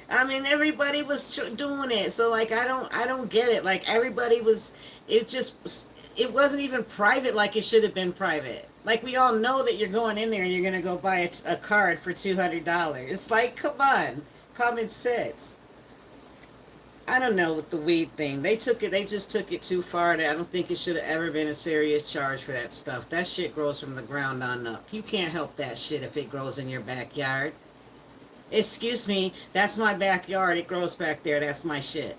I mean, everybody was doing it. So like, I don't get it. Like everybody was, it just, it wasn't even private like it should have been private. Like we all know that you're going in there and you're gonna go buy a card for $200. Like, come on, common sense. I don't know with the weed thing. They just took it too far. I don't think it should have ever been a serious charge for that stuff. That shit grows from the ground on up. You can't help that shit if it grows in your backyard. Excuse me, that's my backyard. It grows back there. That's my shit.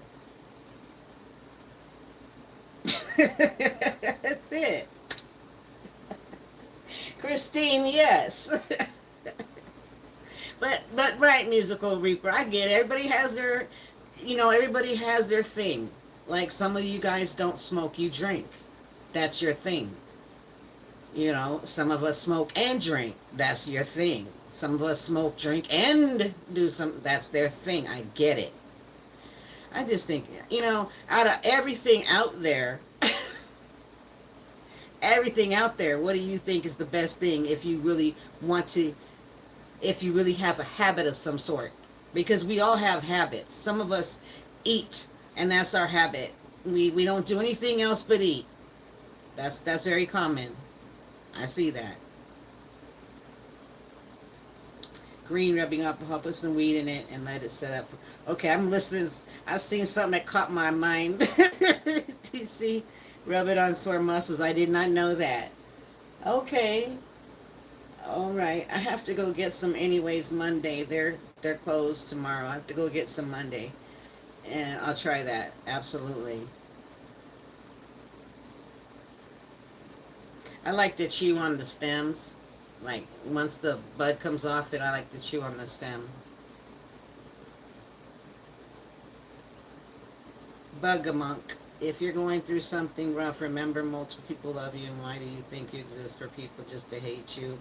That's it. Christine, yes. But right, musical reaper, I get it. Everybody has their, everybody has their thing. Like some of you guys don't smoke, you drink. That's your thing. Some of us smoke and drink. That's your thing. Some of us smoke, drink, and do some. That's their thing. I get it. I just think, out of everything out there, what do you think is the best thing if you really want to, if you really have a habit of some sort? Because we all have habits. Some of us eat, and that's our habit. We don't do anything else but eat. That's very common. I see that. Green rubbing up, put some weed in it and let it set up. Okay, I'm listening. I've seen something that caught my mind. TC, rub it on sore muscles. I did not know that. Okay. All right. I have to go get some anyways Monday. They're closed tomorrow. I have to go get some Monday. And I'll try that. Absolutely. I like to chew on the stems. Like once the bud comes off it, I like to chew on the stem. Bugamunk. If you're going through something rough, remember multiple people love you, and why do you think you exist for people just to hate you?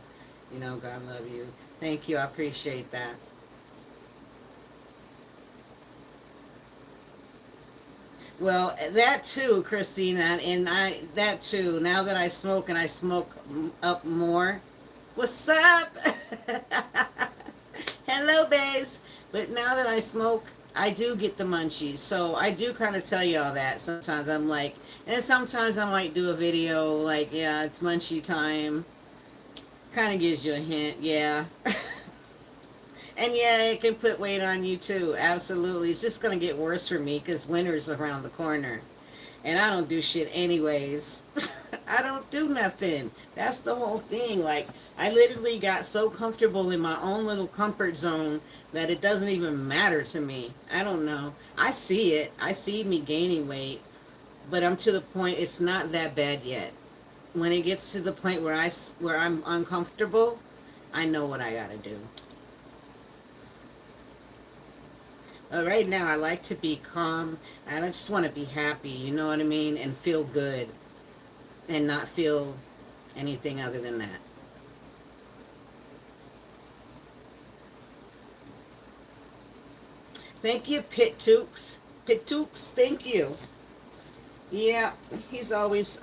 God love you. Thank you. I appreciate that. Well, that too, Christina, and that too. Now that I smoke and I smoke up more. What's up? Hello, babes. But now that I smoke, I do get the munchies. So I do kind of tell you all that. Sometimes I'm like, and sometimes I might do a video like, yeah, it's munchie time. Kind of gives you a hint, yeah. And yeah, it can put weight on you too. Absolutely. It's just going to get worse for me because winter's around the corner. And I don't do shit anyways. I don't do nothing. That's the whole thing. Like, I literally got so comfortable in my own little comfort zone that it doesn't even matter to me. I don't know. I see it. I see me gaining weight. But I'm to the point, it's not that bad yet. When it gets to the point where I'm uncomfortable, I know what I got to do. Right now, I like to be calm. I just want to be happy, you know what I mean? And feel good. And not feel anything other than that. Thank you, Pitooks. Pitooks, thank you. Yeah, he's always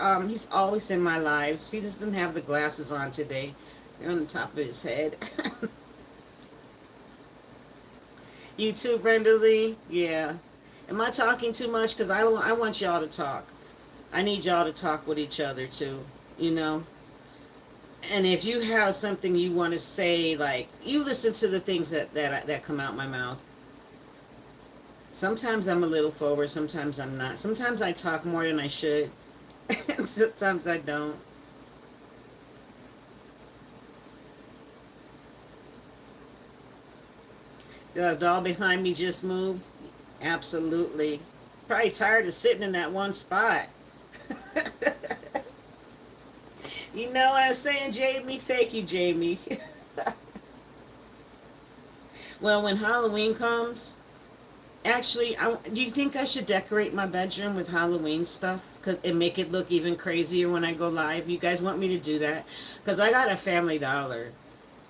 in my lives. He just doesn't have the glasses on today. They're on the top of his head. You too, Brenda Lee? Yeah. Am I talking too much? Because I want y'all to talk. I need y'all to talk with each other too, you know? And if you have something you want to say, like, you listen to the things that come out my mouth. Sometimes I'm a little forward, sometimes I'm not. Sometimes I talk more than I should, and sometimes I don't. The doll behind me just moved. Absolutely. Probably tired of sitting in that one spot. You know what I'm saying, Jamie? Thank you, Jamie. Well, when Halloween comes, Actually, do you think I should decorate my bedroom with Halloween stuff and make it look even crazier when I go live? You guys want me to do that? Because I got a Family Dollar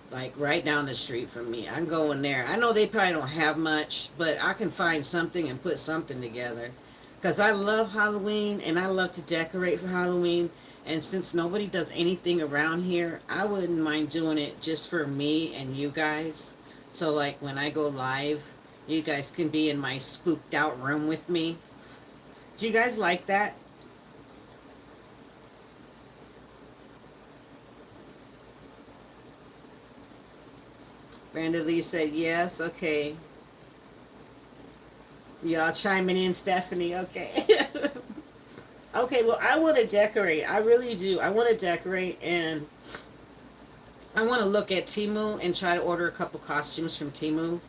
like right down the street from me. I'm going there. I know they probably don't have much, but I can find something and put something together. Because I love Halloween and I love to decorate for Halloween. And since nobody does anything around here, I wouldn't mind doing it just for me and you guys. So like when I go live, you guys can be in my spooked out room with me. Do you guys like that? Brenda Lee said yes. Okay. Y'all chiming in, Stephanie. Okay. Okay, well, I want to decorate. I really do. I want to decorate, and I want to look at Temu and try to order a couple costumes from Temu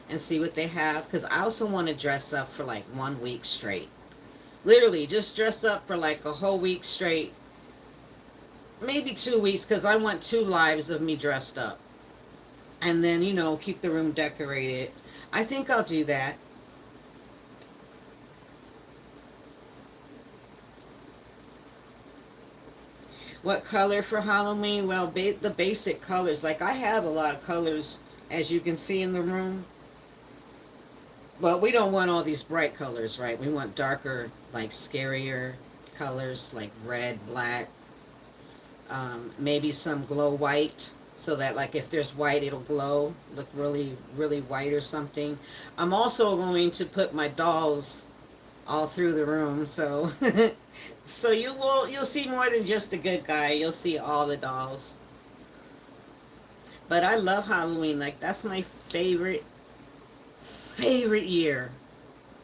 and see what they have. Because I also want to dress up for like 1 week straight. Literally, just dress up for like a whole week straight. Maybe 2 weeks, because I want 2 lives of me dressed up. And then, you know, keep the room decorated. I think I'll do that. What color for Halloween? Well, the basic colors. Like, I have a lot of colors, as you can see in the room. But we don't want all these bright colors, right? We want darker, like scarier colors, like red, black. Maybe some glow white, so that like if there's white, it'll glow, look really, really white or something. I'm also going to put my dolls all through the room, so so you'll see more than just the good guy. You'll see all the dolls. But I love Halloween. Like, that's my favorite year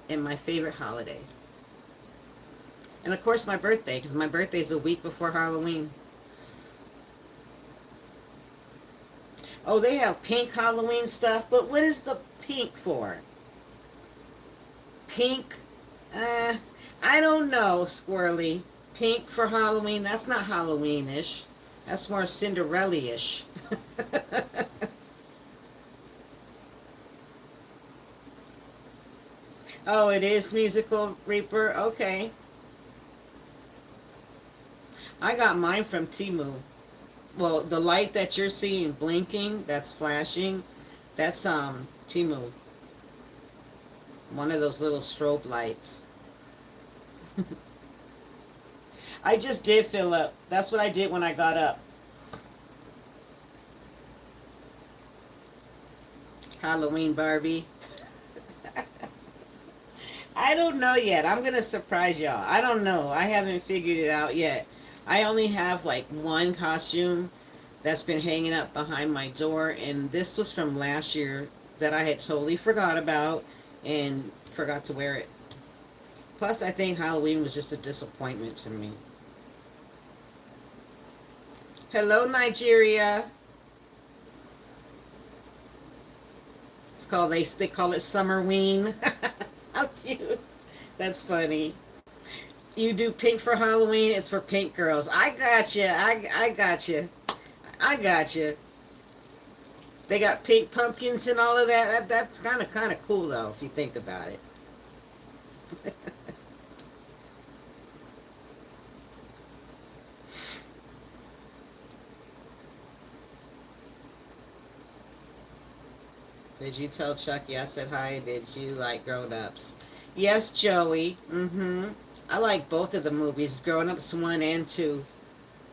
and my favorite holiday. And of course my birthday, because my birthday's a week before Halloween. Oh, they have pink Halloween stuff, but what is the pink for? Pink? I don't know, Squirrely. Pink for Halloween? That's not Halloween-ish. That's more Cinderella-ish. Oh, it is Musical Reaper? Okay. I got mine from Temu. Well, the light that you're seeing blinking, that's flashing, that's Temu. One of those little strobe lights. I just did fill up. That's what I did when I got up. Halloween Barbie. I don't know yet. I'm going to surprise y'all. I don't know. I haven't figured it out yet. I only have like one costume that's been hanging up behind my door, and this was from last year that I had totally forgot about and forgot to wear it. Plus, I think Halloween was just a disappointment to me. Hello, Nigeria. It's called, they call it Summerween. How cute. That's funny. You do pink for Halloween, it's for pink girls. I got you. I got you. I got you. They got pink pumpkins and all of that. That's kind of cool though, if you think about it. Did you tell Chucky I said hi? Did you like Grown Ups? Yes, Joey. Mm-hmm. I like both of the movies, Grown Ups 1 and 2.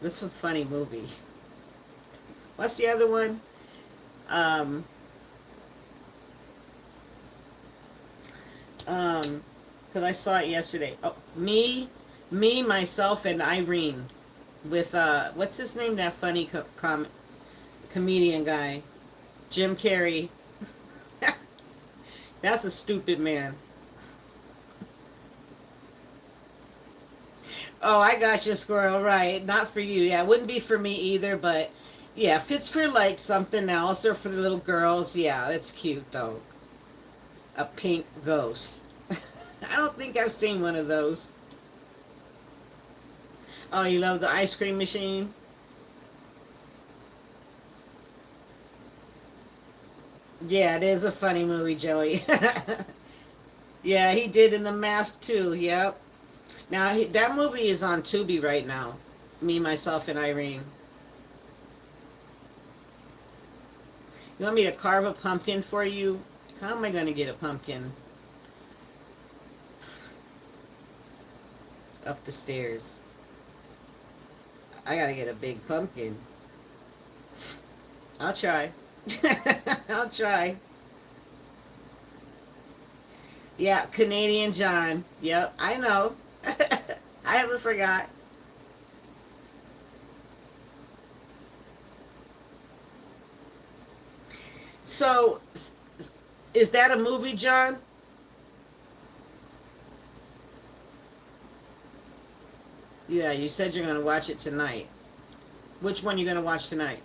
This is a funny movie. What's the other one? Because I saw it yesterday. Oh, me, myself, and Irene. With, what's his name? That funny comedian guy. Jim Carrey. That's a stupid man. Oh, I got you, Squirrel. Right. Not for you. Yeah, it wouldn't be for me either, but yeah, if it's for like something else or for the little girls, yeah, that's cute though. A pink ghost. I don't think I've seen one of those. Oh, you love the ice cream machine? Yeah, it is a funny movie, Joey. Yeah, he did in The Mask too. Yep. Now that movie is on Tubi right now. Me, myself, and Irene. You want me to carve a pumpkin for you? How am I going to get a pumpkin up the stairs? I got to get a big pumpkin. I'll try. I'll try. Yeah, Canadian John. Yep, I know. I haven't forgot. So, is that a movie, John? Yeah, you said you're going to watch it tonight. Which one you going to watch tonight?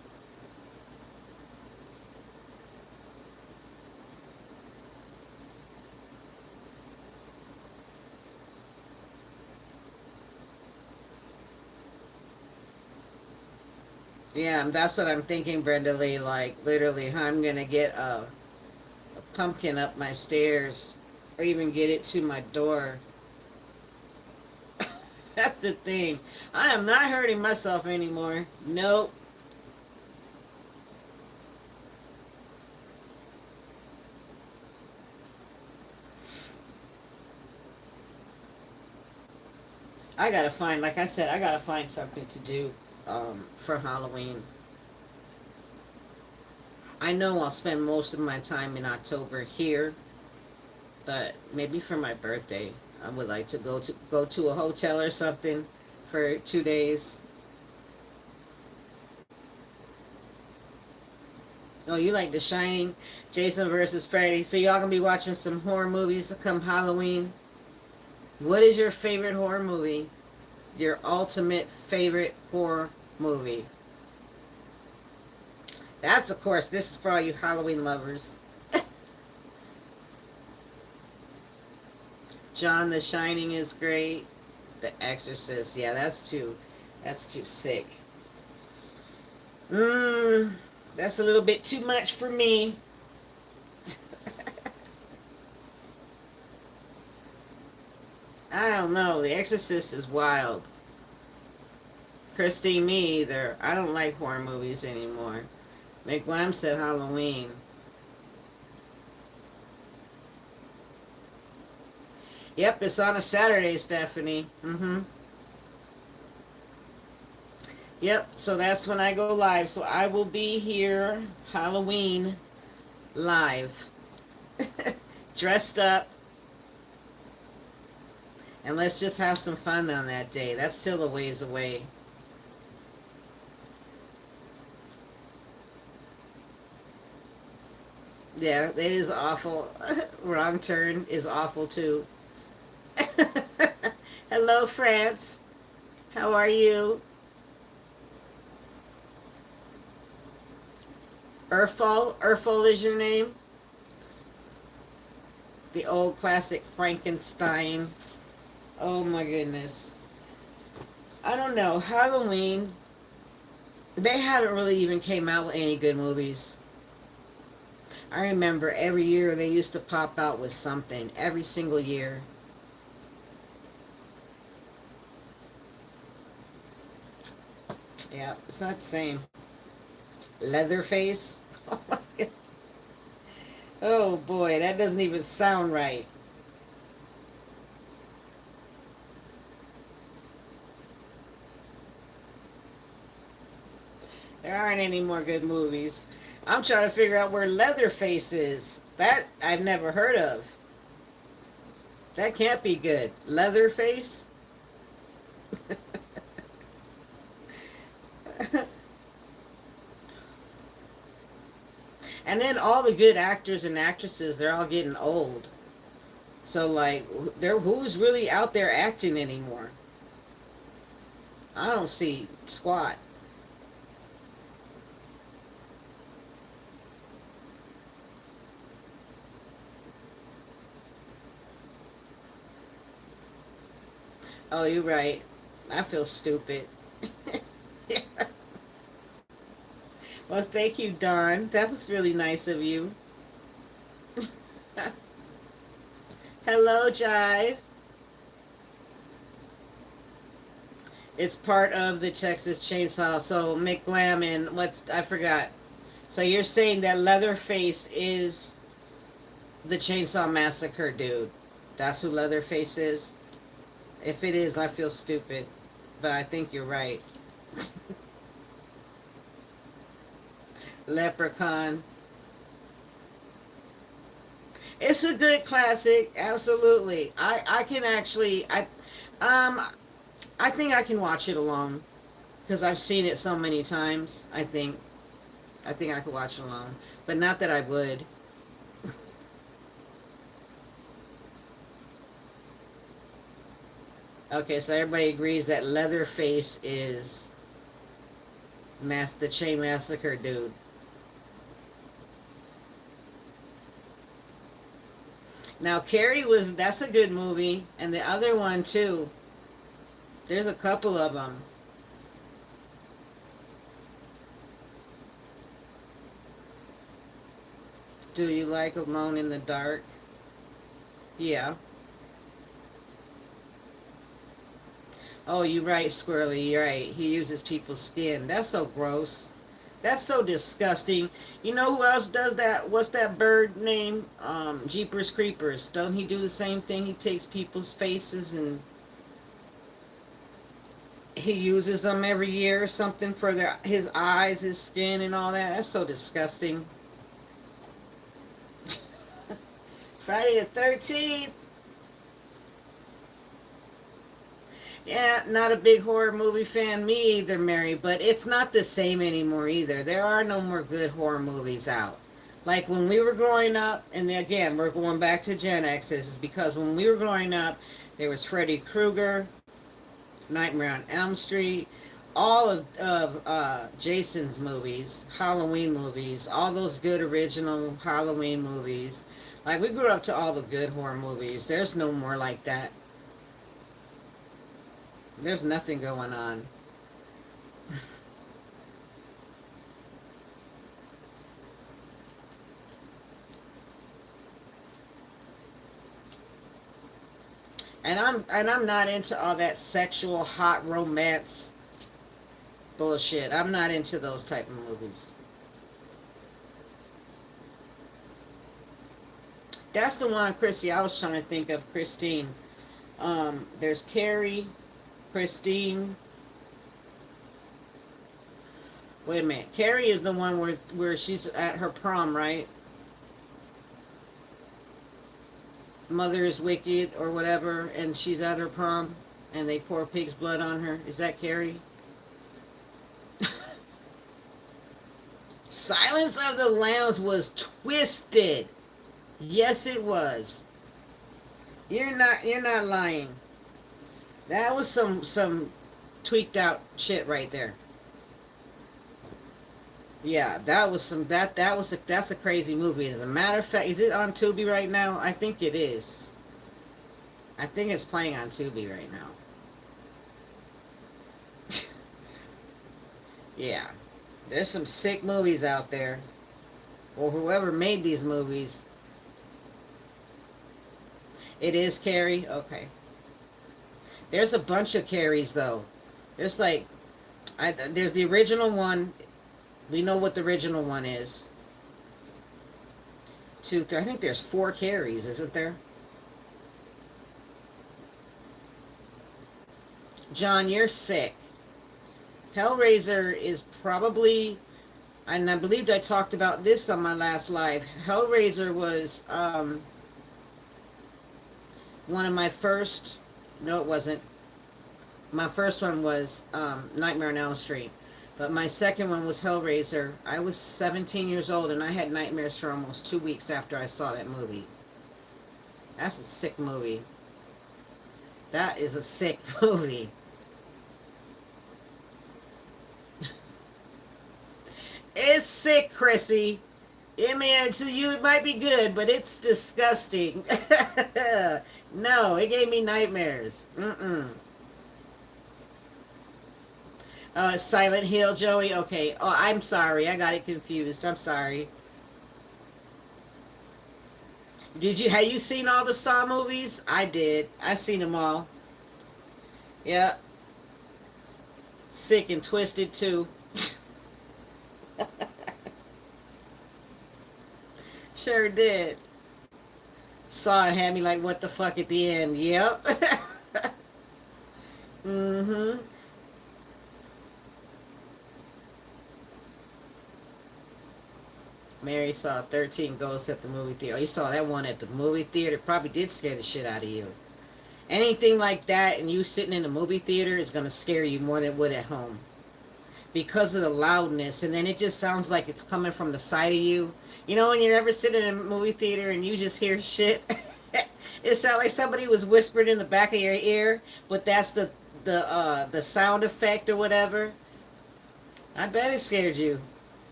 Yeah, that's what I'm thinking, Brenda Lee. Like, literally, I'm going to get a pumpkin up my stairs or even get it to my door. That's the thing. I am not hurting myself anymore. Nope. I gotta find, like I said, I gotta find something to do for Halloween. I know I'll spend most of my time in October here, but maybe for my birthday, I would like to go to a hotel or something for 2 days. Oh, you like The Shining, Jason versus Freddy. So y'all gonna be watching some horror movies come Halloween. What is your favorite horror movie? Your ultimate favorite horror movie? That's, of course, this is for all you Halloween lovers. John the Shining is great. The Exorcist, yeah, that's too sick. Mmm, that's a little bit too much for me. I don't know. The Exorcist is wild. Christine, me either. I don't like horror movies anymore. McGlam said Halloween. Yep, it's on a Saturday, Stephanie. Mm-hmm. Yep, so that's when I go live. So I will be here Halloween live. Dressed up. And let's just have some fun on that day. That's still a ways away. Yeah, it is awful. Wrong Turn is awful too. Hello, France. How are you? Urfel? Urfel is your name? The old classic Frankenstein. Oh my goodness. I don't know. Halloween, they haven't really even came out with any good movies. I remember every year they used to pop out with something. Every single year. Yeah, it's not the same. Leatherface? Oh my God. Oh boy, that doesn't even sound right. There aren't any more good movies. I'm trying to figure out where Leatherface is. That I've never heard of. That can't be good. Leatherface? And then all the good actors and actresses, they're all getting old. So like, who's really out there acting anymore? I don't see squat. Oh, you're right. I feel stupid. Well, thank you, Don. That was really nice of you. Hello, Jive. It's part of the Texas Chainsaw. So McGlam and what's I forgot. So you're saying that Leatherface is the Chainsaw Massacre dude? That's who Leatherface is? If it is, I feel stupid. But I think you're right. Leprechaun. It's a good classic, absolutely. I can actually um I think I can watch it alone because I've seen it so many times. I think I could watch it alone, but not that I would. Okay, so everybody agrees that Leatherface is the Chain Massacre dude. Now Carrie that's a good movie, and the other one too. There's a couple of them. Do you like Alone in the Dark? Yeah. Oh, you're right, Squirrely. You're right. He uses people's skin. That's so gross. That's so disgusting. You know who else does that? What's that bird name? Jeepers Creepers. Don't he do the same thing? He takes people's faces and he uses them every year or something for his eyes, his skin, and all that. That's so disgusting. Friday the 13th. Yeah, not a big horror movie fan. Me either, Mary, but it's not the same anymore either. There are no more good horror movies out. Like when we were growing up, and then again, we're going back to Gen X, is because when we were growing up, there was Freddy Krueger, Nightmare on Elm Street, all of Jason's movies, Halloween movies, all those good original Halloween movies. Like we grew up to all the good horror movies. There's no more like that. There's nothing going on. And I'm not into all that sexual hot romance bullshit. I'm not into those type of movies. That's the one, Chrissy. I was trying to think of Christine. There's Carrie, Christine. Wait a minute. Carrie is the one where she's at her prom, right? Mother is wicked or whatever, and she's at her prom, and they pour pig's blood on her. Is that Carrie? Silence of the Lambs was twisted. Yes, it was. You're not lying. That was some tweaked out shit right there. Yeah, that was some that was that's a crazy movie. As a matter of fact, is it on Tubi right now? I think it is. I think it's playing on Tubi right now. Yeah. There's some sick movies out there. Or whoever made these movies. It is Carrie? Okay. There's a bunch of Carries though. There's like there's the original one. We know what the original one is. Two, three. I think there's four Carries, isn't there? John, you're sick. Hellraiser is probably, and I believed I talked about this on my last live. Hellraiser was one of my first. No, it wasn't. My first one was Nightmare on Elm Street. But my second one was Hellraiser. I was 17 years old and I had nightmares for almost 2 weeks after I saw that movie. That's a sick movie. That is a sick movie. It's sick, Chrissy. I mean, to you it might be good, but it's disgusting. No, it gave me nightmares. Mm-mm. Silent Hill, Joey. Okay. Oh, I'm sorry. I got it confused. I'm sorry. Have you seen all the Saw movies? I did. I seen them all. Yeah. Sick and Twisted too. Sure did. Saw it had me like, what the fuck at the end? Yep. Mm-hmm. Mary saw 13 Ghosts at the movie theater. Oh, you saw that one at the movie theater. Probably did scare the shit out of you. Anything like that and you sitting in the movie theater is going to scare you more than it would at home. Because of the loudness, and then it just sounds like it's coming from the side of you. You know when you're ever sitting in a movie theater and you just hear shit? It sounds like somebody was whispered in the back of your ear, but that's the sound effect or whatever. I bet it scared you.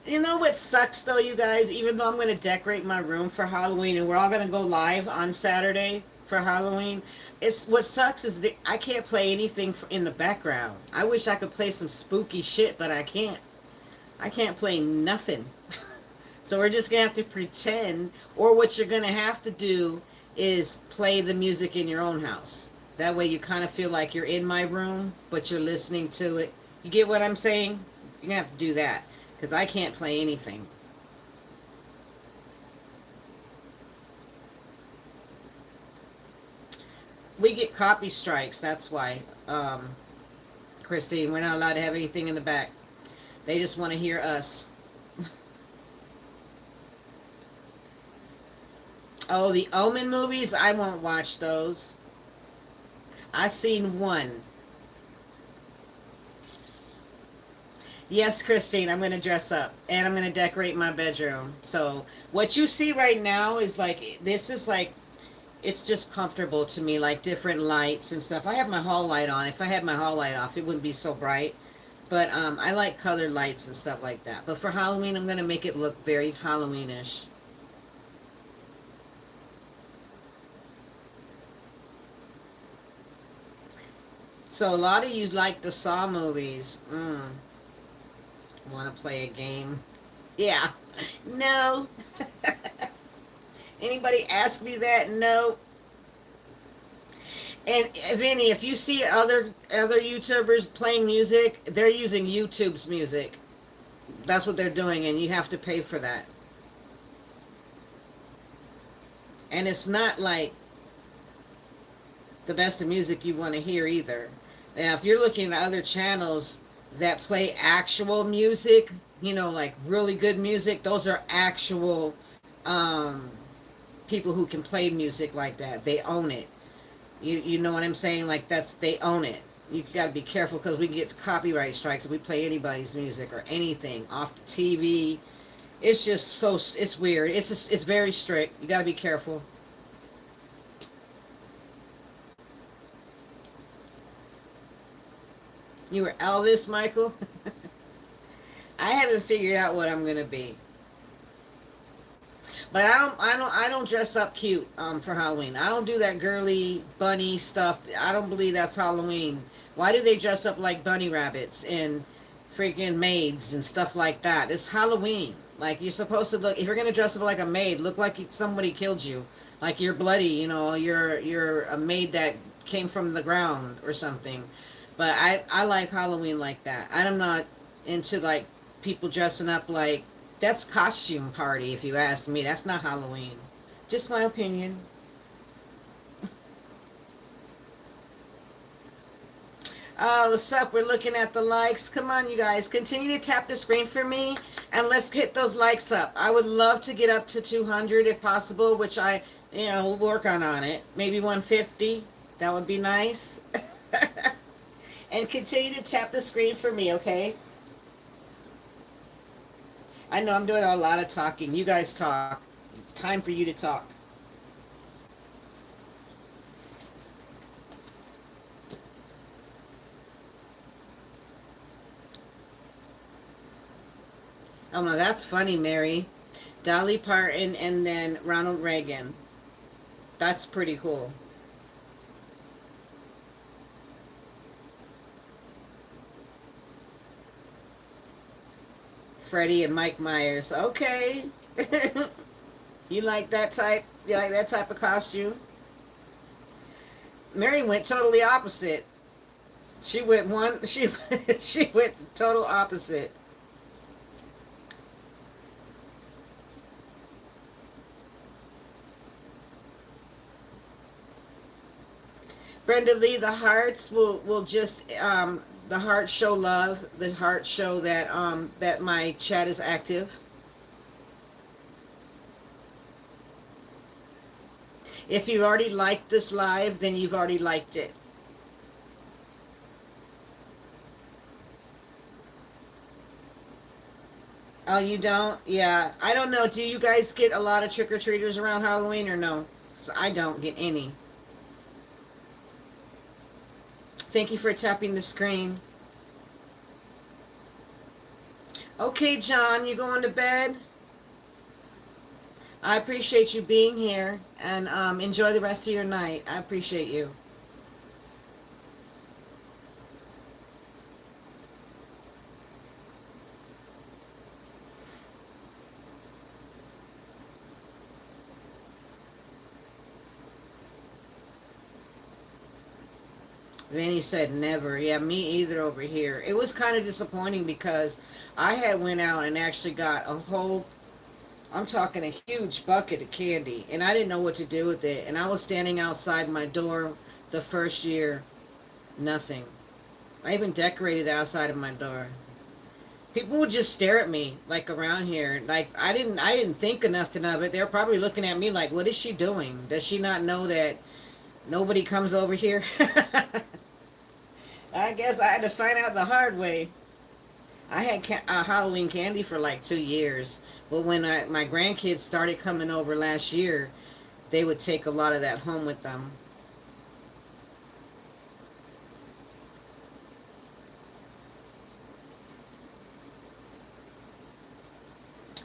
You know what sucks though, you guys? Even though I'm going to decorate my room for Halloween and we're all going to go live on Saturday for Halloween, it's what sucks is that I can't play anything in the background. I wish I could play some spooky shit, but I can't. I can't play nothing. So we're just going to have to pretend, or what you're going to have to do is play the music in your own house. That way you kind of feel like you're in my room, but you're listening to it. You get what I'm saying? You're going to have to do that because I can't play anything. We get copy strikes, that's why, Christine. We're not allowed to have anything in the back. They just want to hear us. Oh, the Omen movies? I won't watch those. I seen one. Yes, Christine, I'm going to dress up and I'm going to decorate my bedroom. So what you see right now is like, this is like, it's just comfortable to me, like different lights and stuff. I have my hall light on. If I had my hall light off, it wouldn't be so bright. But I like colored lights and stuff like that. But for Halloween, I'm going to make it look very Halloweenish. So a lot of you like the Saw movies. Want to play a game? Yeah. No. Anybody ask me that? No. And Vinny, if you see other YouTubers playing music, they're using YouTube's music. That's what they're doing, and you have to pay for that. And it's not like the best of music you want to hear either. Now, if you're looking at other channels that play actual music, you know, like really good music, those are actual um, people who can play music like that. They own it. You know what I'm saying? Like they own it. You got to be careful because we get copyright strikes if we play anybody's music or anything off the TV. It's just so it's weird. It's very strict. You got to be careful. You were Elvis, Michael? I haven't figured out what I'm gonna be. But I don't dress up cute for Halloween. I don't do that girly bunny stuff. I don't believe that's Halloween. Why do they dress up like bunny rabbits and freaking maids and stuff like that? It's Halloween. Like you're supposed to look, if you're gonna dress up like a maid, look like somebody killed you. Like you're bloody, you know, you're a maid that came from the ground or something. But I like Halloween like that. I'm not into like people dressing up like that's costume party, if you ask me. That's not Halloween. Just my opinion. What's up? We're looking at the likes. Come on, you guys. Continue to tap the screen for me, and let's hit those likes up. I would love to get up to 200 if possible, which will work on it. Maybe 150. That would be nice. And continue to tap the screen for me, okay? I know I'm doing a lot of talking. You guys talk. It's time for you to talk. Oh no, that's funny, Mary. Dolly Parton and then Ronald Reagan. That's pretty cool. Freddie and Mike Myers. Okay. You like that type? You like that type of costume? Mary went totally opposite. She went one. She she went total opposite. Brenda Lee, the hearts will just the hearts show love. The hearts show that that my chat is active. If you already liked this live, then you've already liked it. Oh, you don't? Yeah. I don't know. Do you guys get a lot of trick-or-treaters around Halloween or no? So I don't get any. Thank you for tapping the screen. Okay, John, you going to bed? I appreciate you being here, and enjoy the rest of your night. I appreciate you. Then he said never. Yeah, me either over here. It was kind of disappointing because I had went out and actually got a whole, I'm talking a huge bucket of candy, and I didn't know what to do with it. And I was standing outside my door the first year, nothing. I even decorated outside of my door. People would just stare at me like around here. Like I didn't think of nothing of it. They're probably looking at me like, what is she doing? Does she not know that nobody comes over here? I guess I had to find out the hard way. I had Halloween candy for like 2 years, but when my grandkids started coming over last year, they would take a lot of that home with them.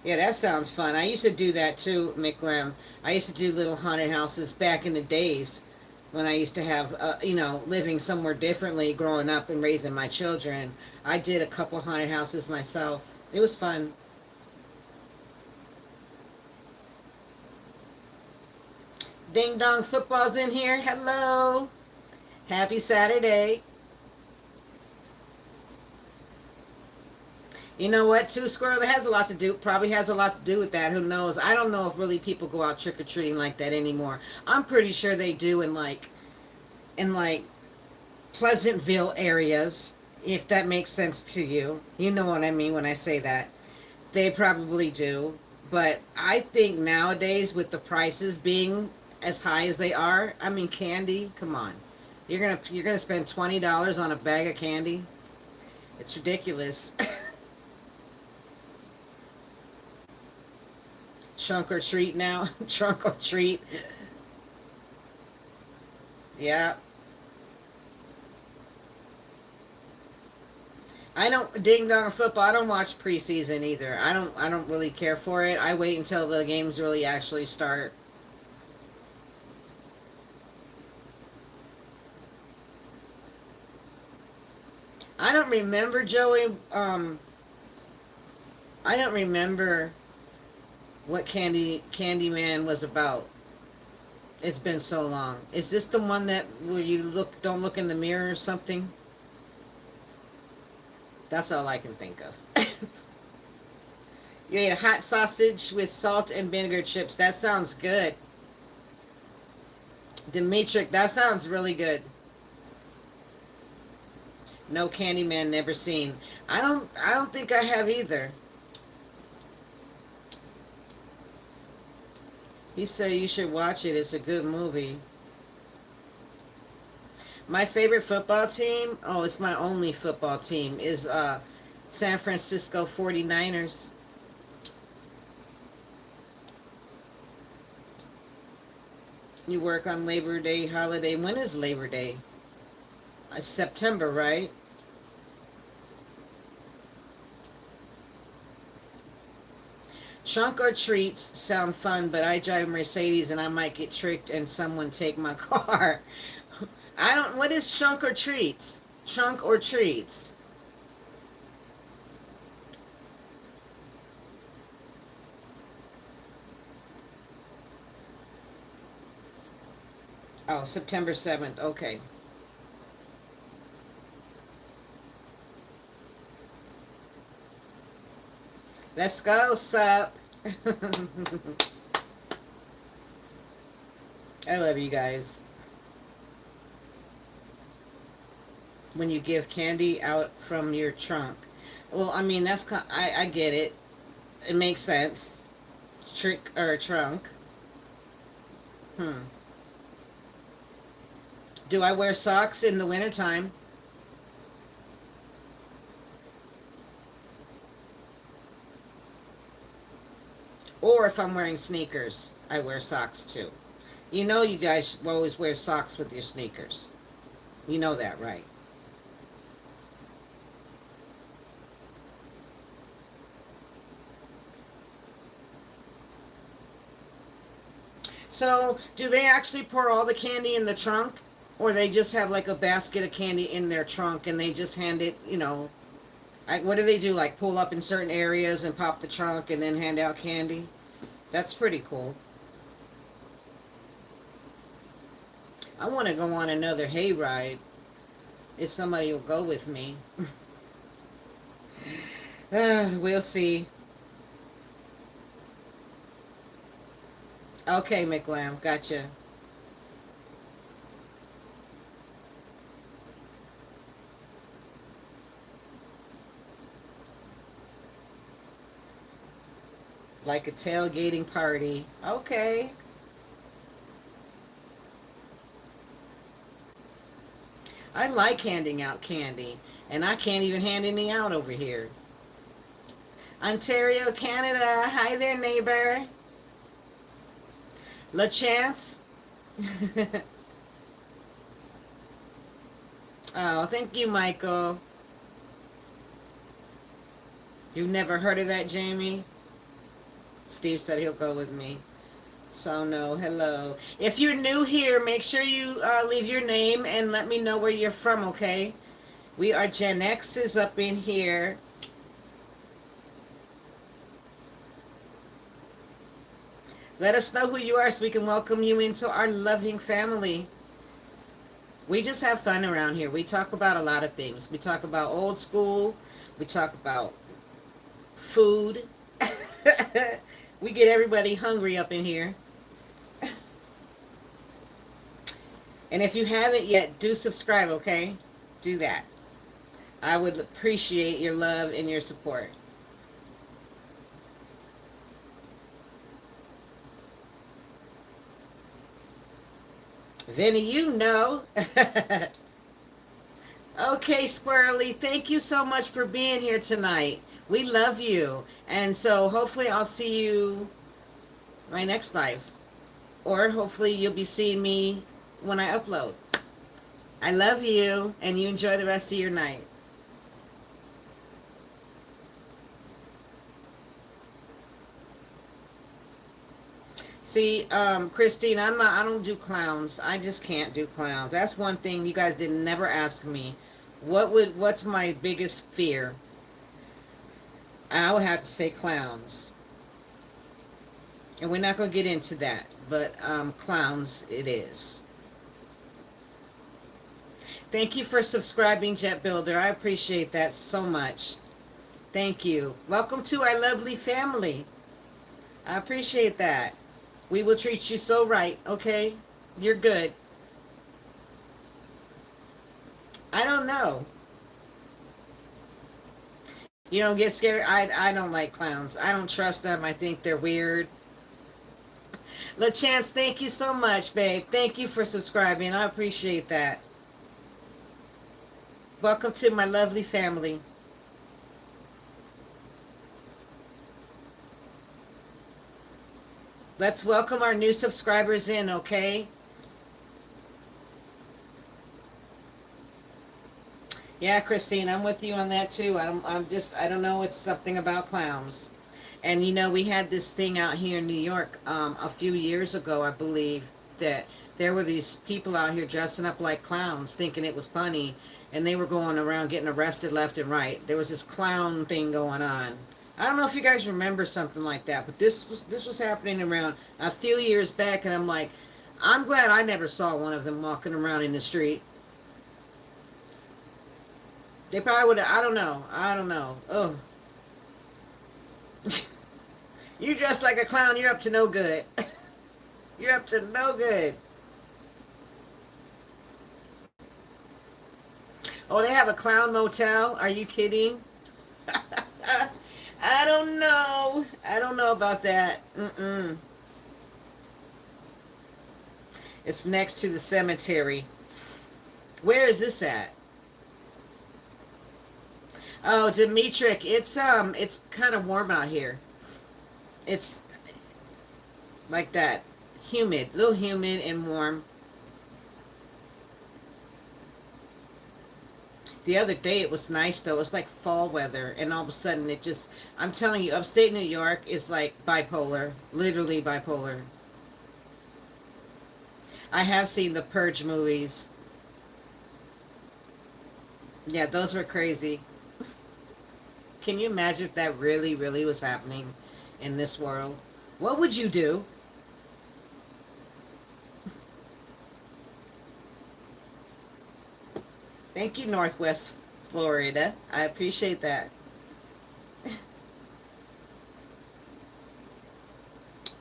Yeah, that sounds fun. I used to do that too, Miklam. I used to do little haunted houses back in the days when I used to have, living somewhere differently, growing up and raising my children. I did a couple haunted houses myself. It was fun. Ding dong, football's in here. Hello. Happy Saturday. You know what, too, Squirrel? It has a lot to do, probably has a lot to do with that. Who knows? I don't know if really people go out trick-or-treating like that anymore. I'm pretty sure they do in like Pleasantville areas, if that makes sense to you. You know what I mean when I say that. They probably do. But I think nowadays with the prices being as high as they are, I mean candy, come on. You're gonna spend $20 on a bag of candy? It's ridiculous. Trunk or treat now. Trunk or treat. Yeah. I don't ding dong football. I don't watch preseason either. I don't really care for it. I wait until the games really actually start. I don't remember Joey. I don't remember what Candyman was about. It's been so long. Is this the one that where you don't look in the mirror or something? That's all I can think of. You ate a hot sausage with salt and vinegar chips. That sounds good. Dimitri, that sounds really good. No Candyman, never seen. I don't think I have either. He said you should watch it. It's a good movie. My favorite football team, oh, it's my only football team, is San Francisco 49ers. You work on Labor Day holiday. When is Labor Day? September, right? Trunk or treats sound fun, but I drive a Mercedes and I might get tricked and someone take my car. I don't, what is trunk or treats? Trunk or treats? Oh, September 7th. Okay. Let's go, sup. I love you guys. When you give candy out from your trunk. Well, I mean, I get it. It makes sense. Trick or trunk. Hmm. Do I wear socks in the wintertime? Or if I'm wearing sneakers, I wear socks too. You know, you guys always wear socks with your sneakers. You know that, right? So, do they actually pour all the candy in the trunk? Or they just have like a basket of candy in their trunk and they just hand it, what do they do? Like pull up in certain areas and pop the trunk and then hand out candy? That's pretty cool. I want to go on another hayride if somebody will go with me. We'll see. Okay, McLam, gotcha. Like a tailgating party. Okay. I like handing out candy, and I can't even hand any out over here. Ontario, Canada. Hi there, neighbor. La Chance. Oh, thank you, Michael. You've never heard of that, Jamie? Steve said he'll go with me. So no, hello. If you're new here, make sure you leave your name and let me know where you're from, okay? We are Gen X's up in here. Let us know who you are so we can welcome you into our loving family. We just have fun around here. We talk about a lot of things. We talk about old school. We talk about food. We get everybody hungry up in here. And if you haven't yet, do subscribe, okay? Do that. I would appreciate your love and your support. Vinny, you know. Okay, Squirrely, thank you so much for being here tonight. We love you. And so hopefully I'll see you my next live. Or hopefully you'll be seeing me when I upload. I love you, and you enjoy the rest of your night. See, Christine, I don't do clowns. I just can't do clowns. That's one thing you guys did never ask me. What's my biggest fear? I would have to say clowns. And we're not going to get into that, but clowns it is. Thank you for subscribing, Jet Builder. I appreciate that so much. Thank you. Welcome to our lovely family. I appreciate that. We will treat you so right, okay? You're good. I don't know. You don't get scared. I don't like clowns. I don't trust them. I think they're weird. LaChance, thank you so much, babe. Thank you for subscribing. I appreciate that. Welcome to my lovely family. Let's welcome our new subscribers in, okay? Yeah, Christine, I'm with you on that too. I don't know. It's something about clowns. And we had this thing out here in New York a few years ago, I believe, that there were these people out here dressing up like clowns, thinking it was funny, and they were going around getting arrested left and right. There was this clown thing going on. I don't know if you guys remember something like that, but this was happening around a few years back, and I'm like, I'm glad I never saw one of them walking around in the street. They probably would have. I don't know. I don't know. Oh, you dress like a clown. You're up to no good. You're up to no good. Oh, they have a clown motel. Are you kidding? I don't know. I don't know about that. Mm-mm. It's next to the cemetery. Where is this at? Oh, Dimitrik, it's kind of warm out here. It's like that, humid, a little humid and warm. The other day it was nice though. It was like fall weather, and all of a sudden it just, I'm telling you, upstate New York is like bipolar, literally bipolar. I have seen the Purge movies. Yeah, those were crazy. Can you imagine if that really, really was happening in this world? What would you do? Thank you, Northwest Florida. I appreciate that.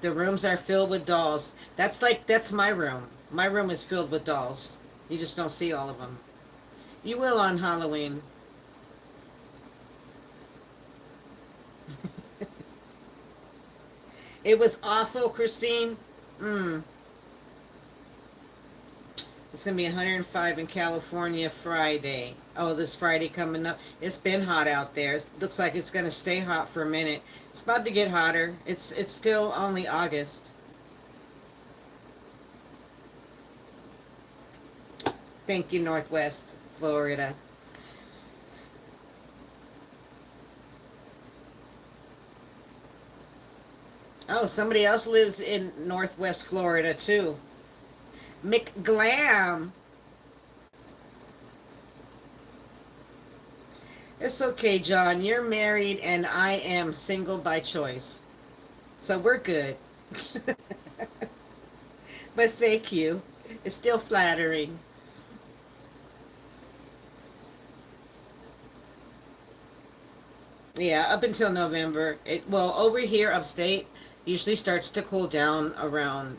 The rooms are filled with dolls. That's my room. My room is filled with dolls. You just don't see all of them. You will on Halloween. It was awful, Christine. Mm. It's going to be 105 in California Friday. Oh, this Friday coming up. It's been hot out there. It looks like it's going to stay hot for a minute. It's about to get hotter. It's still only August. Thank you, Northwest Florida. Oh, somebody else lives in Northwest Florida, too. McGlam. It's okay, John. You're married and I am single by choice. So we're good. But thank you. It's still flattering. Yeah, up until November. Well, over here upstate usually starts to cool down around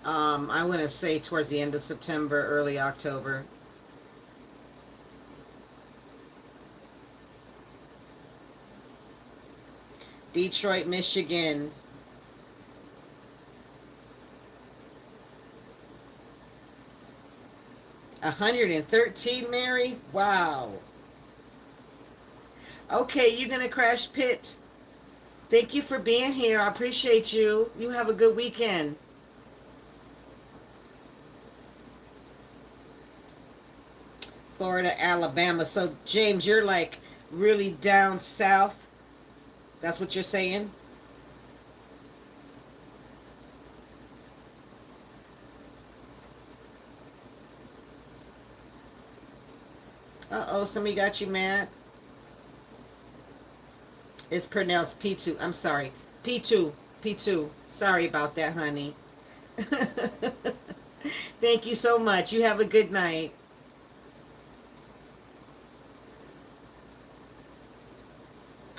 I want to say towards the end of September, early October. Detroit, Michigan. 113, Mary? Wow. Okay, you gonna crash pit? Thank you for being here. I appreciate you. You have a good weekend. Florida, Alabama. So, James, you're like really down south. That's what you're saying? Uh-oh, somebody got you mad. It's pronounced P2. I'm sorry. P2. P2. Sorry about that, honey. Thank you so much. You have a good night.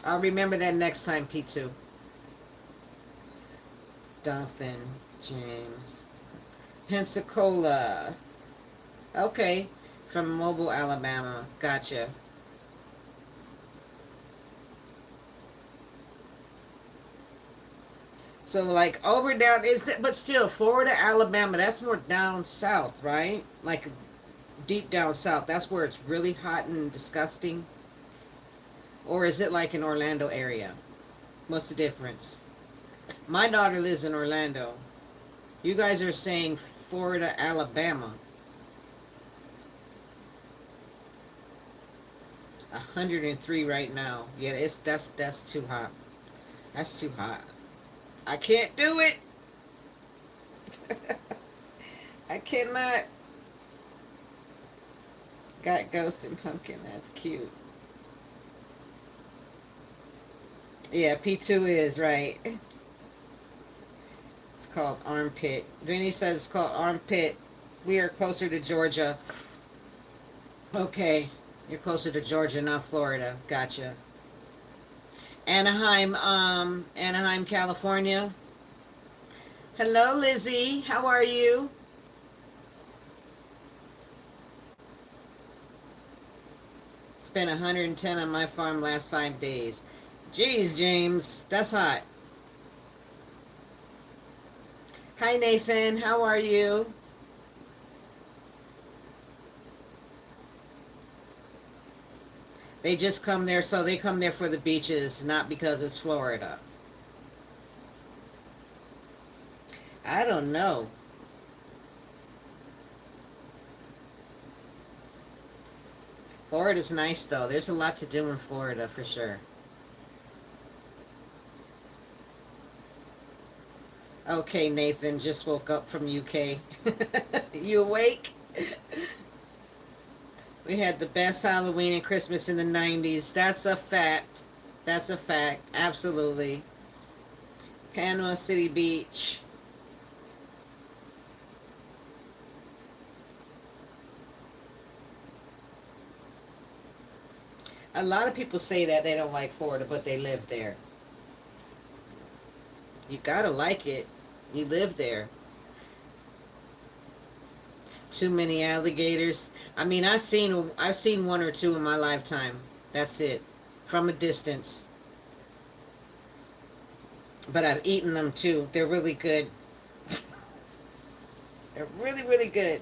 I'll remember that next time, P2. Dothan, James. Pensacola. Okay. From Mobile, Alabama. Gotcha. So like over down is that, but still Florida, Alabama, that's more down south, right? Like deep down south. That's where it's really hot and disgusting. Or is it like an Orlando area? What's the difference? My daughter lives in Orlando. You guys are saying Florida, Alabama. 103 right now. Yeah, that's too hot. That's too hot. I can't do it. I cannot. Got Ghost and Pumpkin. That's cute. Yeah, P2 is right. It's called Armpit. Vinny says it's called Armpit. We are closer to Georgia. Okay. You're closer to Georgia, not Florida. Gotcha. Anaheim, California. Hello, Lizzie. How are you? Spent 110 on my farm last 5 days. Jeez, James. That's hot. Hi, Nathan. How are you? They just come there, so they come there for the beaches, not because it's Florida. I don't know. Florida's nice, though. There's a lot to do in Florida, for sure. Okay, Nathan, just woke up from UK. You awake? We had the best Halloween and Christmas in the 90s. That's a fact. That's a fact. Absolutely. Panama City Beach. A lot of people say that they don't like Florida, but they live there. You gotta like it. You live there. Too many alligators. I mean, I've seen one or two in my lifetime. That's it. From a distance. But I've eaten them too. They're really good. They're really, really good.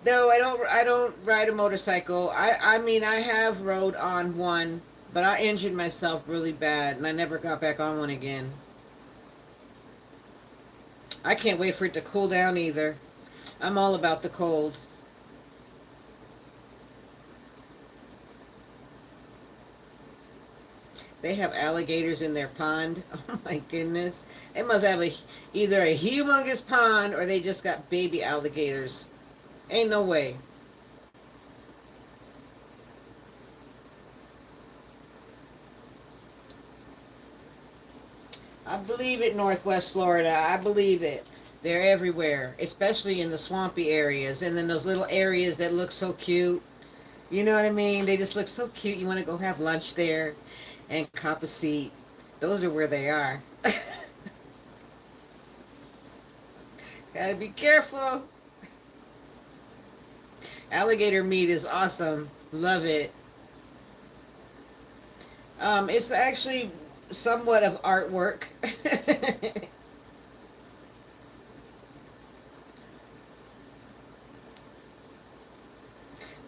No, I don't ride a motorcycle. I mean, I have rode on one, but I injured myself really bad and I never got back on one again. I can't wait for it to cool down either. I'm all about the cold. They have alligators in their pond. Oh my goodness. They must have either a humongous pond or they just got baby alligators. Ain't no way. I believe it, Northwest Florida. I believe it. They're everywhere, especially in the swampy areas and then those little areas that look so cute. You know what I mean? They just look so cute. You want to go have lunch there and cop a seat. Those are where they are. Gotta be careful. Alligator meat is awesome. Love it. It's actually somewhat of artwork.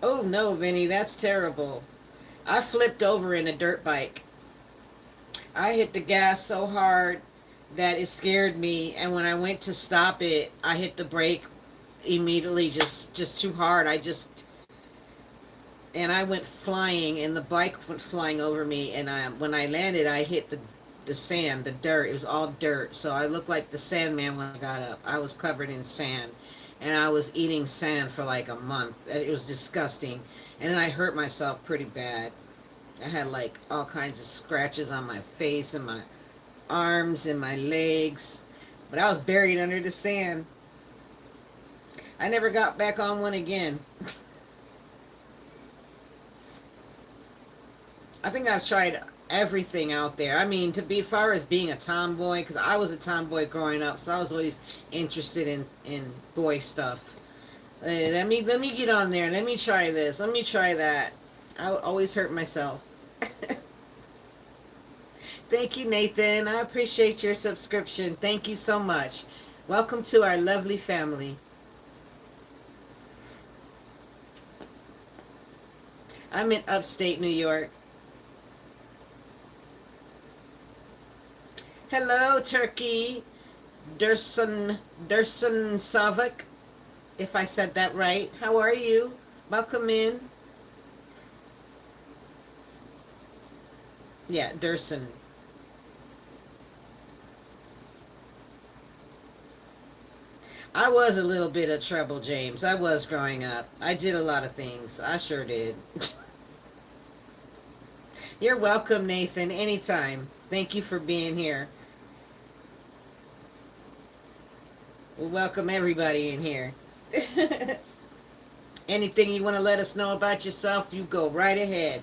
Oh no, Vinny, that's terrible. I flipped over in a dirt bike. I hit the gas so hard that it scared me, and when I went to stop it, I hit the brake immediately, just too hard. And I went flying, and the bike went flying over me, and when I landed, I hit the sand, the dirt. It was all dirt, so I looked like the Sandman when I got up. I was covered in sand, and I was eating sand for like a month. It was disgusting, and then I hurt myself pretty bad. I had like all kinds of scratches on my face and my arms and my legs, but I was buried under the sand. I never got back on one again. I think I've tried everything out there. I mean, to be far as being a tomboy, because I was a tomboy growing up, so I was always interested in boy stuff. Hey, let me get on there. Let me try this. Let me try that. I would always hurt myself. Thank you, Nathan. I appreciate your subscription. Thank you so much. Welcome to our lovely family. I'm in upstate New York. Hello, Turkey. Dursun Savak, if I said that right. How are you? Welcome in. Yeah, Dursun. I was a little bit of trouble, James. I was growing up. I did a lot of things. I sure did. You're welcome, Nathan. Anytime. Thank you for being here. We welcome everybody in here. Anything you want to let us know about yourself, you go right ahead.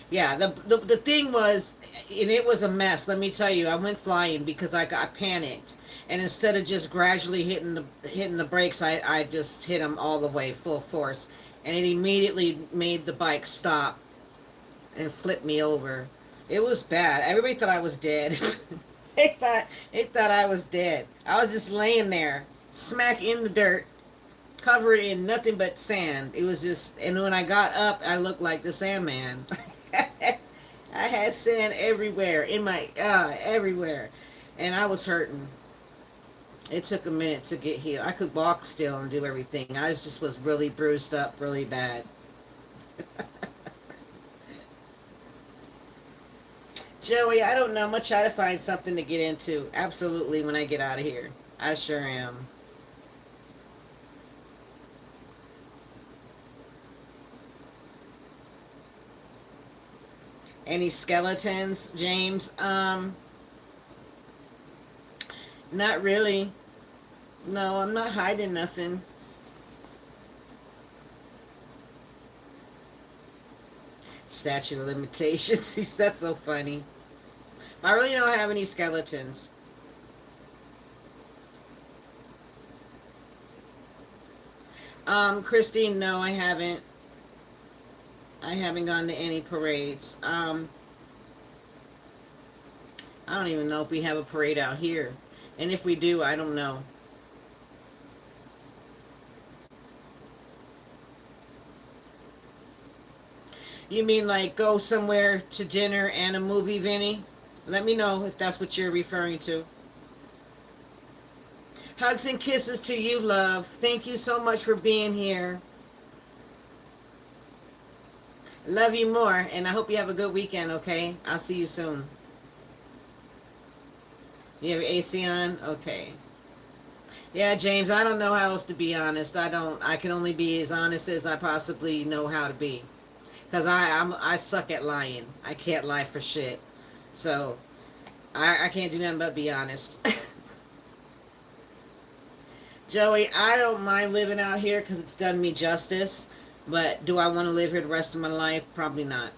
Yeah, the thing was, and it was a mess. Let me tell you, I went flying because I got panicked, and instead of just gradually hitting the brakes, I just hit them all the way, full force, and it immediately made the bike stop and flip me over. It was bad. Everybody thought I was dead. they thought I was dead. I was just laying there, smack in the dirt, covered in nothing but sand. It was just, and when I got up, I looked like the Sandman. I had sand everywhere in my everywhere, and I was hurting. It took a minute to get healed. I could walk still and do everything. I just was really bruised up, really bad. Joey, I don't know. I'm gonna try to find something to get into. Absolutely, when I get out of here, I sure am. Any skeletons, James? Not really. No, I'm not hiding nothing. Statute of limitations. That's so funny. I really don't have any skeletons. Christine, no, I haven't. I haven't gone to any parades. I don't even know if we have a parade out here. And if we do, I don't know. You mean like go somewhere to dinner and a movie, Vinny? Let me know if that's what you're referring to. Hugs and kisses to you, love. Thank you so much for being here. Love you more, and I hope you have a good weekend, okay? I'll see you soon. You have your AC on? Okay. Yeah, James, I don't know how else to be honest. I can only be as honest as I possibly know how to be. Because I suck at lying. I can't lie for shit. So, I can't do nothing but be honest. Joey, I don't mind living out here because it's done me justice. But do I want to live here the rest of my life? Probably not.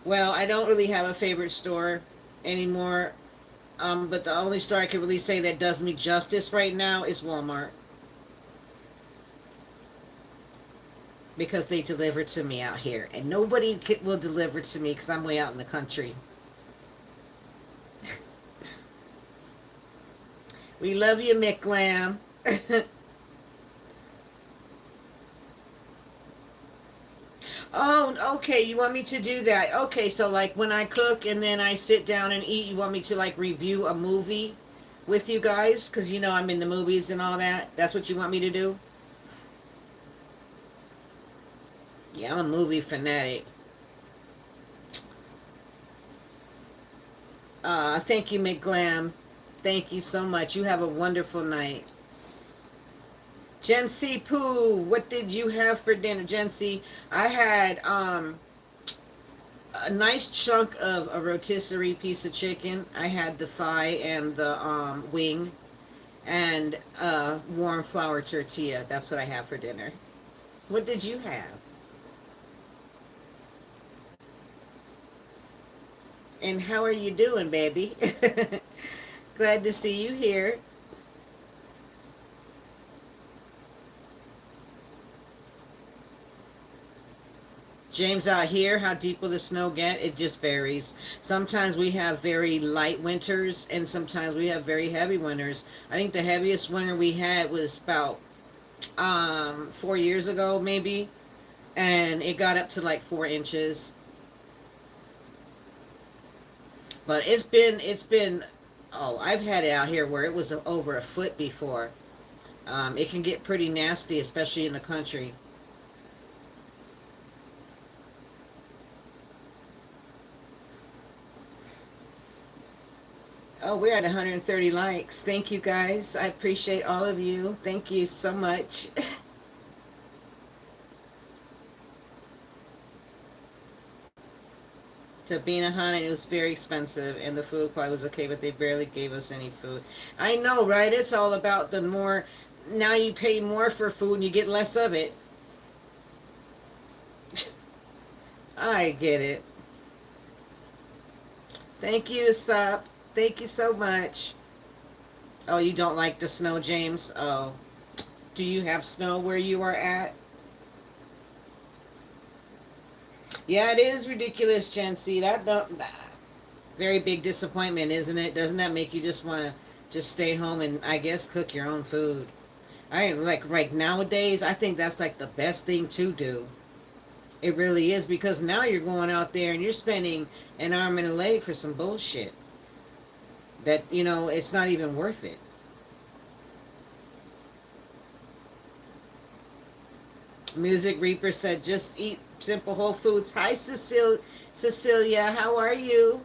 Well, I don't really have a favorite store anymore. But the only store I can really say that does me justice right now is Walmart. Because they deliver to me out here. And nobody will deliver to me because I'm way out in the country. We love you, Mick Lamb. Oh, okay. You want me to do that? Okay, so like when I cook and then I sit down and eat, you want me to like review a movie with you guys? Because you know I'm in the movies and all that. That's what you want me to do? Yeah, I'm a movie fanatic. Thank you, McGlam. Thank you so much. You have a wonderful night. Jen C. Pooh, what did you have for dinner? Jen C. I had a nice chunk of a rotisserie piece of chicken. I had the thigh and the wing and warm flour tortilla. That's what I have for dinner. What did you have? And how are you doing, baby? Glad to see you here. James, out here, how deep will the snow get? It just varies. Sometimes we have very light winters, and sometimes we have very heavy winters. I think the heaviest winter we had was about 4 years ago, maybe, and it got up to like 4 inches. But it's been. Oh, I've had it out here where it was over a foot before. It can get pretty nasty, especially in the country. Oh, we're at 130 likes. Thank you, guys. I appreciate all of you. Thank you so much. to Beanahan, and it was very expensive, and the food quality was okay, but they barely gave us any food. I know, right? It's all about the more. Now you pay more for food and you get less of it. I get it. Thank you, Sup. Thank you so much. Oh, you don't like the snow, James? Oh. Do you have snow where you are at? Yeah, it is ridiculous, Jen. See, that very big disappointment, isn't it? Doesn't that make you just want to just stay home and I guess cook your own food? I like right nowadays, I think that's like the best thing to do. It really is because now you're going out there and you're spending an arm and a leg for some bullshit that, it's not even worth it. Music Reaper said, just eat simple whole foods. Hi, Cecilia. How are you?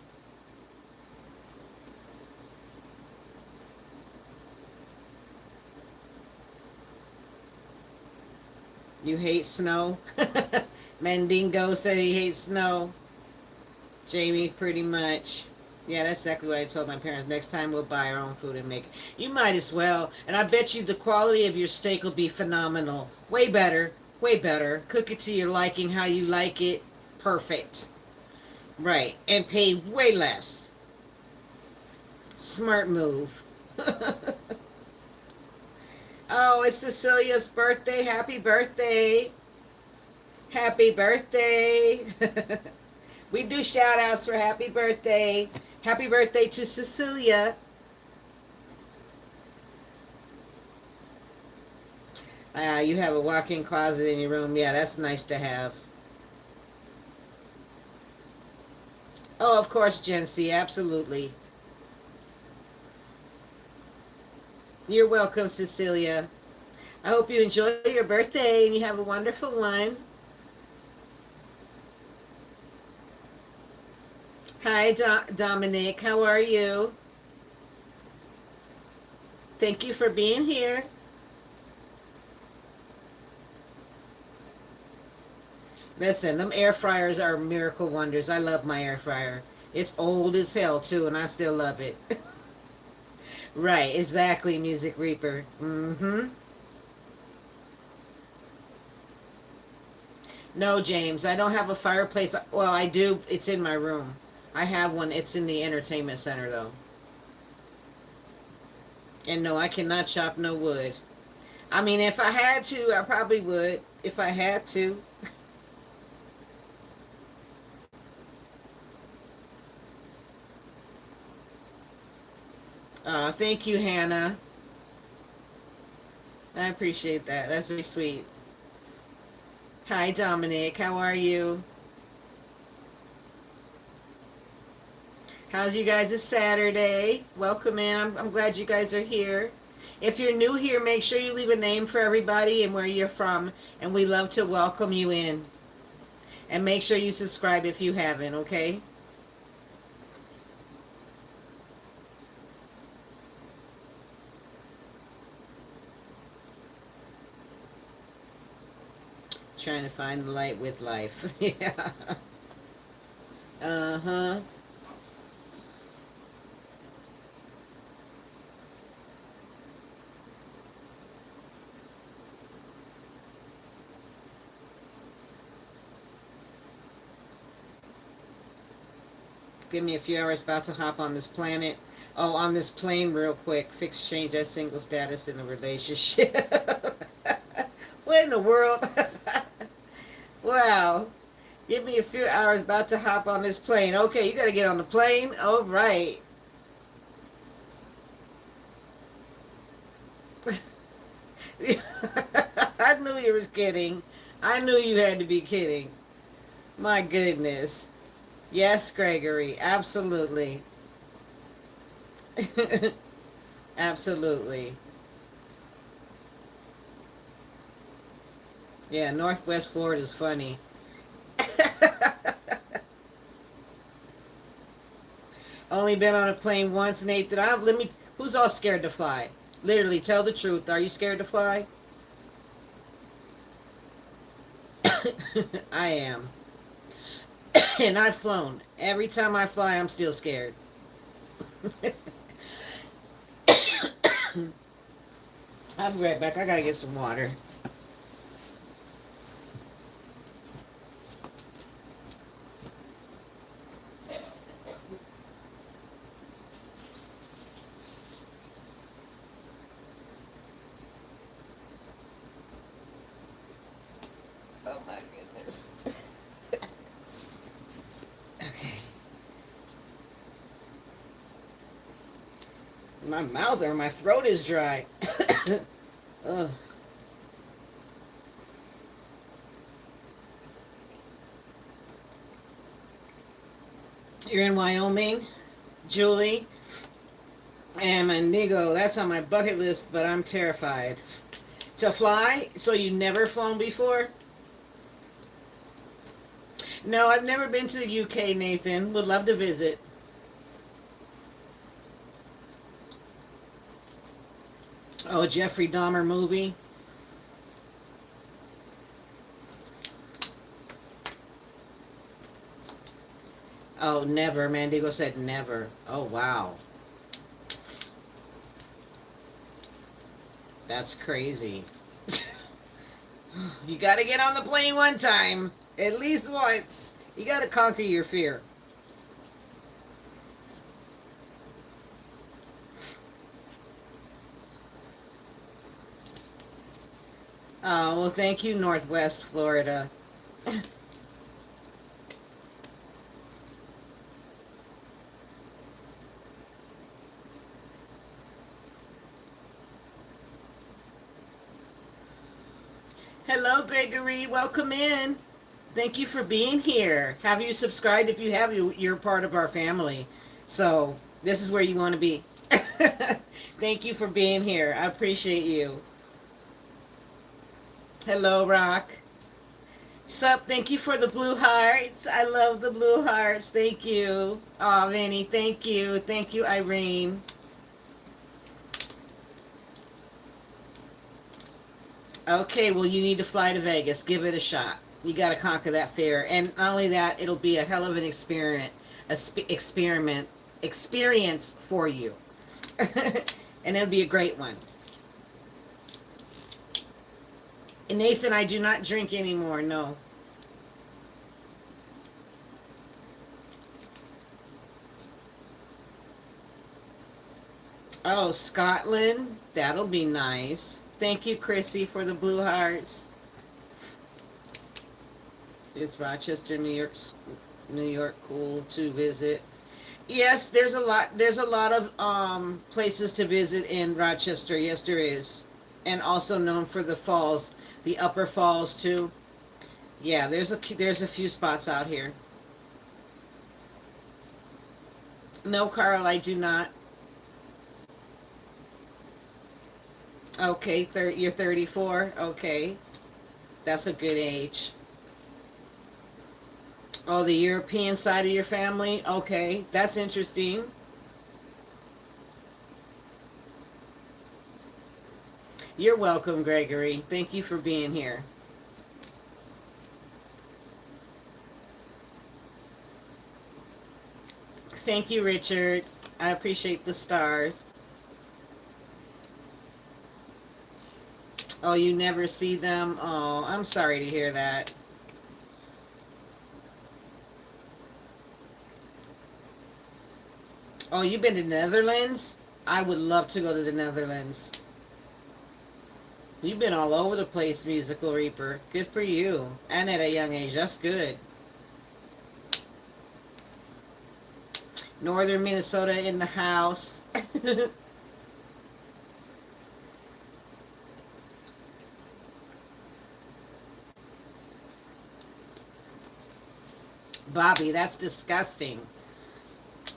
You hate snow? Mandingo said he hates snow. Jamie, pretty much. Yeah, that's exactly what I told my parents. Next time we'll buy our own food and make it. You might as well. And I bet you the quality of your steak will be phenomenal. Way better. Way better. Cook it to your liking, how you like it. Perfect. Right. And pay way less. Smart move. Oh, it's Cecilia's birthday. Happy birthday. Happy birthday. We do shout outs for happy birthday. Happy birthday to Cecilia. You have a walk-in closet in your room. Yeah, that's nice to have. Oh, of course, Jen C. Absolutely. You're welcome, Cecilia. I hope you enjoy your birthday and you have a wonderful one. Hi, Dominic. How are you? Thank you for being here. Listen, them air fryers are miracle wonders. I love my air fryer. It's old as hell, too, and I still love it. Right, exactly, Music Reaper. Mm-hmm. No, James, I don't have a fireplace. Well, I do. It's in my room. I have one. It's in the entertainment center, though. And no, I cannot chop no wood. I mean, if I had to, I probably would. If I had to. Thank you, Hannah. I appreciate that. That's very sweet. Hi, Dominic. How are you? How's you guys this Saturday? Welcome in. I'm glad you guys are here. If you're new here, make sure you leave a name for everybody and where you're from. And we love to welcome you in. And make sure you subscribe if you haven't, okay? Trying to find the light with life. Yeah. Uh-huh. Give me a few hours, about to hop on this planet. Oh, on this plane real quick. Fix, change that single status in a relationship. What in the world? Wow. Give me a few hours, about to hop on this plane. Okay, you got to get on the plane. All right. I knew you was kidding. I knew you had to be kidding. My goodness. Yes, Gregory. Absolutely. Absolutely. Yeah, Northwest Florida is funny. Only been on a plane once, Nathan. Let me. Who's all scared to fly? Literally, tell the truth. Are you scared to fly? I am. And I've flown. Every time I fly, I'm still scared. I'll be right back. I gotta get some water. Oh my goodness. Okay. My mouth or my throat is dry. Ugh. You're in Wyoming, Julie, and Mandigo. That's on my bucket list, but I'm terrified. To fly? So you never flown before? No, I've never been to the UK, Nathan. Would love to visit. Oh, Jeffrey Dahmer movie. Oh, never. Mandigo said never. Oh, wow. That's crazy. You got to get on the plane one time. At least once. You got to conquer your fear. Oh, well, thank you, Northwest Florida. Hello, Gregory. Welcome in. Thank you for being here. Have you subscribed? If you have, you're part of our family. So this is where you want to be. Thank you for being here. I appreciate you. Hello, Rock. Sup, thank you for the blue hearts. I love the blue hearts. Thank you. Oh, Vinny, thank you. Thank you, Irene. Okay, well, you need to fly to Vegas. Give it a shot. You got to conquer that fear. And not only that, it'll be a hell of an experience for you. And it'll be a great one. And Nathan, I do not drink anymore. No. Oh, Scotland. That'll be nice. Thank you, Chrissy, for the blue hearts. Is Rochester, New York cool to visit? Yes, there's a lot. There's a lot of places to visit in Rochester. Yes, there is, and also known for the falls, the Upper Falls too. Yeah, there's a few spots out here. No, Carl, I do not. Okay, you're 34. Okay, that's a good age. Oh, the European side of your family. Okay, that's interesting. You're welcome, Gregory. Thank you for being here. Thank you, Richard. I appreciate the stars. Oh, you never see them? Oh, I'm sorry to hear that. Oh, you've been to the Netherlands? I would love to go to the Netherlands. You've been all over the place, Musical Reaper. Good for you. And at a young age. That's good. Northern Minnesota in the house. Bobby, that's disgusting.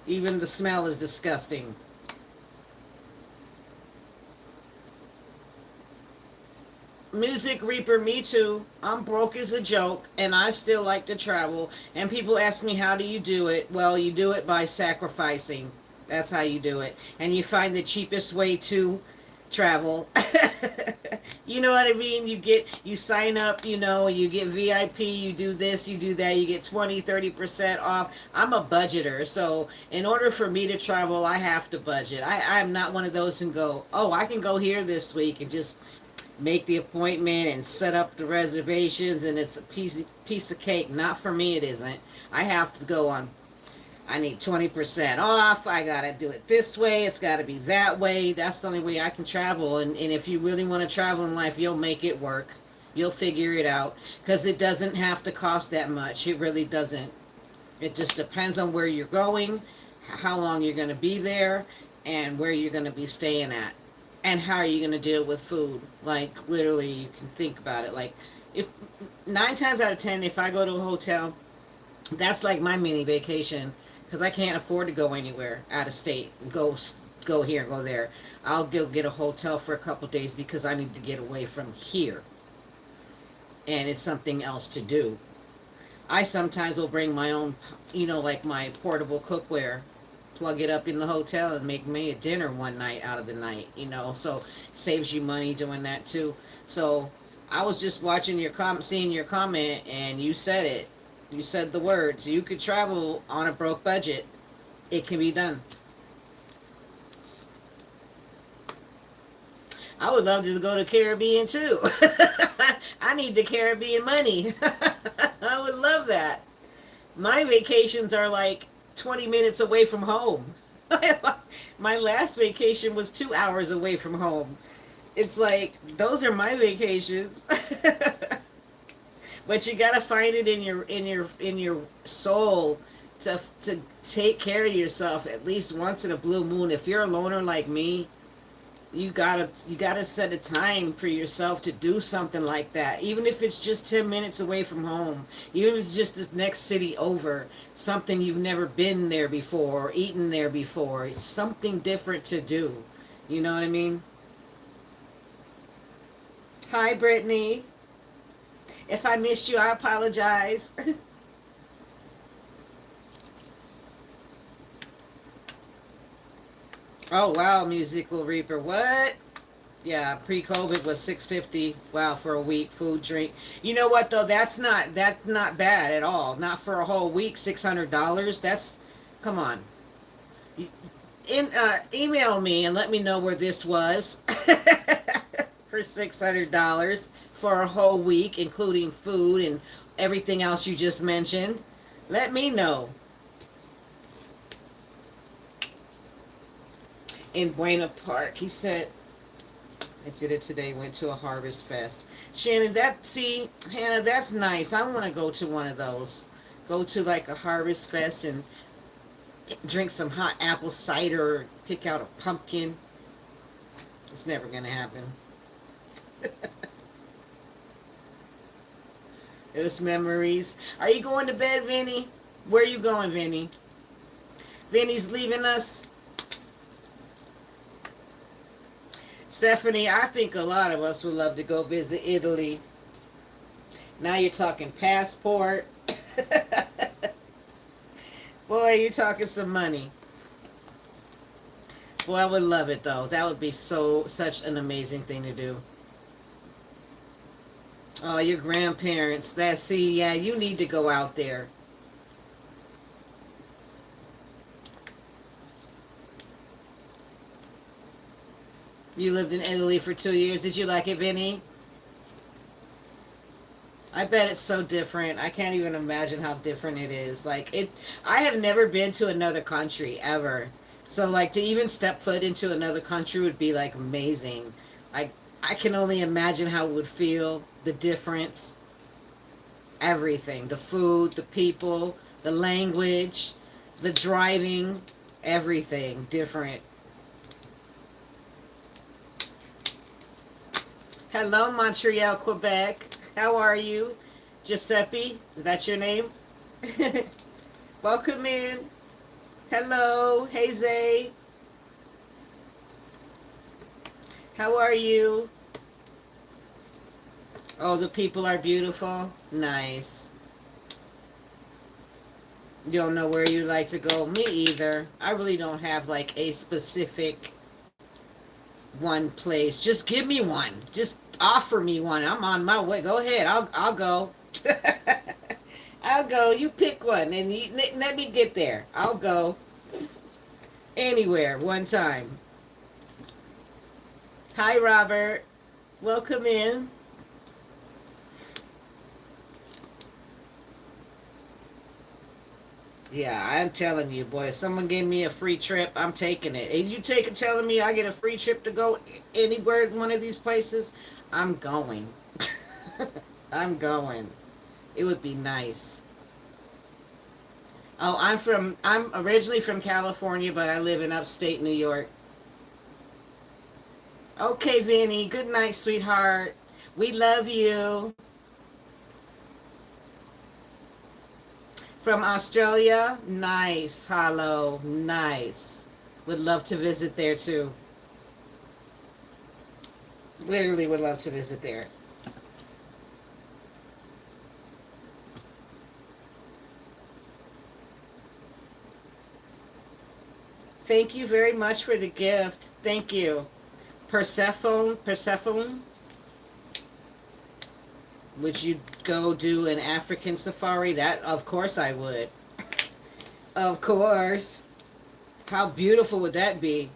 Even the smell is disgusting. Music Reaper, me too. I'm broke as a joke, and I still like to travel. And people ask me, how do you do it? Well, you do it by sacrificing. That's how you do it. And you find the cheapest way to travel. You know what I mean? You sign up, you get VIP, you do this, you do that, you get 20-30% off. I'm a budgeter, so in order for me to travel, I have to budget. I'm not one of those who go, oh, I can go here this week and just make the appointment and set up the reservations and it's a piece of cake. Not for me, it isn't. I have to go on, I need 20% off. I got to do it this way. It's got to be that way. That's the only way I can travel. And if you really want to travel in life, you'll make it work. You'll figure it out because it doesn't have to cost that much. It really doesn't. It just depends on where you're going, how long you're going to be there, and where you're going to be staying at. And how are you going to deal with food? Like, literally, you can think about it. Like, if 9 times out of 10, if I go to a hotel, that's like my mini vacation because I can't afford to go anywhere out of state. Go here, go there. I'll go get a hotel for a couple of days because I need to get away from here. And it's something else to do. I sometimes will bring my own, like my portable cookware, plug it up in the hotel and make me a dinner one night out of the night, so saves you money doing that too. So I was just watching seeing your comment, and you said it. You said the words. You could travel on a broke budget. It can be done. I would love to go to Caribbean too. I need the Caribbean money. I would love that. My vacations are like 20 minutes away from home. My last vacation was 2 hours away from home. It's like, those are my vacations. But you gotta find it in your soul to take care of yourself at least once in a blue moon. If you're a loner like me, you gotta set a time for yourself to do something like that. Even if it's just 10 minutes away from home, even if it's just the next city over, something you've never been there before or eaten there before. It's something different to do. You know what I mean? Hi, Brittany. If I missed you, I apologize. Oh, wow, Musical Reaper. What? Yeah, pre-COVID was $6.50. Wow, for a week, food, drink. You know what, though? That's not bad at all. Not for a whole week, $600. That's, come on. Email me and let me know where this was. For $600 for a whole week, including food and everything else you just mentioned. Let me know. In Buena Park, he said, I did it today, went to a Harvest Fest. Shannon, Hannah, that's nice. I want to go to one of those. Go to like a Harvest Fest and drink some hot apple cider, pick out a pumpkin. It's never going to happen. Those memories. Are you going to bed, Vinny? Where are you going, Vinny? Vinny's leaving us. Stephanie, I think a lot of us would love to go visit Italy. Now you're talking passport. Boy, you're talking some money. Boy, I would love it, though. That would be such an amazing thing to do. Oh, your grandparents. Yeah, you need to go out there. You lived in Italy for 2 years. Did you like it, Vinny? I bet it's so different. I can't even imagine how different it is. I have never been to another country ever. So like to even step foot into another country would be like amazing. I can only imagine how it would feel, the difference, everything, the food, the people, the language, the driving, everything different. Hello, Montreal, Quebec. How are you? Giuseppe, is that your name? Welcome in. Hello, hey Zay. How are you? Oh, the people are beautiful. Nice. You don't know where you like to go? Me either. I really don't have like a specific one place. Just give me one. Just offer me one. I'm on my way. Go ahead. I'll go. I'll go. You pick one and let me get there. I'll go anywhere one time. Hi, Robert. Welcome in. Yeah, I'm telling you, boy, if someone gave me a free trip, I'm taking it. If you telling me I get a free trip to go anywhere in one of these places, I'm going. I'm going. It would be nice. Oh, I'm originally from California, but I live in upstate New York. Okay, Vinny. Good night, sweetheart. We love you. From Australia? Nice. Hello. Nice. Would love to visit there too. Literally would love to visit there. Thank you very much for the gift. Thank you. Persephone. Would you go do an African safari? That, of course I would. Of course. How beautiful would that be?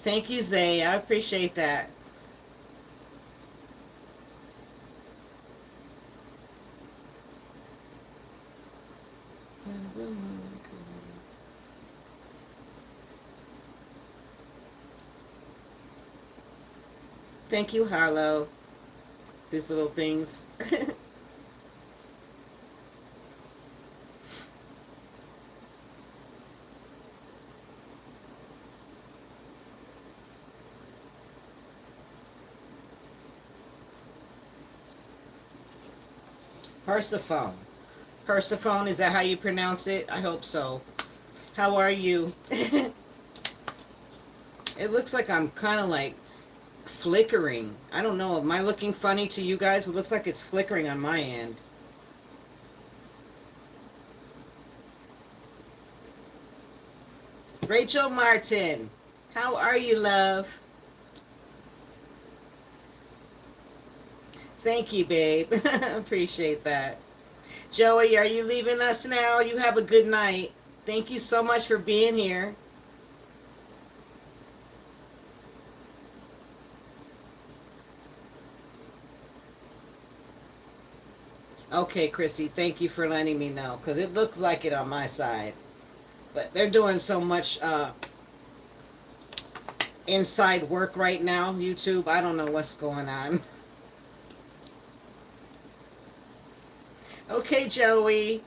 Thank you, Zay. I appreciate that. Thank you, Harlow. These little things. Persephone. Persephone, is that how you pronounce it? I hope so. How are you? It looks like I'm kind of like flickering. I don't know. Am I looking funny to you guys? It looks like it's flickering on my end. Rachel Martin, how are you, love? Thank you, babe. Appreciate that. Joey, are you leaving us now? You have a good night. Thank you so much for being here. Okay, Chrissy, thank you for letting me know, because it looks like it on my side. But they're doing so much inside work right now, YouTube. I don't know what's going on. Okay, Joey.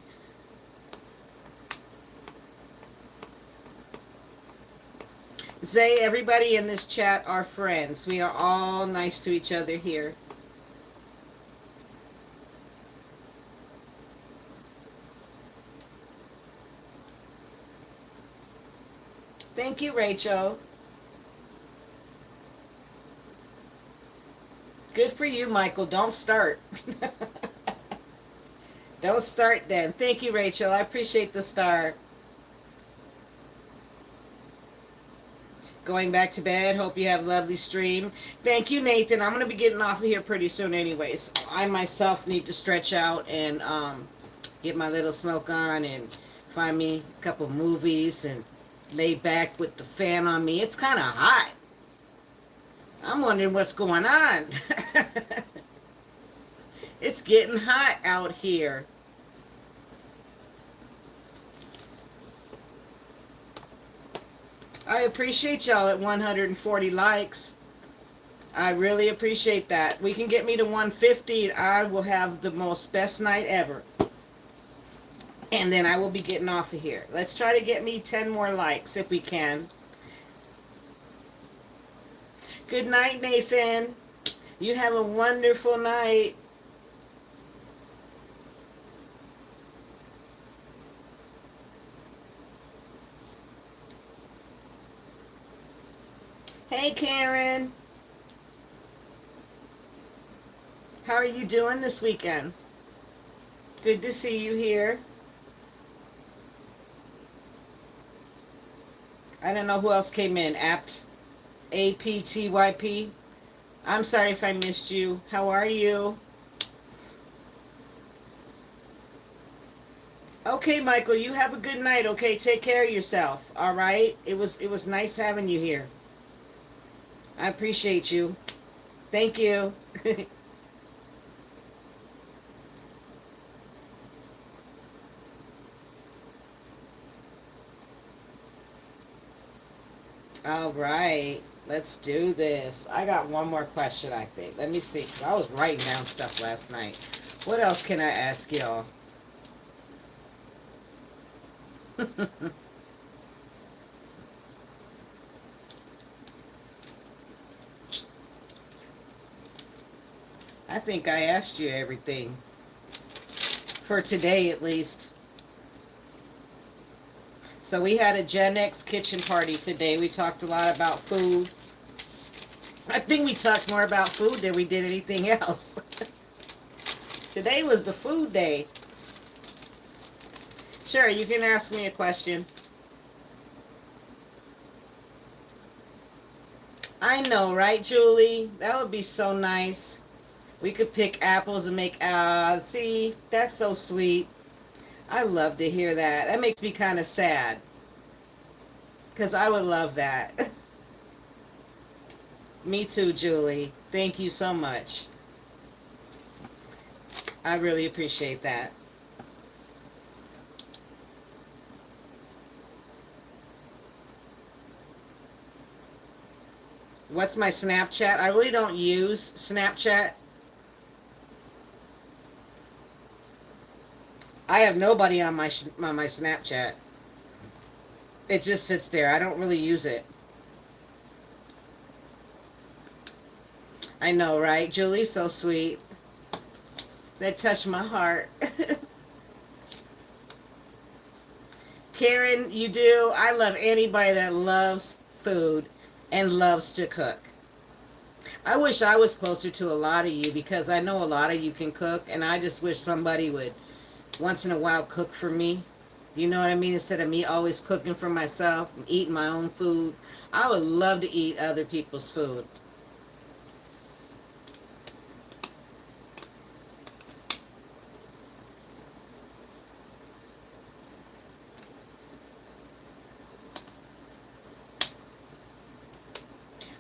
Zay, everybody in this chat are friends. We are all nice to each other here. Thank you, Rachel. Good for you, Michael. Don't start. Don't start then. Thank you, Rachel. I appreciate the star. Going back to bed. Hope you have a lovely stream. Thank you, Nathan. I'm going to be getting off of here pretty soon anyways. I myself need to stretch out and get my little smoke on and find me a couple movies and lay back with the fan on me. It's kind of hot. I'm wondering what's going on. It's getting hot out here. I appreciate y'all at 140 likes. I really appreciate that. We can get me to 150 and I will have the most best night ever. And then I will be getting off of here. Let's try to get me 10 more likes if we can. Good night, Nathan. You have a wonderful night. Hey, Karen. How are you doing this weekend? Good to see you here. I don't know who else came in. APTYP. I'm sorry if I missed you. How are you? Okay, Michael, you have a good night. Okay, take care of yourself. All right. It was nice having you here. I appreciate you. Thank you. All right. Let's do this. I got one more question, I think. Let me see. I was writing down stuff last night. What else can I ask y'all? I think I asked you everything. For today, at least. So we had a Gen X kitchen party today. We talked a lot about food. I think we talked more about food than we did anything else. Today was the food day. Sure, you can ask me a question. I know, right, Julie? That would be so nice. We could pick apples and make, see, that's so sweet. I love to hear that. That makes me kind of sad. Because I would love that. Me too, Julie. Thank you so much. I really appreciate that. What's my Snapchat? I really don't use Snapchat. I have nobody on my Snapchat. It just sits there. I don't really use it. I know, right, Julie? So sweet. That touched my heart. Karen, you do. I love anybody that loves food and loves to cook. I wish I was closer to a lot of you because I know a lot of you can cook, and I just wish somebody would once in a while cook for me. You know what I mean? Instead of me always cooking for myself and eating my own food. I would love to eat other people's food.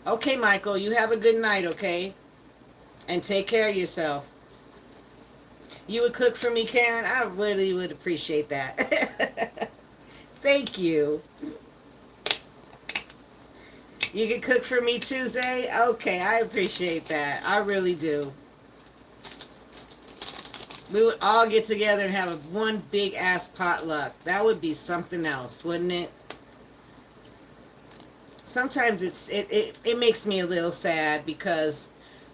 Okay, Michael, you have a good night, okay? And take care of yourself. You would cook for me, Karen? I really would appreciate that. Thank you. You can cook for me Tuesday? Okay, I appreciate that. I really do. We would all get together and have one big ass potluck. That would be something else, wouldn't it? Sometimes it makes me a little sad because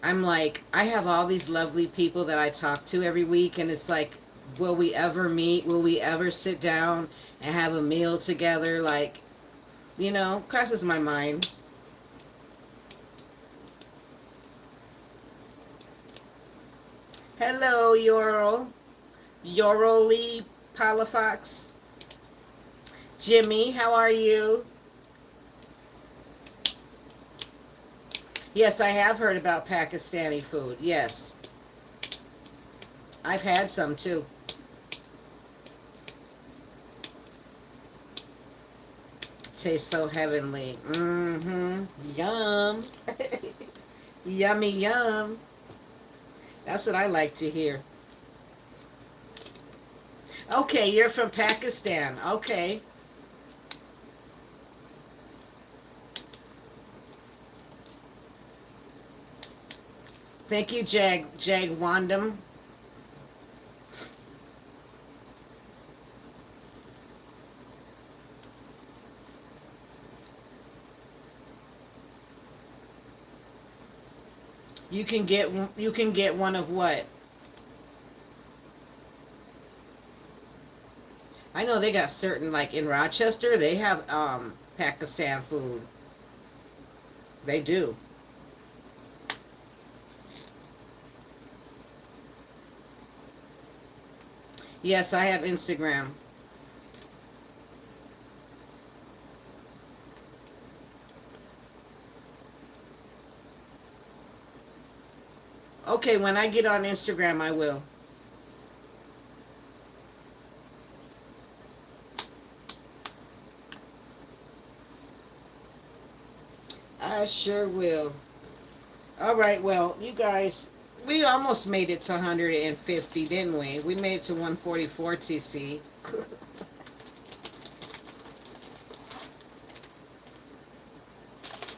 I'm like, I have all these lovely people that I talk to every week, and it's like, will we ever meet? Will we ever sit down and have a meal together? Like, crosses my mind. Hello, Yoral. Yoroli Palafox. Jimmy, how are you? Yes, I have heard about Pakistani food. Yes. I've had some too. Tastes so heavenly. Mm-hmm. Yum. Yummy yum. That's what I like to hear. Okay, you're from Pakistan. Okay. Thank you, Jagwandam. You can get one of what? I know they got certain, like in Rochester, they have Pakistan food. They do. Yes, I have Instagram. Okay, when I get on Instagram, I will. I sure will. All right, well, you guys, we almost made it to 150, didn't we? We made it to 144 TC.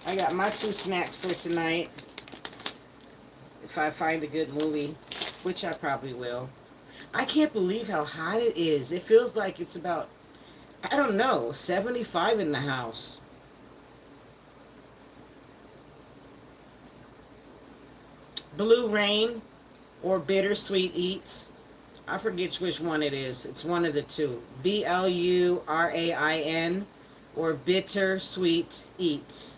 I got my 2 snacks for tonight. If I find a good movie, which I probably will. I can't believe how hot it is. It feels like it's about, I don't know, 75 in the house. Blue Rain or Bittersweet Eats. I forget which one it is. It's one of the two. BLURAIN or Bittersweet Eats.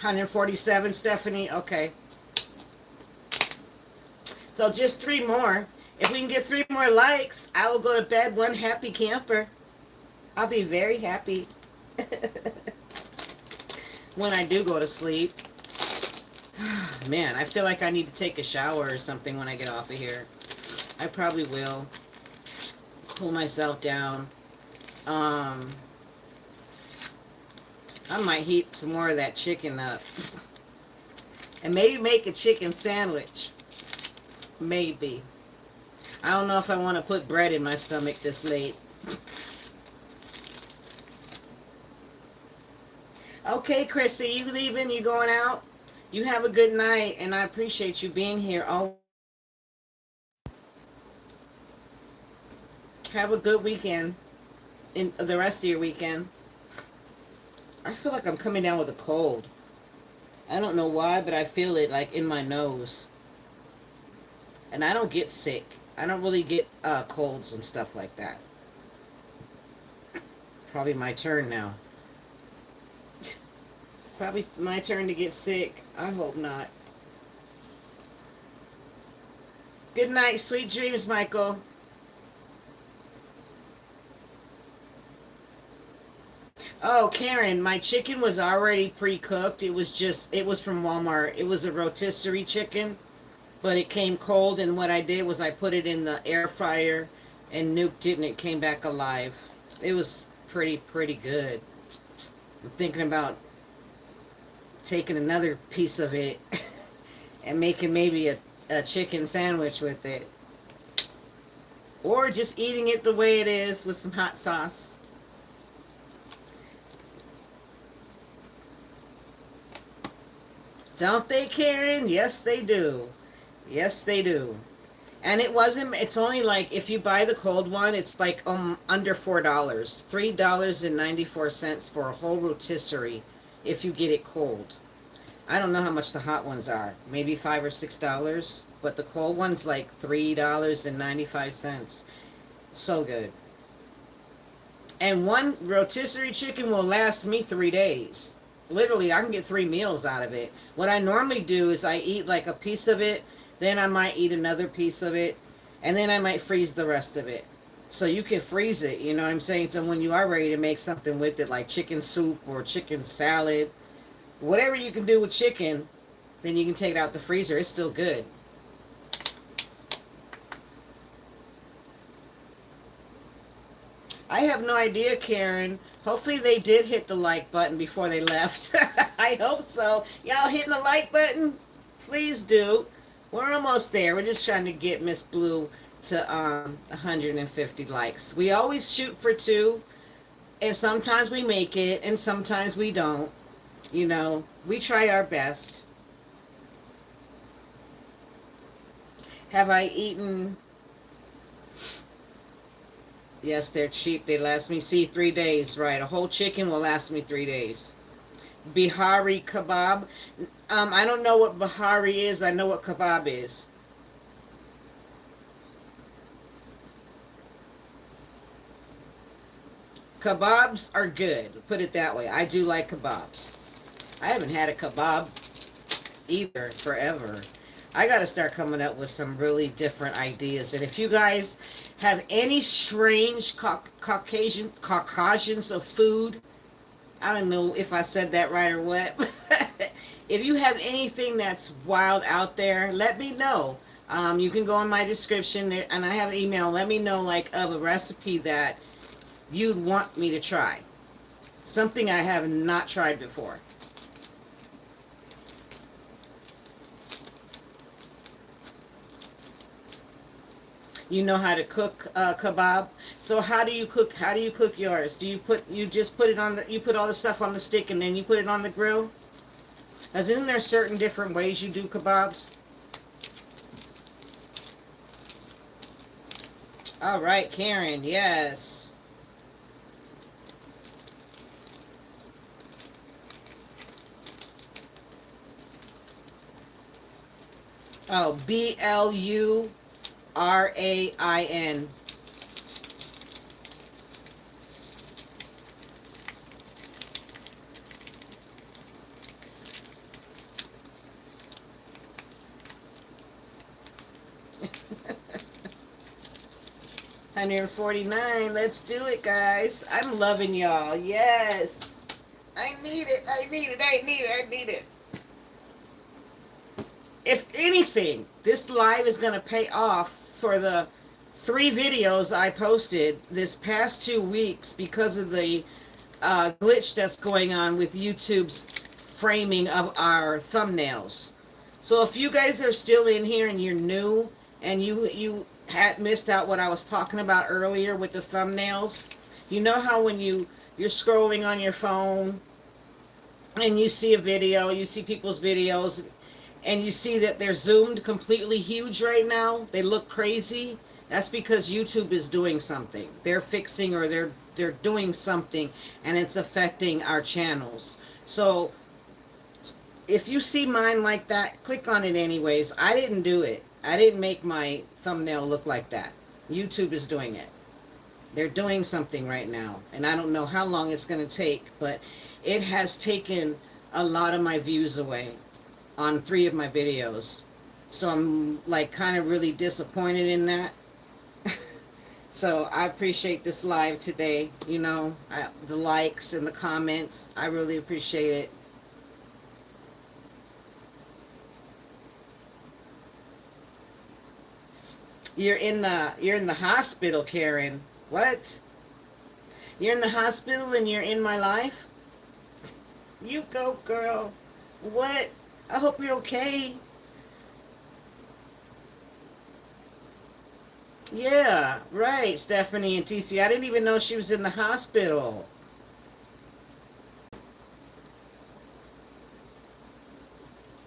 $147, Stephanie. Okay. So just 3 more. If we can get 3 more likes, I will go to bed one happy camper. I'll be very happy when I do go to sleep. Man, I feel like I need to take a shower or something when I get off of here. I probably will. Cool myself down. I might heat some more of that chicken up. And maybe make a chicken sandwich. Maybe. I don't know if I want to put bread in my stomach this late. Okay, Chrissy, you leaving? You going out? You have a good night, and I appreciate you being here. Oh, have a good weekend. In the rest of your weekend. I feel like I'm coming down with a cold. I don't know why, but I feel it like in my nose. And I don't get sick. I don't really get colds and stuff like that. Probably my turn now. Probably my turn to get sick. I hope not. Good night. Sweet dreams, Michael. Oh, Karen, my chicken was already pre-cooked. It was from Walmart. It was a rotisserie chicken, but it came cold, and what I did was I put it in the air fryer and nuked it, and it came back alive. It was pretty good. I'm thinking about taking another piece of it and making maybe a chicken sandwich with it. Or just eating it the way it is with some hot sauce. Don't they, Karen? Yes, they do. Yes, they do. And it's only like, if you buy the cold one, it's like under $4. $3.94 for a whole rotisserie if you get it cold. I don't know how much the hot ones are. Maybe $5 or $6. But the cold one's like $3.95. So good. And one rotisserie chicken will last me 3 days. Literally, I can get 3 meals out of it. What I normally do is I eat like a piece of it, then I might eat another piece of it, and then I might freeze the rest of it. So you can freeze it, you know what I'm saying? So when you are ready to make something with it, like chicken soup or chicken salad, whatever you can do with chicken, then you can take it out the freezer. It's still good. I have no idea, Karen. Hopefully they did hit the like button before they left. I hope so. Y'all hitting the like button? Please do. We're almost there. We're just trying to get Miss Blue to 150 likes. We always shoot for 2, and sometimes we make it, and sometimes we don't. You know, we try our best. Have I eaten... Yes, they're cheap. They last me, 3 days. Right, a whole chicken will last me 3 days. Bihari kebab. I don't know what Bihari is. I know what kebab is. Kebabs are good. Put it that way. I do like kebabs. I haven't had a kebab either forever. I got to start coming up with some really different ideas. And if you guys have any strange Caucasians of food, I don't know if I said that right or what. If you have anything that's wild out there, let me know. You can go in my description and I have an email. Let me know like of a recipe that you'd want me to try. Something I have not tried before. You know how to cook kebab. So how do you cook? How do you cook yours? Do you just put it on the, you put all the stuff on the stick and then you put it on the grill? As in there certain different ways you do kebabs? All right, Karen. Yes. Oh, BLURAIN. $149. Let's do it, guys. I'm loving y'all. Yes. I need it. I need it. I need it. I need it. If anything, this live is going to pay off for the 3 videos I posted this past 2 weeks because of the glitch that's going on with YouTube's framing of our thumbnails. So if you guys are still in here and you're new and you had missed out what I was talking about earlier with the thumbnails, you know how when you're scrolling on your phone and you see a video, you see people's videos, and you see that they're zoomed completely huge right now, they look crazy. That's because YouTube is doing something. They're fixing or they're doing something and it's affecting our channels. So if you see mine like that, click on it anyways. I didn't do it. I didn't make my thumbnail look like that. YouTube is doing it. They're doing something right now. And I don't know how long it's going to take, but it has taken a lot of my views away on 3 of my videos. So I'm like kind of really disappointed in that. So I appreciate this live today. You know, the likes and the comments. I really appreciate it. You're in the hospital, Karen. What? You're in the hospital and you're in my life? You go, girl. What? I hope you're okay. Yeah, right, Stephanie and TC. I didn't even know she was in the hospital.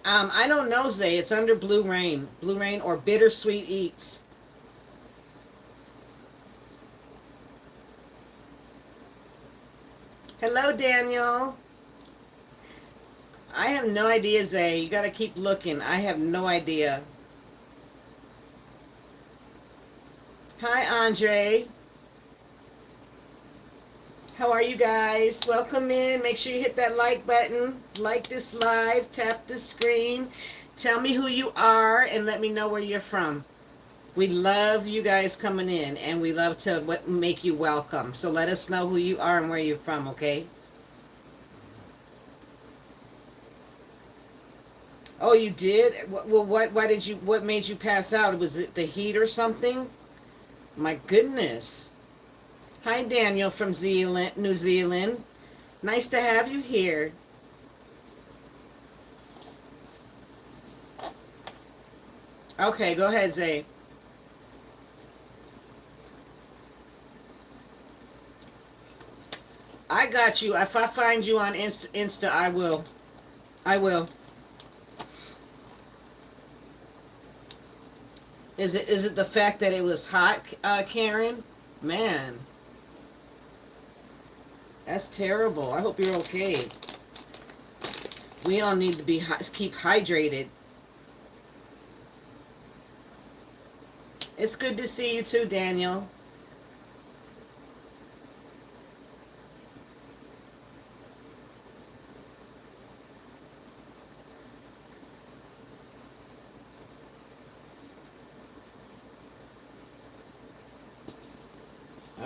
I don't know, Zay. It's under Blue Rain. Blue Rain or Bittersweet Eats. Hello, Daniel. I have no idea, Zay. You got to keep looking. I have no idea. Hi, Andre. How are you guys? Welcome in. Make sure you hit that like button. Like this live. Tap the screen. Tell me who you are and let me know where you're from. We love you guys coming in and we love to make you welcome. So let us know who you are and where you're from, okay? Oh, you did? Well, what made you pass out? Was it the heat or something? My goodness. Hi, Daniel from New Zealand. Nice to have you here. Okay, go ahead, Zay. I got you. If I find you on Insta, I will. I will. Is it the fact that it was hot, Karen? Man, that's terrible. I hope you're okay. We all need to keep hydrated. It's good to see you too, Daniel.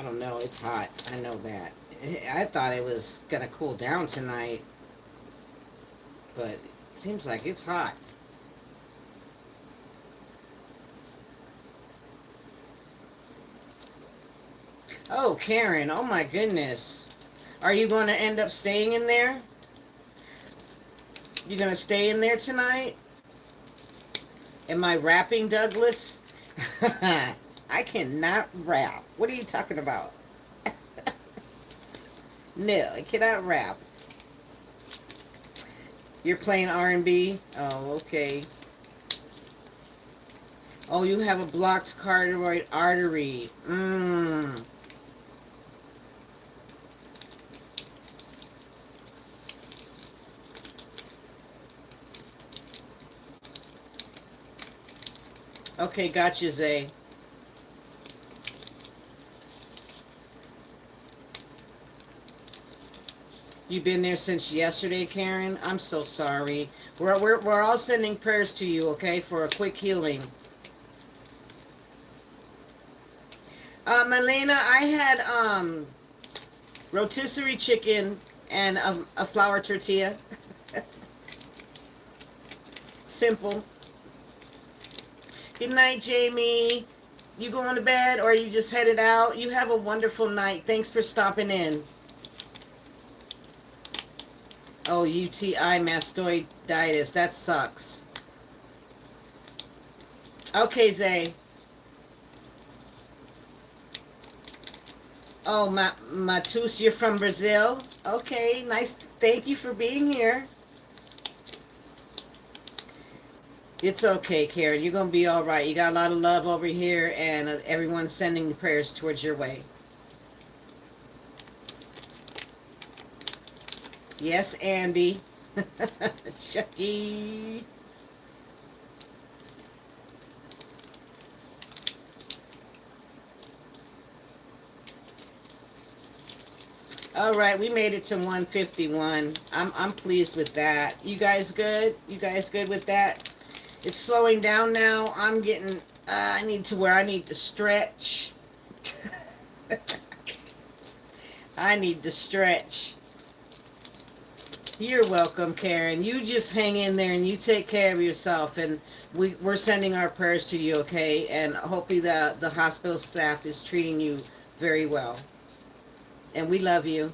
I don't know. It's hot. I know that. I thought it was going to cool down tonight. But it seems like it's hot. Oh, Karen. Oh, my goodness. Are you going to end up staying in there? You going to stay in there tonight? Am I rapping, Douglas? I cannot rap. What are you talking about? No, I cannot rap. You're playing R&B? Oh, okay. Oh, you have a blocked carotid artery. Okay, gotcha, Zay. You've been there since yesterday, Karen? I'm so sorry. We're all sending prayers to you, okay, for a quick healing. Malena, I had rotisserie chicken and a flour tortilla. Simple. Good night, Jamie. You going to bed or you just headed out? You have a wonderful night. Thanks for stopping in. Oh, UTI mastoiditis. That sucks. Okay, Zay. Oh, Matus, you're from Brazil? Okay, nice. Thank you for being here. It's okay, Karen. You're going to be all right. You got a lot of love over here, and everyone's sending prayers towards your way. Yes, Andy. Chucky. All right, we made it to 151. I'm pleased with that. You guys good? You guys good with that? It's slowing down now. I'm getting, I need to stretch. I need to stretch. You're welcome, Karen. You just hang in there and you take care of yourself. And we're sending our prayers to you, okay? And hopefully the hospital staff is treating you very well. And we love you.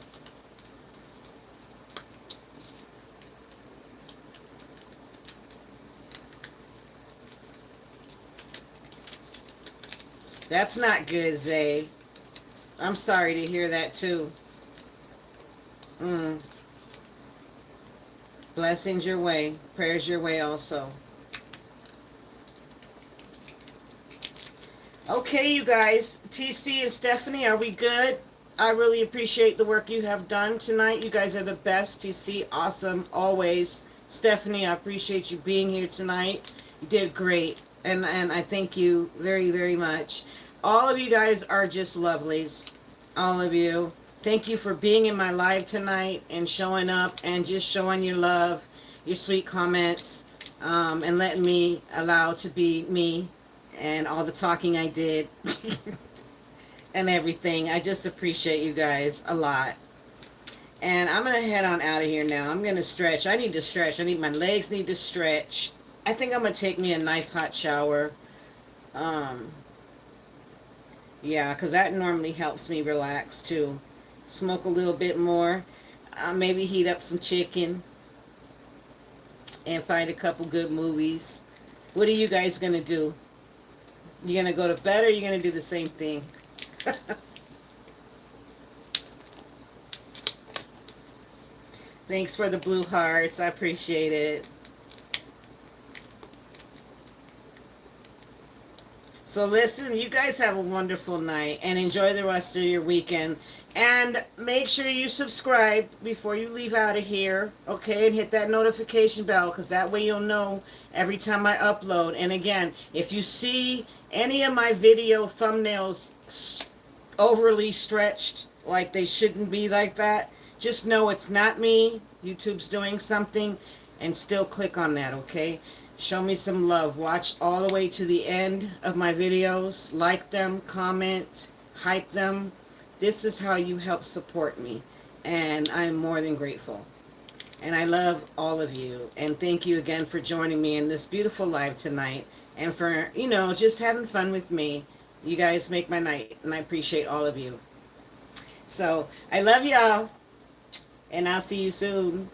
That's not good, Zay. I'm sorry to hear that, too. Blessings your way. Prayers your way also. Okay, you guys. TC and Stephanie, are we good? I really appreciate the work you have done tonight. You guys are the best. TC, awesome, always. Stephanie, I appreciate you being here tonight. You did great. And I thank you very, very much. All of you guys are just lovelies. All of you. Thank you for being in my live tonight and showing up and just showing your love, your sweet comments, and letting me allow to be me and all the talking I did and everything. I just appreciate you guys a lot. And I'm going to head on out of here now. I'm going to stretch. I need to stretch. My legs need to stretch. I think I'm going to take me a nice hot shower. Yeah, because that normally helps me relax too. Smoke a little bit more. Maybe heat up some chicken. And find a couple good movies. What are you guys going to do? You going to go to bed or are you going to do the same thing? Thanks for the blue hearts. I appreciate it. So listen, you guys have a wonderful night and enjoy the rest of your weekend. And make sure you subscribe before you leave out of here, okay? And hit that notification bell because that way you'll know every time I upload. And again, if you see any of my video thumbnails overly stretched, like they shouldn't be like that, just know it's not me. YouTube's doing something, and still click on that, okay? Show me some love. Watch all the way to the end of my videos. Like them, comment, hype them, This is how you help support me, and I'm more than grateful. And I love all of you. And thank you again for joining me in this beautiful live tonight and for, just having fun with me. You guys make my night, and I appreciate all of you. So I love y'all, and I'll see you soon.